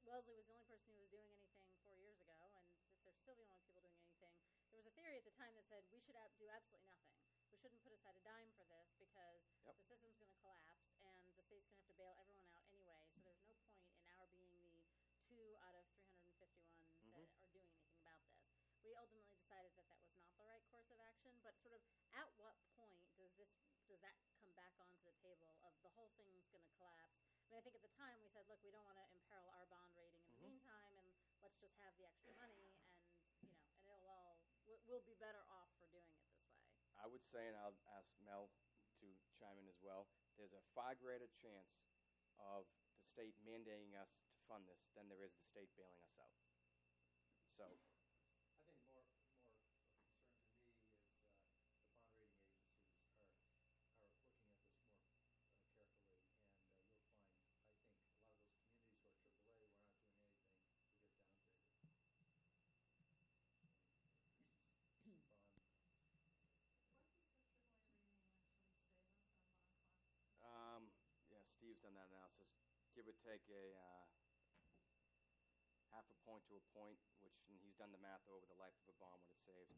A: Wellesley was the only person who was doing anything 4 years ago, and if they're still the only people doing anything, there was a theory at the time that said we should do absolutely nothing. We shouldn't put aside a dime for this because
D: Yep.
A: the system's going to collapse, and the state's going to have to bail everyone out anyway, so there's no point in our being the 2 out of 351 that are doing anything about this. We ultimately decided that that was not the right course of action, but sort of at what point does that come back onto the table of the whole thing's going to collapse? I mean, I think at the time we said, look, we don't want to imperil our bond rating in the meantime, and let's just have the extra money, and and we'll be better off for doing it this way.
D: I would say, and I'll ask Mel to chime in as well, there's a far greater chance of the state mandating us to fund this than there is the state bailing us out. So
I: I think more of a concern to me is the bond rating
D: give or take a half a point to a point, which, and he's done the math over the life of a bond, what it saves.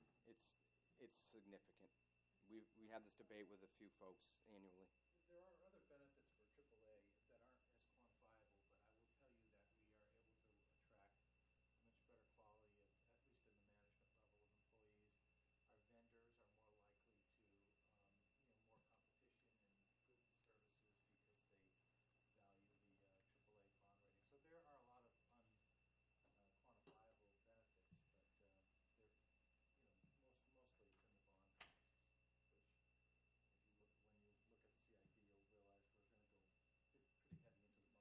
D: It's significant. We have this debate with a few folks annually.
I: There are other benefits for AAA that aren't as quantifiable, but I will tell you that we are able to attract much better quality, at least in the management level of employees. Our vendors are more likely to, more competition and goods and services because they value the AAA bond rating. So there are a lot of quantifiable benefits, but they're, mostly it's in the bond costs, which when you look at the CIP, you'll realize we're going to go pretty heavy into the bond market in the next several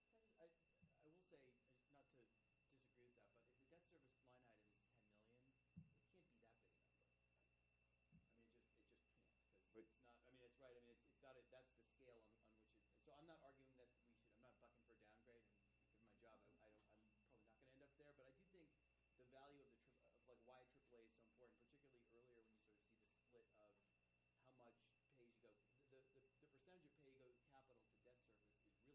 I: years with schools.
G: I will say, not to disagree with that, but if the debt service line item is 10 million, it can't be that big a number. I mean, it just can't, because it's not. I mean, it's right. I mean, it's got it. That's the scale on which it. So I'm not arguing that we should. I'm not bucking for a downgrade, and given my job, I'm probably not going to end up there. But I do think the value of like why AAA is so important, particularly earlier when you sort of see the split of how much pay-as-you-go. The percentage of pay-as-you-go capital to debt service is really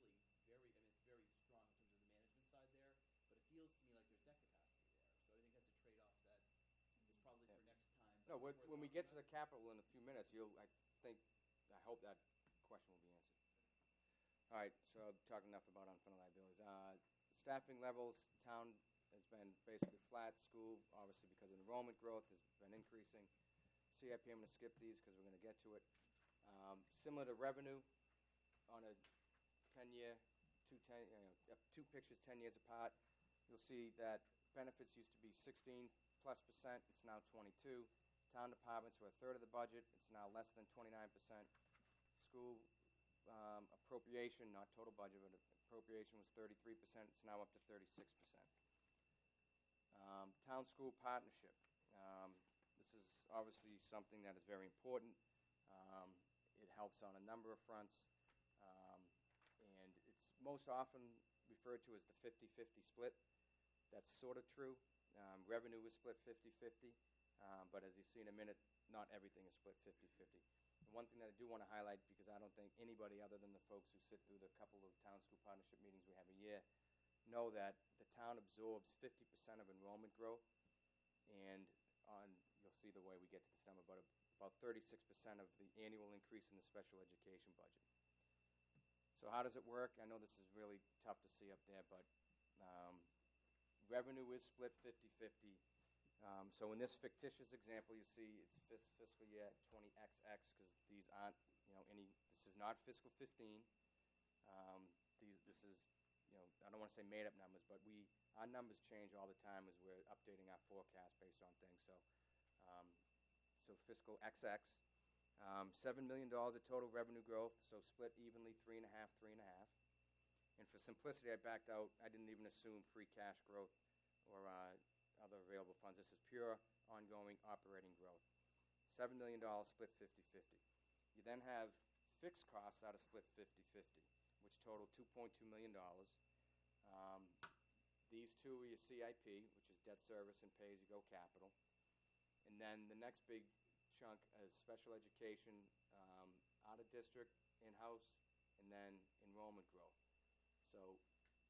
G: very. I mean, it's very strong in terms of the management side there. But it feels to me like there's debt capacity there. So I think that's a trade-off that is probably for next time.
D: No, when we get to the capital in a few minutes, I hope that question will be answered. All right, so I've talked enough about unfunded liabilities. Staffing levels, town has been basically flat. School, obviously, because of enrollment growth, has been increasing. CIP, I'm going to skip these because we're going to get to it. Similar to revenue, on a 10-year, two pictures 10 years apart, you'll see that benefits used to be 16+%. It's now 22. Town departments were a third of the budget. It's now less than 29%. School appropriation, not total budget, but appropriation was 33%. It's now up to 36%. Town-school partnership. This is obviously something that is very important. It helps on a number of fronts, and it's most often referred to as the 50-50 split. That's sort of true. Revenue is split 50-50, but as you see in a minute, not everything is split 50-50. And one thing that I do want to highlight, because I don't think anybody other than the folks who sit through the couple of town-school partnership meetings we have a year know that the town absorbs 50% of enrollment growth, and you'll see the way we get to this number, but about 36% of the annual increase in the special education budget. So how does it work? I know this is really tough to see up there, but revenue is split 50-50. So in this fictitious example, you see it's fiscal year 20XX, because these aren't, this is not fiscal 15. This is, I don't want to say made-up numbers, but our numbers change all the time as we're updating our forecast based on things. So fiscal XX, $7 million of total revenue growth, so split evenly 3.5, 3.5. And for simplicity, I backed out. I didn't even assume free cash growth or other available funds. This is pure ongoing operating growth. $7 million split 50-50. You then have fixed costs that are split 50-50, which total $2.2 million. These two are your CIP, which is debt service and pay-as-you-go capital. And then the next big chunk is special education, out-of-district, in-house, and then enrollment growth. So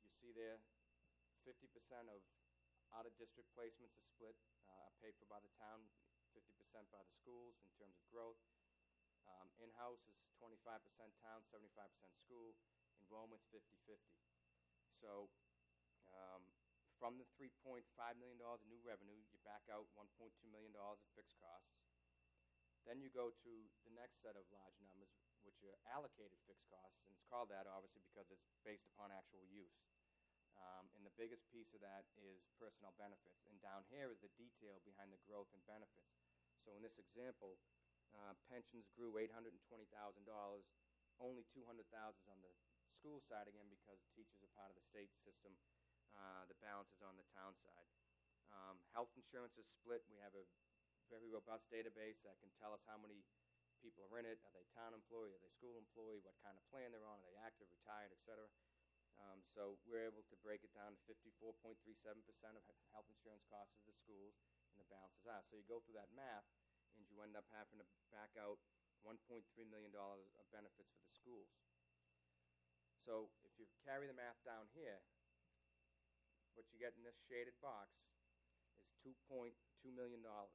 D: you see there, 50% of out-of-district placements are split, are paid for by the town, 50% by the schools in terms of growth. In-house is 25% town, 75% school. Enrollment's 50-50. So from the $3.5 million of new revenue, you back out $1.2 million of fixed costs. Then you go to the next set of large numbers, which are allocated fixed costs, and it's called that obviously because it's based upon actual use. And the biggest piece of that is personnel benefits. And down here is the detail behind the growth in benefits. So in this example, pensions grew $820,000. Only $200,000 is on the school side, again, because teachers are part of the state system. The balance is on the town side. Health insurance is split. We have a very robust database that can tell us how many people are in it. Are they town employee? Are they school employee? What kind of plan they're on? Are they active, retired, et cetera? So we're able to break it down to 54.37% of health insurance costs is the schools, and the balance is ours. So you go through that math, and you end up having to back out $1.3 million of benefits for the schools. So if you carry the math down here, what you get in this shaded box is $2.2 million of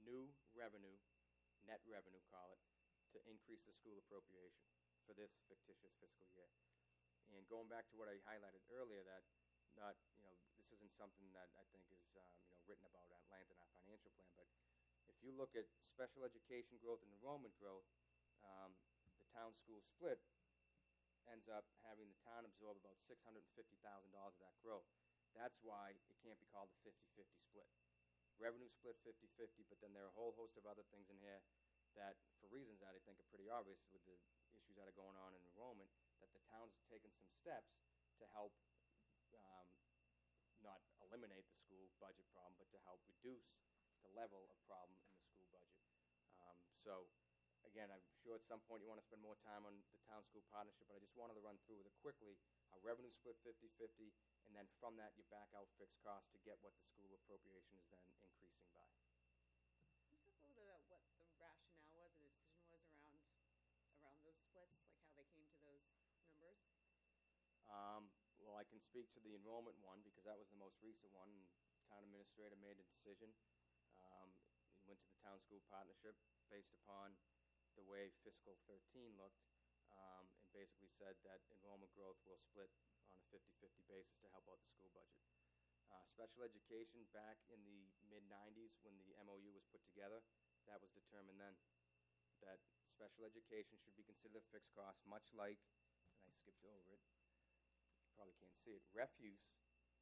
D: new revenue, net revenue, call it, to increase the school appropriation for this fictitious fiscal year. And going back to what I highlighted earlier, that this isn't something that I think is, written about at length in our financial plan, but if you look at special education growth and enrollment growth, the town school split ends up having the town absorb about $650,000 of that growth. That's why it can't be called a 50-50 split. Revenue split 50-50, but then there are a whole host of other things in here that, for reasons that I think are pretty obvious with the issues that are going on in enrollment, that the town's taken some steps to help not eliminate the school budget problem, but to help reduce the level of problem in the school budget. So, again, I'm sure at some point you want to spend more time on the town-school partnership, but I just wanted to run through with it quickly. Our revenue split 50-50, and then from that you back out fixed costs to get what the school appropriation is then increasing by.
J: Can you talk a little bit about what the rationale was or the decision was around those splits, like how they came to those numbers?
D: Well, I can speak to the enrollment one because that was the most recent one. And town administrator made a decision. He went to the town school partnership based upon the way fiscal 13 looked, and basically said that enrollment growth will split on a 50-50 basis to help out the school budget. Special education, back in the mid-90s when the MOU was put together, that was determined then that special education should be considered a fixed cost, much like, and I skipped over it, you probably can't see it, refuse,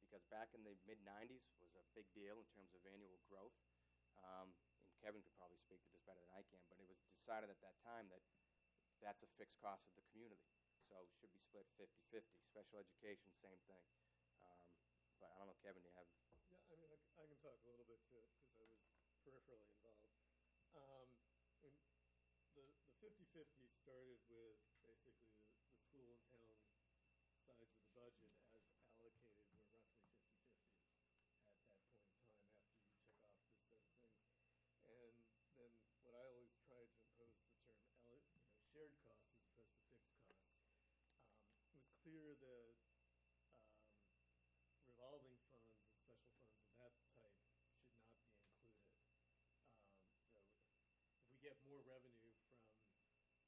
D: because back in the mid-90s was a big deal in terms of annual growth. And Kevin could probably speak to this better than I can, but it was decided at that time that that's a fixed cost of the community. So it should be split 50-50. Special education, same thing. But I don't know, Kevin, do you have...
C: Yeah, I mean, I can talk a little bit to it because I was peripherally involved. The 50-50 started with basically the school and town sides of the budget as allocated were roughly 50-50 at that point in time after you took off this set of things. And then what I always tried to impose the term shared costs as opposed to fixed costs. It was clear that revolving funds and special funds of that type should not be included. So if we get more revenue from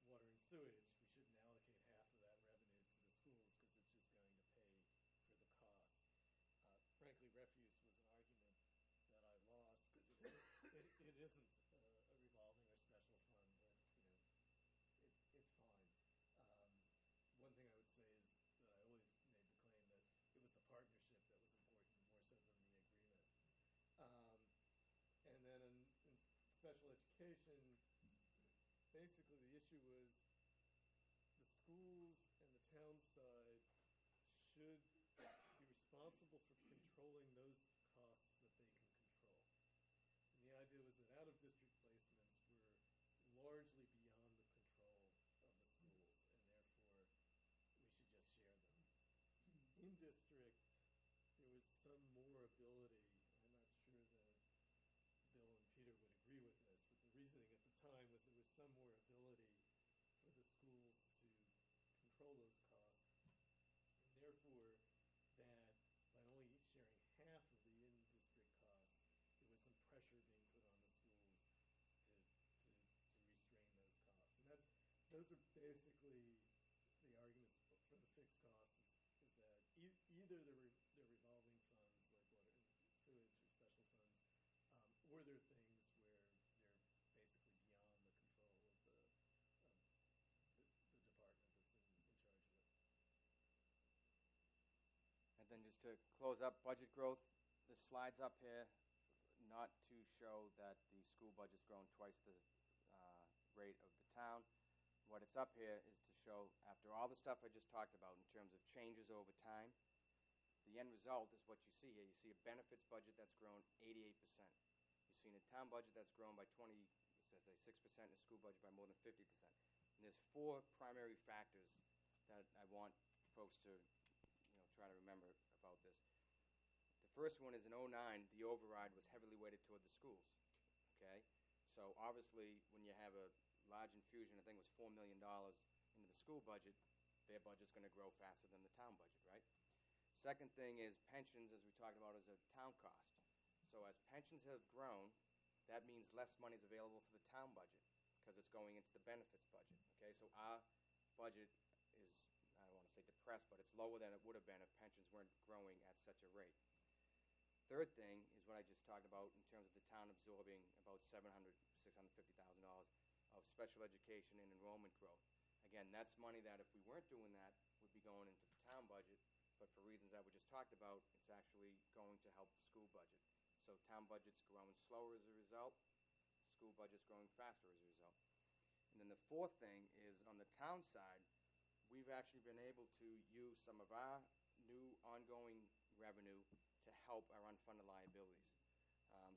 C: water and sewage, we shouldn't allocate half of that revenue to the schools because it's just going to pay for the costs. Frankly, refuse was an argument that I lost because it isn't a revolving or special fund, but it's fine. One thing I would say is that I always made the claim that it was the partnership that was important more so than the agreement. And then in special education, basically the issue was the schools and the town side should be responsible for controlling those costs that they can control. And the idea was that out-of-district placements were largely beyond the control of the schools, and therefore we should just share them. In district, there was some more ability. I'm not sure that Bill and Peter would agree with this, but the reasoning at the time was there was some more ability for the schools to control those costs, and therefore that by only sharing half of the in-district costs, there was some pressure being put on the schools to restrain those costs. And those are basically the arguments for the fixed costs is that either they're revolving funds like water and sewage or special funds, or they're things where they're basically beyond the control of the department that's in charge of it.
D: And then just to close up budget growth, the slide's up here not to show that the school budget's grown twice the rate of the town. What it's up here is to show, after all the stuff I just talked about in terms of changes over time, the end result is what you see here. You see a benefits budget that's grown 88%. You've seen a town budget that's grown by 6%, and a school budget by more than 50%. And there's four primary factors that I want folks to try to remember about this. The first one is in 2009, the override was heavily weighted toward the schools. Okay? So obviously, when you have a large infusion, I think it was $4 million into the school budget, their budget's going to grow faster than the town budget, right? Second thing is pensions, as we talked about, is a town cost. So as pensions have grown, that means less money is available for the town budget because it's going into the benefits budget, okay? So our budget is, I don't want to say depressed, but it's lower than it would have been if pensions weren't growing at such a rate. Third thing is what I just talked about in terms of the town absorbing about $650,000 of special education and enrollment growth. Again, that's money that if we weren't doing that would be going into the town budget, but for reasons that we just talked about, it's actually going to help the school budget. So town budget's growing slower as a result, school budget's growing faster as a result. And then the fourth thing is on the town side, we've actually been able to use some of our new ongoing revenue to help our unfunded liabilities.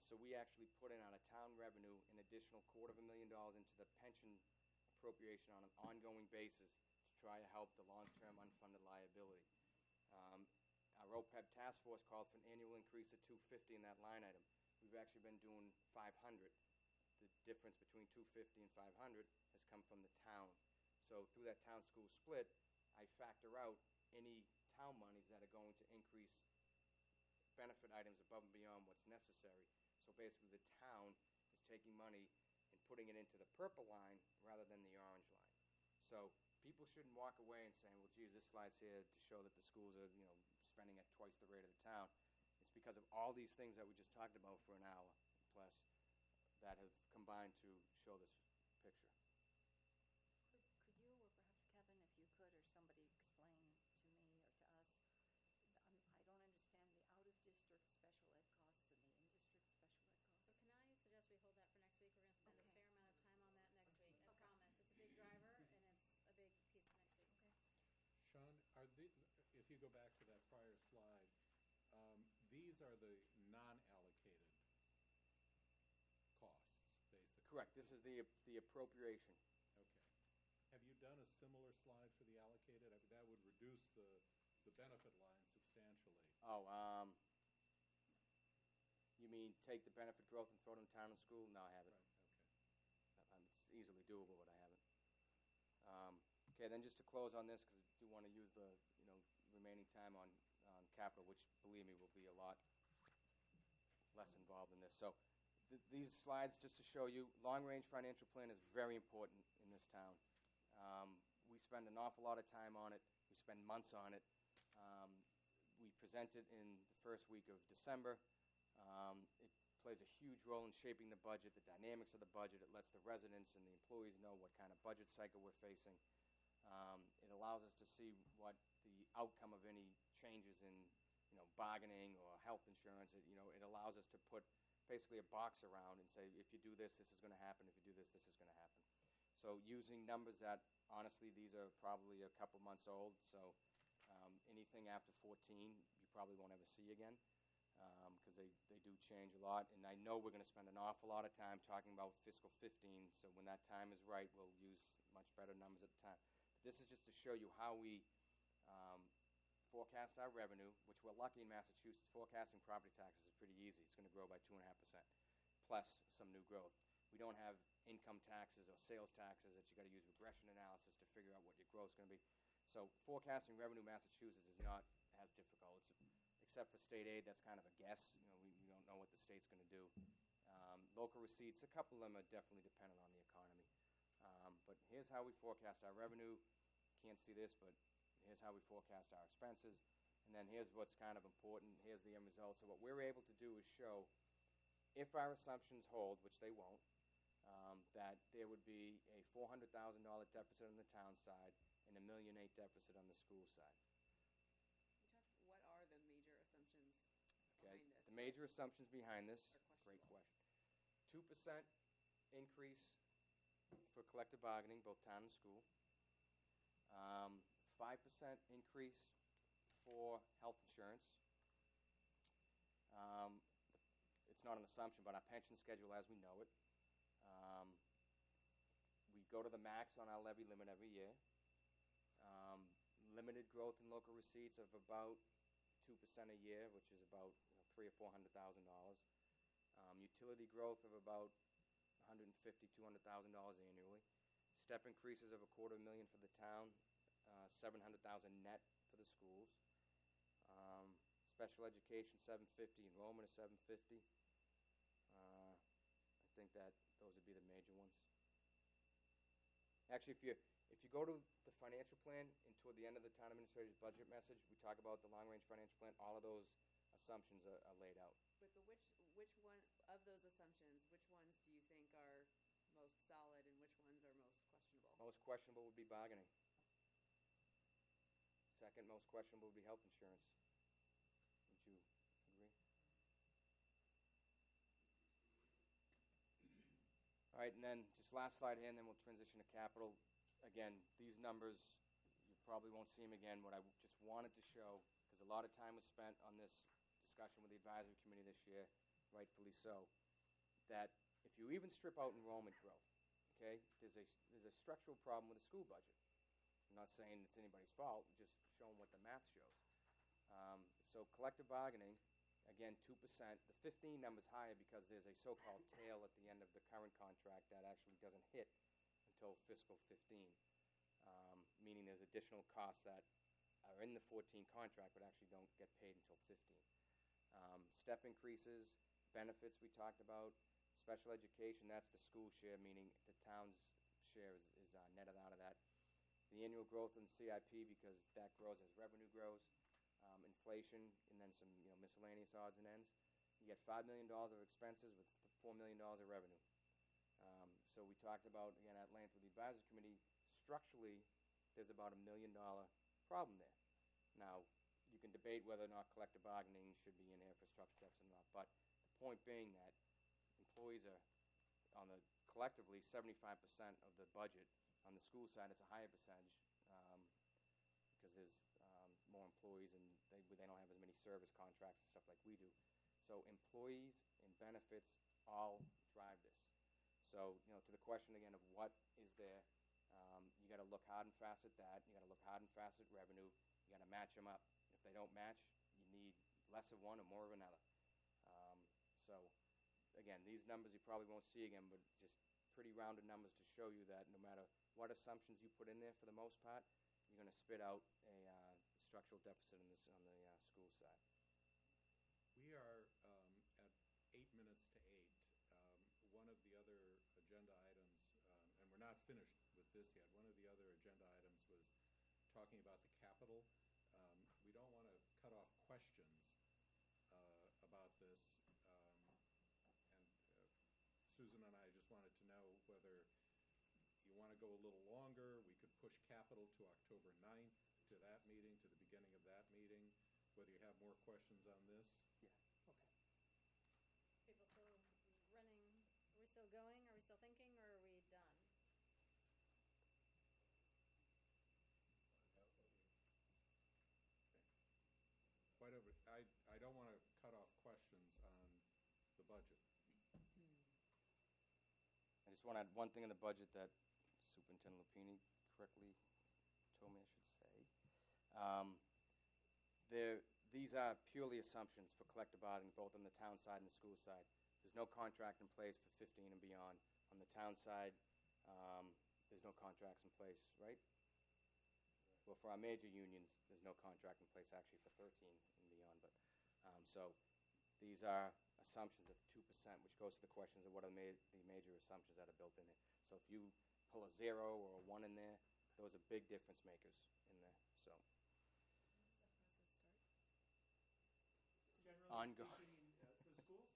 D: So we actually put in out of town revenue an additional $250,000 into the pension appropriation on an ongoing basis to try to help the long-term unfunded liability. Our OPEB task force called for an annual increase of $250 in that line item. We've actually been doing $500. The difference between $250 and $500 has come from the town. So through that town-school split, I factor out any town monies that are going to increase benefit items above and beyond what's necessary. So basically the town is taking money and putting it into the purple line rather than the orange line. So people shouldn't walk away and saying, well, geez, this slide's here to show that the schools are, spending at twice the rate of the town. It's because of all these things that we just talked about for an hour plus that have combined to show this picture.
K: Could you, or perhaps Kevin, if you could, or somebody explain to me or to us, I don't understand the out-of-district special ed costs and the in-district special ed costs.
A: So can I suggest we hold that for next week? We're going to spend a
K: Okay.
A: fair amount of time on that next week. I
K: Okay.
A: promise. It's a big driver, and it's a big piece of next week.
K: Okay.
B: Sean, if you go back to that prior slide, these are the non-allocated costs, basically.
D: Correct. This is the appropriation.
B: Okay. Have you done a similar slide for the allocated? I mean, that would reduce the benefit line substantially.
D: Oh, you mean take the benefit growth and throw it in town and school? No, I haven't.
B: Right, okay.
D: It's easily doable, but I haven't. Okay, then just to close on this, because I do want to use the remaining time on capital, which, believe me, will be a lot less involved in this. So these slides, just to show you, long-range financial plan is very important in this town. We spend an awful lot of time on it. We spend months on it. We present it in the first week of December. It plays a huge role in shaping the budget, the dynamics of the budget. It lets the residents and the employees know what kind of budget cycle we're facing. It allows us to see what the outcome of any changes in, bargaining or health insurance. It allows us to put basically a box around and say, if you do this, this is going to happen. If you do this, this is going to happen. So using numbers that, honestly, these are probably a couple months old. So anything after 14, you probably won't ever see again. Because they do change a lot, and I know we're going to spend an awful lot of time talking about fiscal 15, so when that time is right, we'll use much better numbers at the time. But this is just to show you how we forecast our revenue, which we're lucky in Massachusetts. Forecasting property taxes is pretty easy. It's going to grow by 2.5%, plus some new growth. We don't have income taxes or sales taxes that you got to use regression analysis to figure out what your growth is going to be. So forecasting revenue in Massachusetts is not as difficult. Except for state aid, that's kind of a guess. We don't know what the state's going to do. Local receipts, a couple of them are definitely dependent on the economy. But here's how we forecast our revenue. Can't see this, but here's how we forecast our expenses. And then here's what's kind of important. Here's the end result. So what we're able to do is show, if our assumptions hold, which they won't, that there would be a $400,000 deficit on the town side and $1.8 million deficit on the school side.
E: What are the major assumptions
D: Okay.
E: behind this?
D: The major assumptions behind this,
E: Or questions.
D: great question. 2% increase for collective bargaining, both town and school. 5% increase for health insurance. It's not an assumption, but our pension schedule as we know it. We go to the max on our levy limit every year. Limited growth in local receipts of about 2% a year, which is about $300,000 or $400,000. Utility growth of about $200,000 annually. Step increases of $250,000 for the town, $700,000 net for the schools. Special education, $750,000, enrollment is $750,000. I think that those would be the major ones. Actually, if you go to the financial plan and toward the end of the town administrator's budget message, we talk about the long-range financial plan. All of those assumptions are laid out.
E: But which one of those assumptions, which ones do you think are most solid and which ones are most questionable?
D: Most questionable would be bargaining. Second most questionable would be health insurance. Would you agree? All right, and then just last slide here, and then we'll transition to capital. Again, these numbers, you probably won't see them again. What I just wanted to show, because a lot of time was spent on this discussion with the advisory committee this year, rightfully so, that if you even strip out enrollment growth, okay, there's a structural problem with the school budget. I'm not saying it's anybody's fault, just showing what the math shows. So collective bargaining, again, 2%. The 15 number's higher because there's a so-called tail at the end of the current contract that actually doesn't hit until fiscal 15, meaning there's additional costs that are in the 14 contract but actually don't get paid until 15. Step increases, benefits we talked about, special education, that's the school share, meaning the town's share is netted out of that. The annual growth in CIP, because that grows as revenue grows, inflation, and then some miscellaneous odds and ends. You get $5 million of expenses with $4 million of revenue. So we talked about, again, at length with the advisory committee, structurally, there's about $1 million problem there. Now, you can debate whether or not collective bargaining should be in there for structure deficit or not, but the point being that employees are, collectively, 75% of the budget. On the school side, it's a higher percentage because there's more employees and they don't have as many service contracts and stuff like we do. So employees and benefits all drive this. So, to the question again of what is there, you got to look hard and fast at that. You got to look hard and fast at revenue. You got to match them up. If they don't match, you need less of one or more of another. So, again, these numbers you probably won't see again, but just pretty rounded numbers to show you that no matter what assumptions you put in there, for the most part, you're going to spit out a structural deficit on the school side.
B: We are at 8 minutes to 8. One of the other agenda items, and we're not finished with this yet, one of the other agenda items was talking about the capital. We don't want to cut off questions about this, and Susan and I just wanted to know whether you want to go a little longer. We could push capital to October 9th, to that meeting, to the beginning of that meeting, whether you have more questions on this.
D: Yeah.
F: Okay.
A: People still running, are we still going, are we still thinking, or are we done?
B: Whatever. I don't want to cut off questions on the budget.
D: I just want to add one thing in the budget that Superintendent Lupini correctly told me I should say. These are purely assumptions for collective bargaining, both on the town side and the school side. There's no contract in place for 15 and beyond. On the town side, there's no contracts in place, right? Well, for our major unions, there's no contract in place actually for 13 and beyond. But so these are assumptions of 2%, which goes to the questions of what are the major assumptions that are built in it. So if you pull a 0 or a 1 in there, those are big difference makers in there. So
C: Generally
D: ongoing.
C: speaking, for the schools,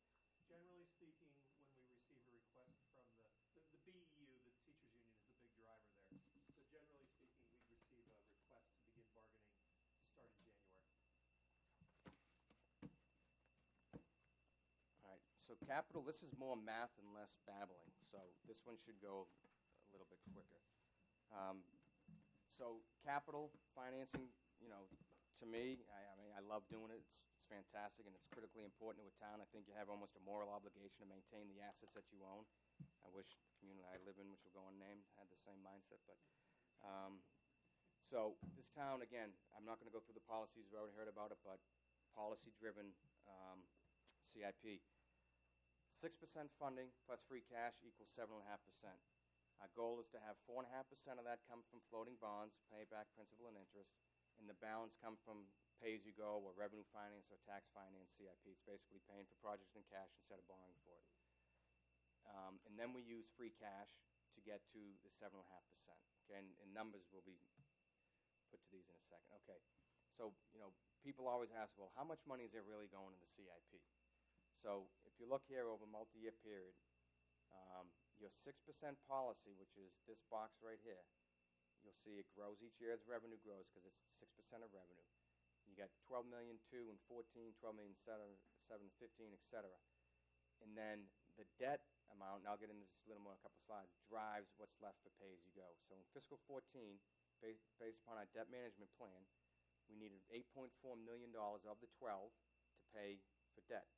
C: generally speaking, when we receive a request from the BEU, the teachers union is the big driver there. So generally speaking, we receive a request to begin bargaining to start in January.
D: All right, so capital, this is more math and less babbling, so this one should go a little bit quicker. So capital financing, to me, I mean, I love doing it. It's fantastic, and it's critically important to a town. I think you have almost a moral obligation to maintain the assets that you own. I wish the community I live in, which will go unnamed, had the same mindset. But so this town, again, I'm not going to go through the policies. We've already heard about it, but policy-driven CIP. 6% funding plus free cash equals 7.5%. Our goal is to have 4.5% of that come from floating bonds, pay back principal and interest, and the balance come from pay-as-you-go or revenue finance or tax finance CIP. It's basically paying for projects in cash instead of borrowing for it. And then we use free cash to get to the 7.5%. Okay, and numbers will be put to these in a second. Okay, so people always ask, well, how much money is there really going in the CIP? So if you look here over a multi-year period, your 6% policy, which is this box right here, you'll see it grows each year as revenue grows because it's 6% of revenue. You got 12 million, 2 and 14, 12 million, 7, 15, etc. And then the debt amount, and I'll get into this a little more in a couple of slides, drives what's left for pay-as-you-go. So in fiscal 14, based upon our debt management plan, we needed $8.4 million of the 12 to pay for debt.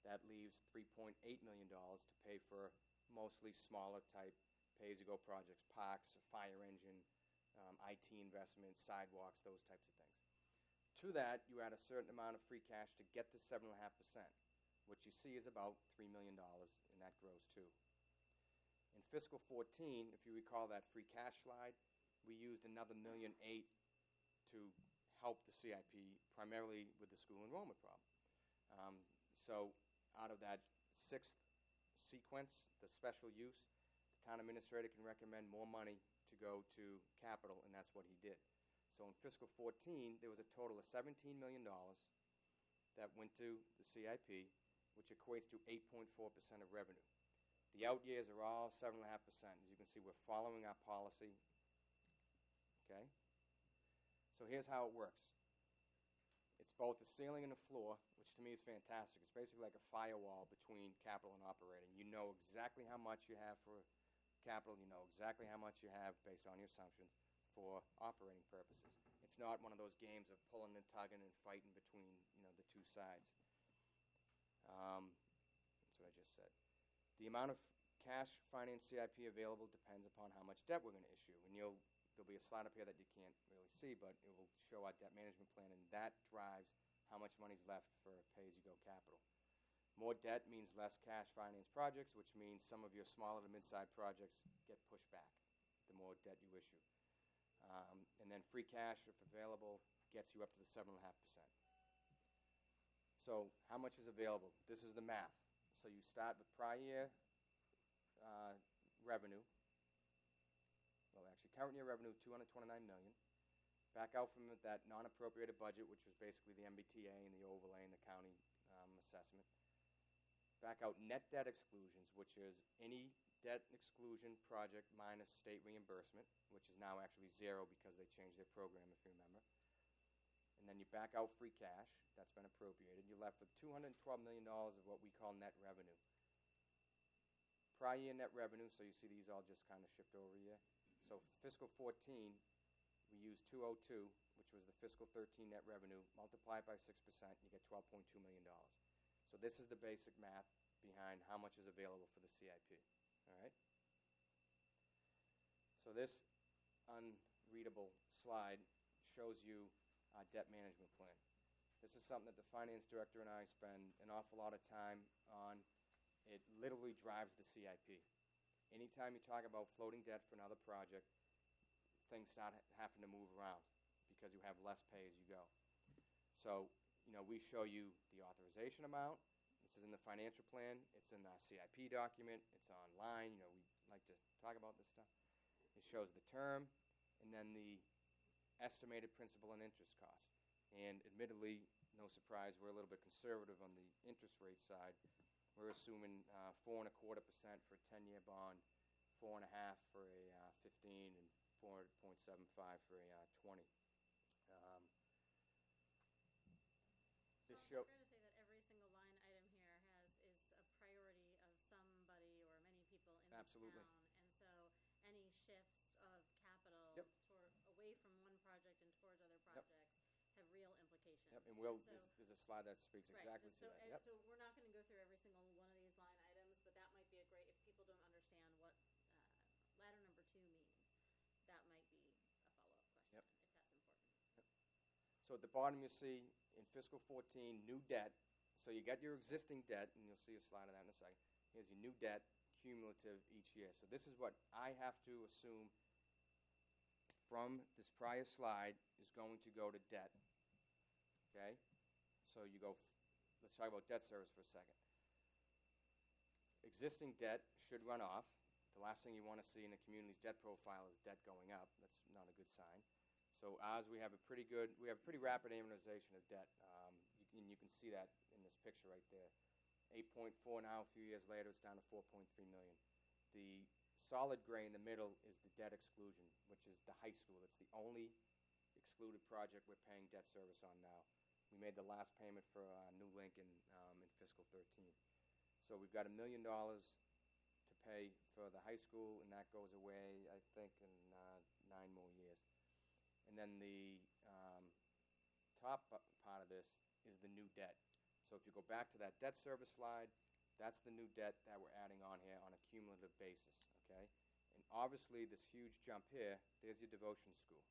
D: That leaves $3.8 million to pay for mostly smaller type pay-as-you-go projects, parks, a fire engine, IT investments, sidewalks, those types of things. To that, you add a certain amount of free cash to get to 7.5%. What you see is about $3 million, and that grows too. In fiscal 14, if you recall that free cash slide, we used another $1.8 million to help the CIP, primarily with the school enrollment problem. So out of that sixth sequence, the special use, the town administrator can recommend more money to go to capital, and that's what he did. So in fiscal 14, there was a total of $17 million that went to the CIP, which equates to 8.4% of revenue. The out years are all 7.5%. As you can see, we're following our policy. Okay? So here's how it works. It's both the ceiling and the floor, which to me is fantastic. It's basically like a firewall between capital and operating. You know exactly how much you have for capital. You know exactly how much you have based on your assumptions for operating purposes. It's not one of those games of pulling and tugging and fighting between the two sides. That's what I just said. The amount of cash finance CIP available depends upon how much debt we're going to issue. And there'll be a slide up here that you can't really see, but it will show our debt management plan, and that drives how much money is left for pay-as-you-go capital. More debt means less cash finance projects, which means some of your smaller to mid-sized projects get pushed back the more debt you issue. And then free cash, if available, gets you up to the 7.5%. So how much is available? This is the math. So you start with prior year revenue. Well, actually, current year revenue, $229 million. Back out from that non-appropriated budget, which was basically the MBTA and the overlay and the county assessment. Back out net debt exclusions, which is any debt exclusion project minus state reimbursement, which is now actually zero because they changed their program, if you remember. And then you back out free cash that's been appropriated. You're left with $212 million of what we call net revenue. Prior year net revenue, so you see these all just kind of shift over a year. So fiscal 14, we used 202, which was the fiscal 13 net revenue, multiplied by 6%, you get $12.2 million. So this is the basic math behind how much is available for the CIP. All right? So this unreadable slide shows you our debt management plan. This is something that the finance director and I spend an awful lot of time on. It literally drives the CIP. Anytime you talk about floating debt for another project, things start having to move around because you have less pay as you go. So, we show you the authorization amount. This is in the financial plan. It's in our CIP document. It's online. We like to talk about this stuff. It shows the term and then the estimated principal and interest cost. And admittedly, no surprise, we're a little bit conservative on the interest rate side. We're assuming 4.25% for a 10-year bond, 4.5% for a 15, and 4.75% for a 20. This
A: So
D: show.
A: fair to say that every single line item here is a priority of somebody or many people in
D: Absolutely.
A: the town, and so any shifts of capital
D: Yep.
A: away from one project and towards other projects have real implications.
D: Yep, and
A: So-
D: there's a slide that speaks exactly to that. Yep.
A: So we're not going to go through every single one of these line items, but that might be a great, if people don't understand what ladder number 2 means, that might be a follow-up question,
D: Yep.
A: if that's important.
D: So at the bottom you see in fiscal 14, new debt, So you got your existing debt, and you'll see a slide of that in a second. Here's your new debt, cumulative each year. So this is what I have to assume from this prior slide is going to go to debt. Okay? So you go, let's talk about debt service for a second. Existing debt should run off. The last thing you want to see in a community's debt profile is debt going up. That's not a good sign. So ours, we have a pretty rapid amortization of debt. And you can see that in this picture right there. 8.4 now, a few years later, it's down to 4.3 million. The solid gray in the middle is the debt exclusion, which is the high school. It's the only excluded project we're paying debt service on now. We made the last payment for New Lincoln in fiscal 13. So we've got $1 million to pay for the high school, and that goes away, I think, in 9 more years. And then the top part of this is the new debt. So if you go back to that debt service slide, that's the new debt that we're adding on here on a cumulative basis, okay? And obviously, this huge jump here, there's your devotion school.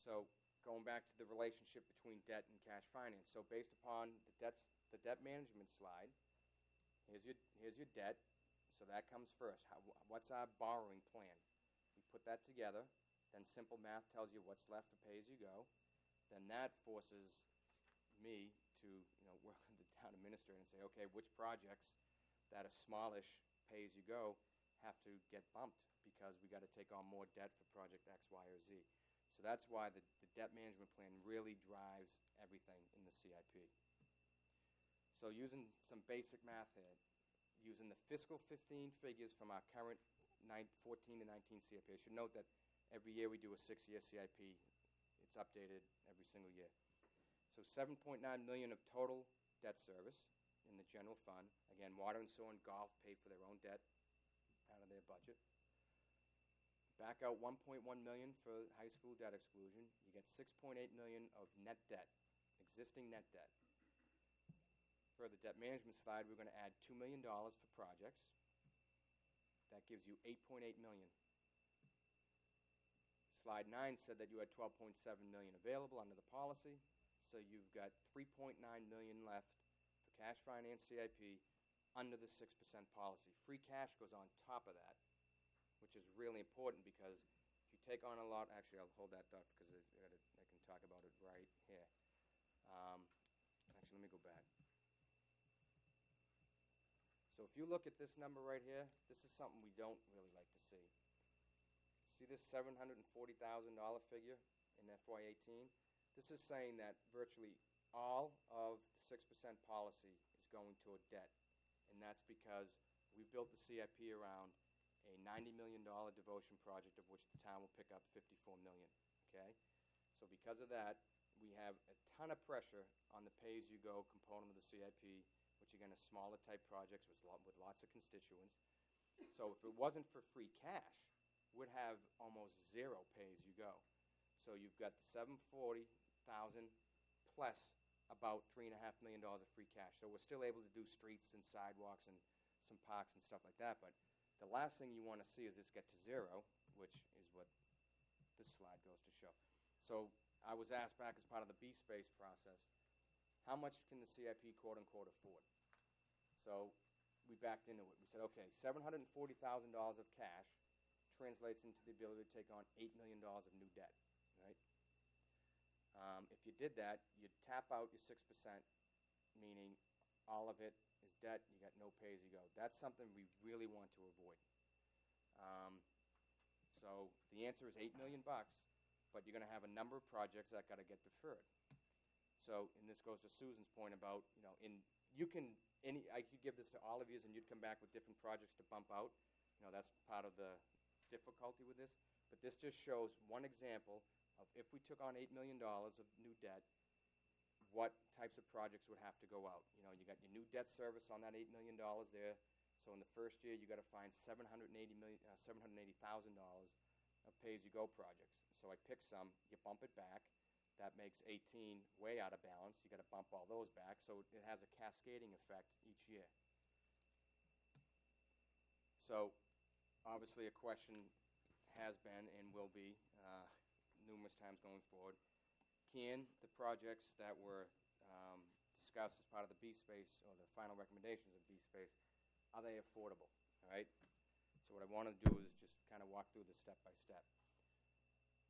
D: So going back to the relationship between debt and cash finance. So based upon the debt management slide, here's your debt. So that comes first. What's our borrowing plan? We put that together. Then simple math tells you what's left for pay-as-you-go. Then that forces me to work with the town administrator and say, okay, which projects that are smallish pay-as-you-go have to get bumped because we got to take on more debt for project X, Y, or Z. So that's why the debt management plan really drives everything in the CIP. So using some basic math here, using the fiscal 15 figures from our current 14 to 19 CIP. I should note that every year we do a 6-year CIP. It's updated every single year. So $7.9 million of total debt service in the general fund. Again, water and sewer and golf pay for their own debt out of their budget. Back out $1.1 million for high school debt exclusion. You get $6.8 million of net debt, existing net debt. For the debt management slide, we're going to add $2 million for projects. That gives you $8.8 million. Slide 9 said that you had $12.7 million available under the policy, so you've got $3.9 million left for cash finance CIP under the 6% policy. Free cash goes on top of that, which is really important because if you take on a lot, actually I'll hold that thought because I can talk about it right here. Actually, let me go back. So if you look at this number right here, this is something we don't really like to see. See this $740,000 figure in FY18? This is saying that virtually all of the 6% policy is going toward debt, and that's because we built the CIP around a $90 million devotion project, of which the town will pick up $54 million, okay? So because of that, we have a ton of pressure on the pay-as-you-go component of the CIP, which again is smaller type projects with lots of constituents. So if it wasn't for free cash, we'd have almost zero pay-as-you-go. So you've got the $740,000 plus about $3.5 million of free cash. So we're still able to do streets and sidewalks and some parks and stuff like that, but the last thing you want to see is this get to zero, which is what this slide goes to show. So I was asked back as part of the B-Space process, how much can the CIP quote-unquote afford? So we backed into it. We said, okay, $740,000 of cash translates into the ability to take on $8 million of new debt, right? If you did that, you'd tap out your 6%, meaning all of it is debt, you got no pay-as-you-go. That's something we really want to avoid. So the answer is $8 million, but you're going to have a number of projects that got to get deferred. So, and this goes to Susan's point about, I could give this to all of you and you'd come back with different projects to bump out. That's part of the difficulty with this. But this just shows one example of if we took on $8 million of new debt, what types of projects would have to go out. You got your new debt service on that $8 million there. So in the first year, you got to find $780,000 of pay-as-you-go projects. So I pick some, you bump it back. That makes 18 way out of balance. You got to bump all those back. So it has a cascading effect each year. So obviously a question has been and will be numerous times going forward. can the projects that were discussed as part of the B-Space, or the final recommendations of B-Space, are they affordable, all right? So what I want to do is just kind of walk through this step by step.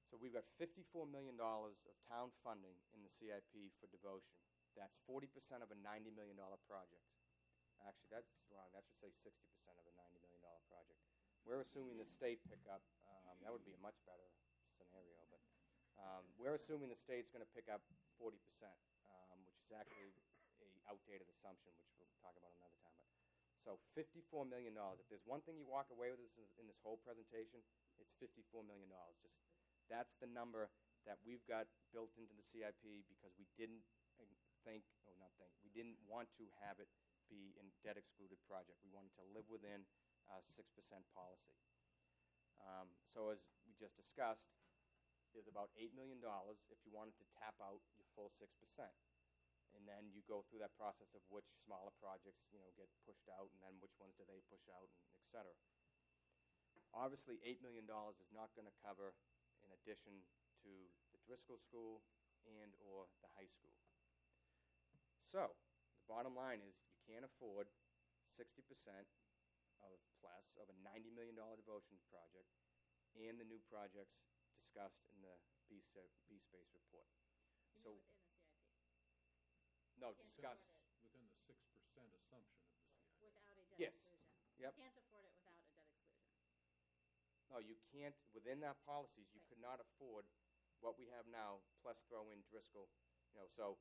D: So we've got $54 million of town funding in the CIP for devotion. That's 40% of a $90 million project. Actually, that's wrong. That should say 60% of a $90 million project. We're assuming the state pickup. That would be a much better scenario, but we're assuming the state's going to pick up 40%, which is actually a outdated assumption, which we'll talk about another time. But so $54 million. If there's one thing you walk away with in this whole presentation, it's $54 million. Just that's the number that we've got built into the CIP because we didn't we didn't want to have it be a debt excluded project. We wanted to live within 6% policy. So as we just discussed, there's about $8 million if you wanted to tap out your full 6%. And then you go through that process of which smaller projects, get pushed out, and then which ones do they push out, and et cetera. Obviously, $8 million is not going to cover in addition to the Driscoll School and or the high school. So the bottom line is you can't afford 60% of plus of a $90 million devotion project and the new projects discussed in the B-Space report.
A: You
D: So
A: mean within the CIP?
D: no,
A: Can't
D: discuss.
A: afford it
B: Within the 6% assumption of the CIP.
A: without a debt
D: Yes.
A: exclusion.
D: Yep.
A: You can't afford it without a debt exclusion.
D: No, you can't. Within that policies, you
A: Right.
D: could not afford what we have now, plus throw in Driscoll. So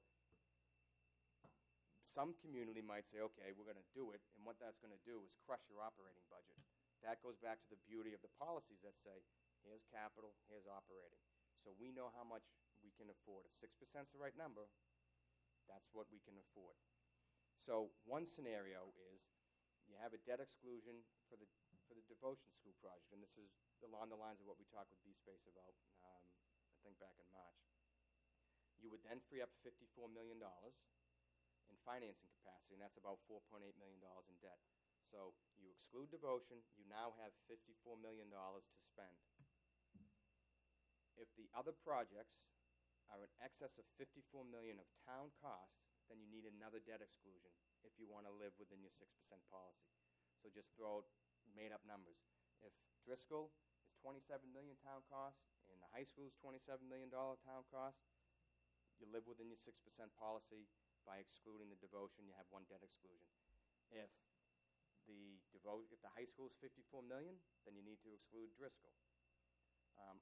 D: some community might say, okay, we're going to do it, and what that's going to do is crush your operating budget. That goes back to the beauty of the policies that say, here's capital, here's operating. So we know how much we can afford. If 6% is the right number, that's what we can afford. So one scenario is you have a debt exclusion for the devotion school project, and this is along the lines of what we talked with B-Space about, I think back in March. You would then free up $54 million in financing capacity, and that's about $4.8 million in debt. So you exclude devotion, you now have $54 million to spend. If the other projects are in excess of $54 million of town costs, then you need another debt exclusion if you want to live within your 6% policy. So just throw out made-up numbers. If Driscoll is $27 million town cost and the high school is $27 million town cost, you live within your 6% policy. By excluding the devotion, you have one debt exclusion. If the high school is $54 million, then you need to exclude Driscoll.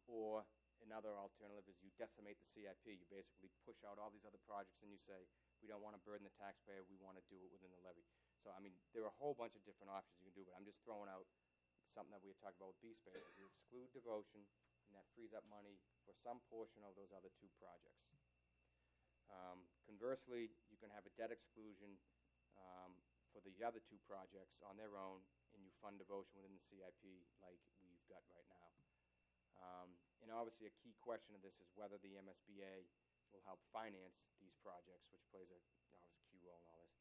D: Or another alternative is you decimate the CIP. You basically push out all these other projects and you say, we don't want to burden the taxpayer, we want to do it within the levy. So, there are a whole bunch of different options you can do, but I'm just throwing out something that we had talked about with B-Space. You exclude devotion, and that frees up money for some portion of those other two projects. Conversely, you can have a debt exclusion for the other two projects on their own, and you fund devotion within the CIP like we've got right now. And obviously a key question of this is whether the MSBA will help finance these projects, which plays a key role in all this.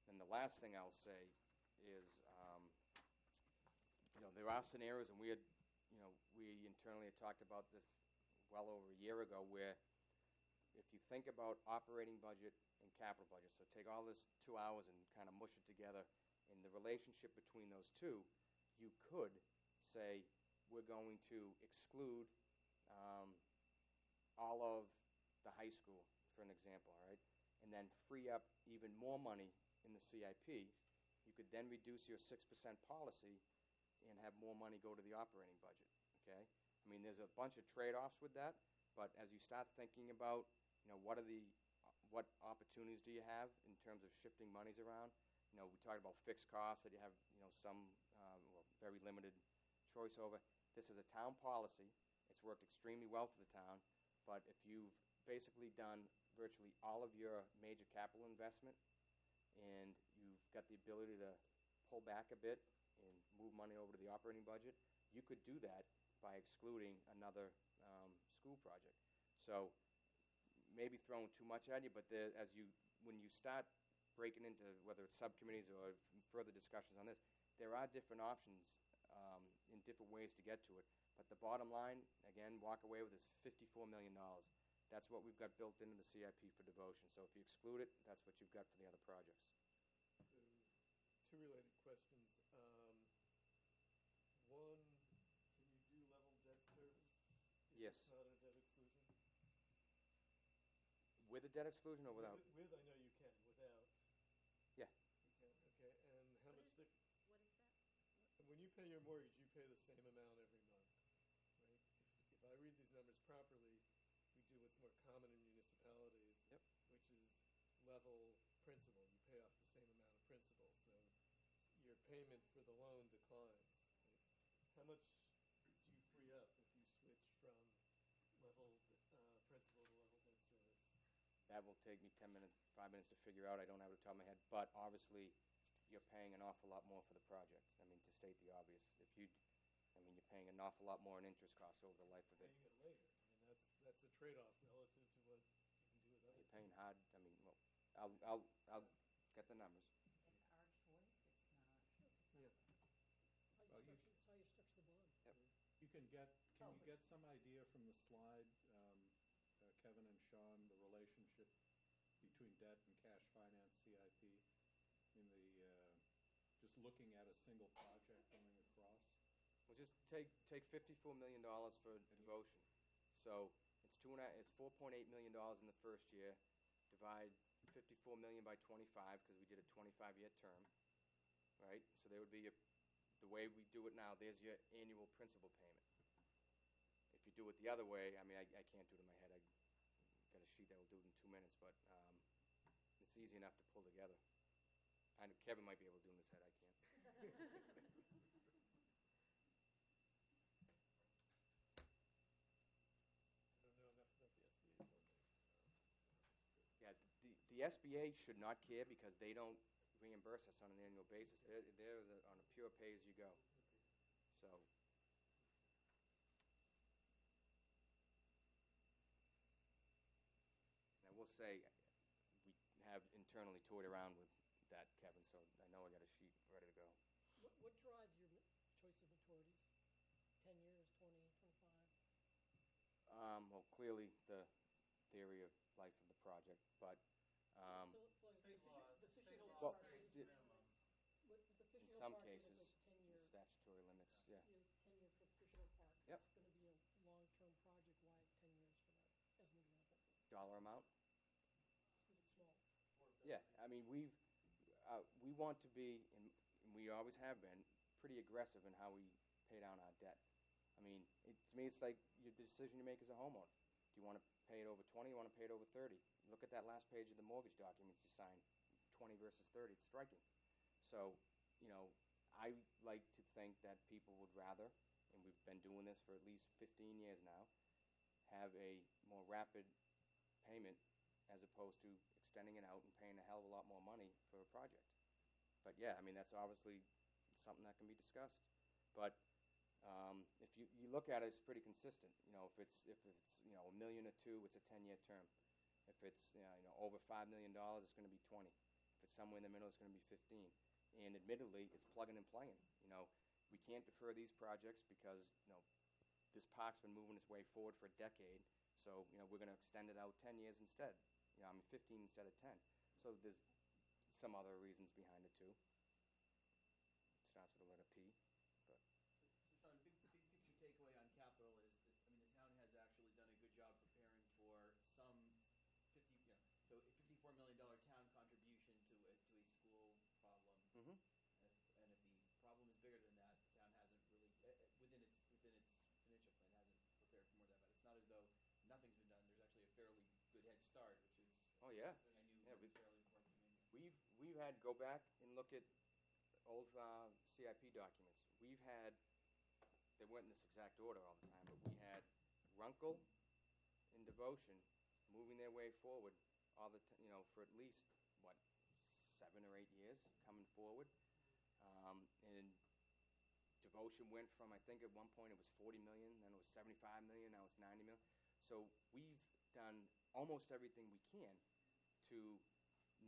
D: And the last thing I'll say is, there are scenarios, and we internally had talked about this well over a year ago, where if you think about operating budget and capital budget, so take all this 2 hours and kind of mush it together, and the relationship between those two, you could say we're going to exclude all of the high school, for an example, all right, and then free up even more money in the CIP. You could then reduce your 6% policy and have more money go to the operating budget, okay? There's a bunch of trade-offs with that, but as you start thinking about what opportunities do you have in terms of shifting monies around? We talked about fixed costs that you have, some very limited choice over. This is a town policy. It's worked extremely well for the town, but if you've basically done virtually all of your major capital investment and you've got the ability to pull back a bit and move money over to the operating budget, you could do that by excluding another school project. So maybe throwing too much at you, but when you start breaking into whether it's subcommittees or further discussions on this, there are different options in different ways to get to it. But the bottom line, again, walk away with is $54 million That's what we've got built into the CIP for devotion. So if you exclude it, that's what you've got for the other projects.
C: So, two related questions. One, can you do level debt service? If
D: Yes.
C: It's not a debt exclusion?
D: With a debt exclusion or without?
C: With, I know you can, without.
D: Yeah.
C: You can, okay, and how much,
A: What is that?
C: when you pay your mortgage, you pay the same amount every month, right? If I read these numbers properly, we do what's more common in municipalities.
D: Yep.
C: Which is level principal, you pay off the same amount of principal, so your payment for the loan declines. Right? How much do you free up if you switch from level principal to level debt service?
D: That will take me 5 minutes to figure out. I don't have it off the top of my head. But obviously, you're paying an awful lot more for the project. I mean, to state the obvious. You're paying an awful lot more in interest costs over the life of it.
C: Paying it later. I mean, that's a trade-off relative to what you can do with other.
D: You're paying hard. I'll get the numbers.
K: It's our choice, it's not.
C: Yeah.
B: Well, you-
F: It's how you structure the bond.
D: Yep.
B: Can you get some idea from the slide, Kevin and Sean, the relationship between debt and cash finance CIP in just looking at a single project going across?
D: Well, just take $54 million for devotion. So it's $4.8 million in the first year. Divide 54 million by 25 because we did a 25-year term, right? So there would be the way we do it now. There's your annual principal payment. If you do it the other way, I can't do it in my head. I got a sheet that will do it in 2 minutes, but it's easy enough to pull together. I know Kevin might be able to do it in his head. I can't.
C: I don't know enough about the SBA funding.
D: Yeah, the SBA should not care because they don't reimburse us on an annual basis. They're on a pure pay-as-you-go. So, and I will say, we have internally toyed around with that, Kevin, so I know I got a sheet ready to go.
F: What drives your choice of maturities? 10 years, 20, 25?
D: Well, clearly the theory of life of the project, but
F: So it's like
I: State law,
F: the
I: state
F: Fisher Hill
I: law
D: Well,
F: Park
I: states
F: is,
I: minimum.
F: with the Fisher
D: in
F: Hill
D: some
F: Park is
D: cases,
F: like 10-year,
D: statutory limits, yeah.
F: 10-year for Fisher Hill Park.
D: Yep.
F: It's gonna be a long-term project, why 10 years for that, as an example?
D: Dollar amount?
F: Just keep it small.
D: Yeah, I mean, we want to be, and we always have been, pretty aggressive in how we pay down our debt. I mean, to me, it's like the decision you make as a homeowner. Do you want to pay it over 20? You want to pay it over 30? Look at that last page of the mortgage documents you signed, 20 versus 30. It's striking. So, I like to think that people would rather, and we've been doing this for at least 15 years now, have a more rapid payment as opposed to extending it out and paying a hell of a lot more money for a project. But yeah, I mean, that's obviously something that can be discussed. But if you look at it, it's pretty consistent. If it's $1 million or $2 million, it's a 10-year term. If it's over $5 million, it's going to be 20. If it's somewhere in the middle, it's going to be 15. And admittedly, it's plugging and playing. We can't defer these projects because this park's been moving its way forward for a decade. So we're going to extend it out 10 years instead. 15 instead of 10. So there's some other reasons behind it too. It starts with the letter P.
G: So Sean, big picture takeaway on capital is that, the town has actually done a good job preparing for some so a $54 million town contribution to a school problem.
D: Mm-hmm.
G: And if the problem is bigger than that, the town hasn't really, within its financial plan, hasn't prepared for more than that. But it's not as though nothing's been done. There's actually a fairly good head start, which is
D: Oh yeah.
G: something I knew
D: Yeah,
G: necessarily before I came in.
D: We've had go back and look at old CIP documents. We've had, they weren't in this exact order all the time, but we had Runkle and Devotion moving their way forward for at least 7 or 8 years coming forward. And Devotion went from, I think at one point it was 40 million, then it was 75 million, now it's 90 million. So we've done almost everything we can to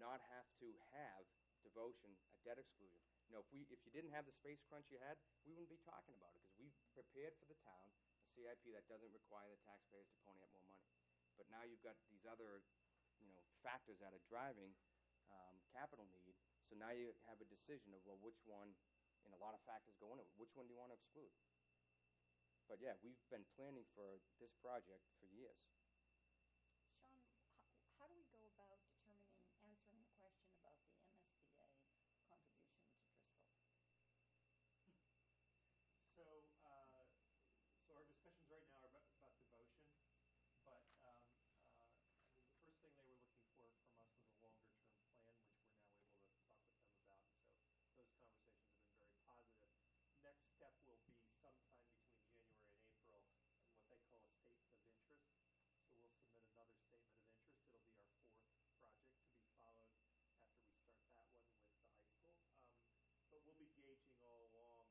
D: not have to have Devotion a debt exclusion. If you didn't have the space crunch you had, we wouldn't be talking about it because we've prepared for the town a CIP that doesn't require the taxpayers to pony up more money. but now you've got these other, factors that are driving capital need. So now you have a decision of, well, which one, and a lot of factors go into it, which one do you want to exclude? But yeah, we've been planning for this project for years.
K: Sean, how do we go about answering the question about the MSBA contribution to Driscoll?
L: So, so our discussions right now are about devotion, but I mean, the first thing they were looking for from us was a longer-term plan, which we're now able to talk with them about, and so those conversations have been very positive. Next step will be sometime between January and April, and what they call a statement of interest. So we'll submit another statement of interest. It'll be our fourth project to be followed after we start that one with the high school. But we'll be gauging all along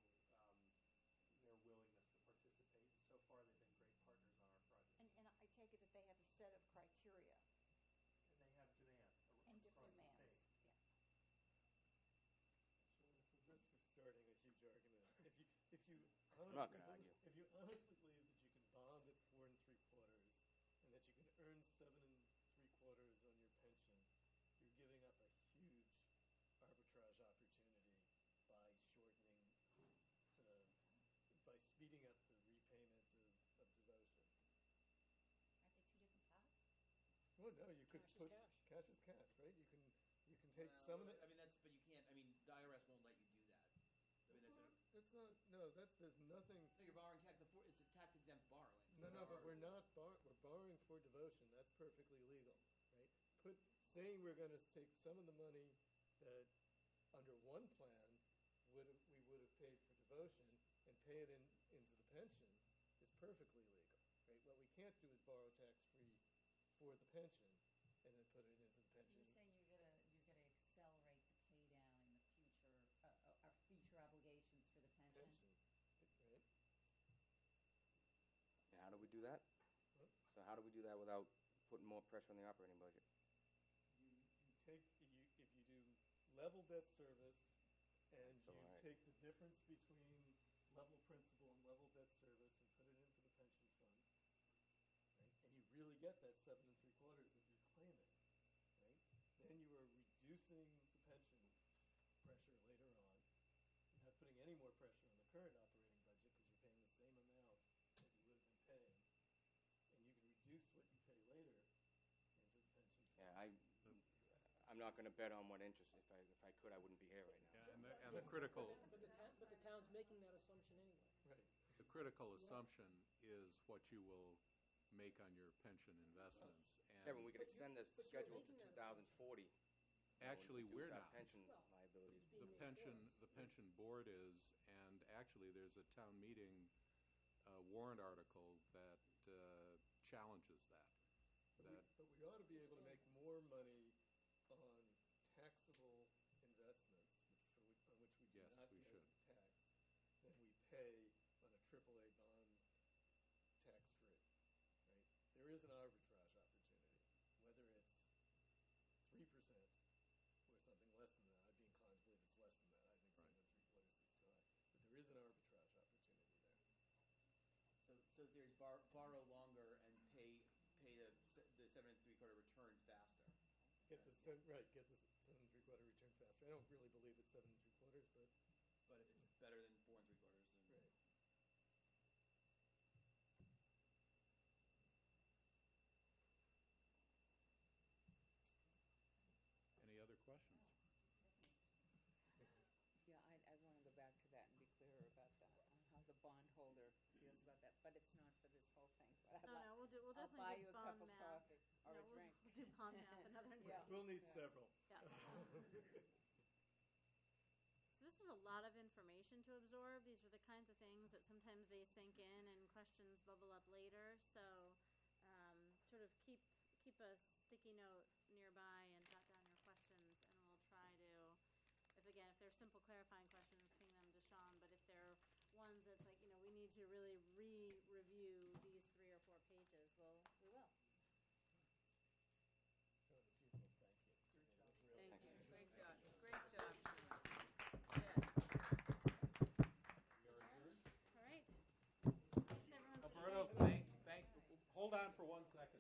L: their willingness to participate. And so far, they've been great partners on our project.
K: And I take it that they have a set of criteria
L: And they have demand
K: and
L: across the
K: demands.
L: state.
K: Yeah.
C: Sean, at the risk of starting a huge argument, if you
D: I'm not
C: honestly,
D: gonna argue.
C: if you honestly believe that you can bond at 4 3/4 and that you can earn 7 3/4 on your pension, you're giving up a huge arbitrage opportunity by shortening by speeding up the repayment of devotion.
K: Aren't they two different paths?
C: Well, no, you could
F: Cash is
C: put
F: cash.
C: cash is cash, right? You can take
G: Well,
C: some of the.
G: I mean, but you can't. I mean, the IRS won't let you do that. I mean,
C: That's not. No, there's nothing.
G: No, you're borrowing tax. It's a tax exempt borrowing.
C: No, but we're not. We're borrowing for devotion. That's perfectly legal, right? Saying we're going to take some of the money that under one plan we would have paid for devotion and pay it into the pension is perfectly legal, right? What we can't do is borrow tax-free for the pension and then put it into the
M: So
C: pension.
M: you're saying you're gonna accelerate the pay down in the future, our future obligations for the pension?
C: Right?
D: And how do we do that?
C: What?
D: So how do we do that without putting more pressure on the operating budget?
C: You take if you do level debt service and
D: That's
C: you
D: all right.
C: take the difference between level principal and level debt service and put it into the pension fund, right? And you really get that 7 3/4 that you're claiming, right? Then you are reducing the pension pressure later on. You're not putting any more pressure on the current operating budget because you're paying the same amount that you would have been paying, and you can reduce what you pay later into the pension fund.
D: Yeah, I'm not going to bet on what interest. If I could, I wouldn't be here right now.
B: Yeah, and the critical,
F: But the town's making that assumption anyway.
C: Right.
B: the critical assumption is what you will make on your pension investments. And
D: Yeah, but we could extend the
F: but you're
D: schedule to
F: making that
D: 2040.
B: actually,
D: reduce
B: we're
D: our
B: not.
D: pension
F: Well,
D: liabilities.
F: being
B: The
F: made
B: pension,
F: for us.
B: the pension board is, and actually, there's a town meeting warrant article that challenges that.
C: But we ought to be able to make more money on taxable investments, on which we do
B: Yes,
C: not
B: we
C: get
B: should.
C: taxed, than we pay on a AAA bond tax-free, right? There is an arbitrage opportunity, whether it's 3% or something less than that. I'd be inclined to believe it's less than that. I think
B: Right.
C: 7 3/4 is too high. But there is an arbitrage opportunity there.
G: So there's borrow longer and pay the 7 3/4 return faster.
C: Get the 7 3/4 return faster. I don't really believe it's 7 3/4,
G: But if it's better than 4 3/4, then
C: right.
B: Any other questions?
E: Yeah, I want to go back to that and be clearer about that, on how the bondholder feels about that, but it's not for this whole thing. But
A: No, we'll
E: I'll
A: definitely
E: buy
A: do
E: you a
A: bond
E: cup of
A: math.
E: coffee or
A: No,
E: a drink.
A: We'll do bond math another night.
E: Yeah.
C: We'll need
E: Yeah.
C: several.
A: Yeah. So this was a lot of information to absorb. These are the kinds of things that sometimes they sink in and questions bubble up later. So sort of keep a sticky note nearby and jot down your questions, and we'll try to, if they're simple clarifying questions, ping them to Sean. But if they're ones that's like, we need to really re-review these 3 or 4 pages, we will.
C: Sean, as usual, thank you.
E: Thank you.
D: Thank
E: Great job. Great job.
B: We are adjourned.
A: All right. Thanks, everyone. for
B: Alberto,
A: staying.
B: hold on for 1 second.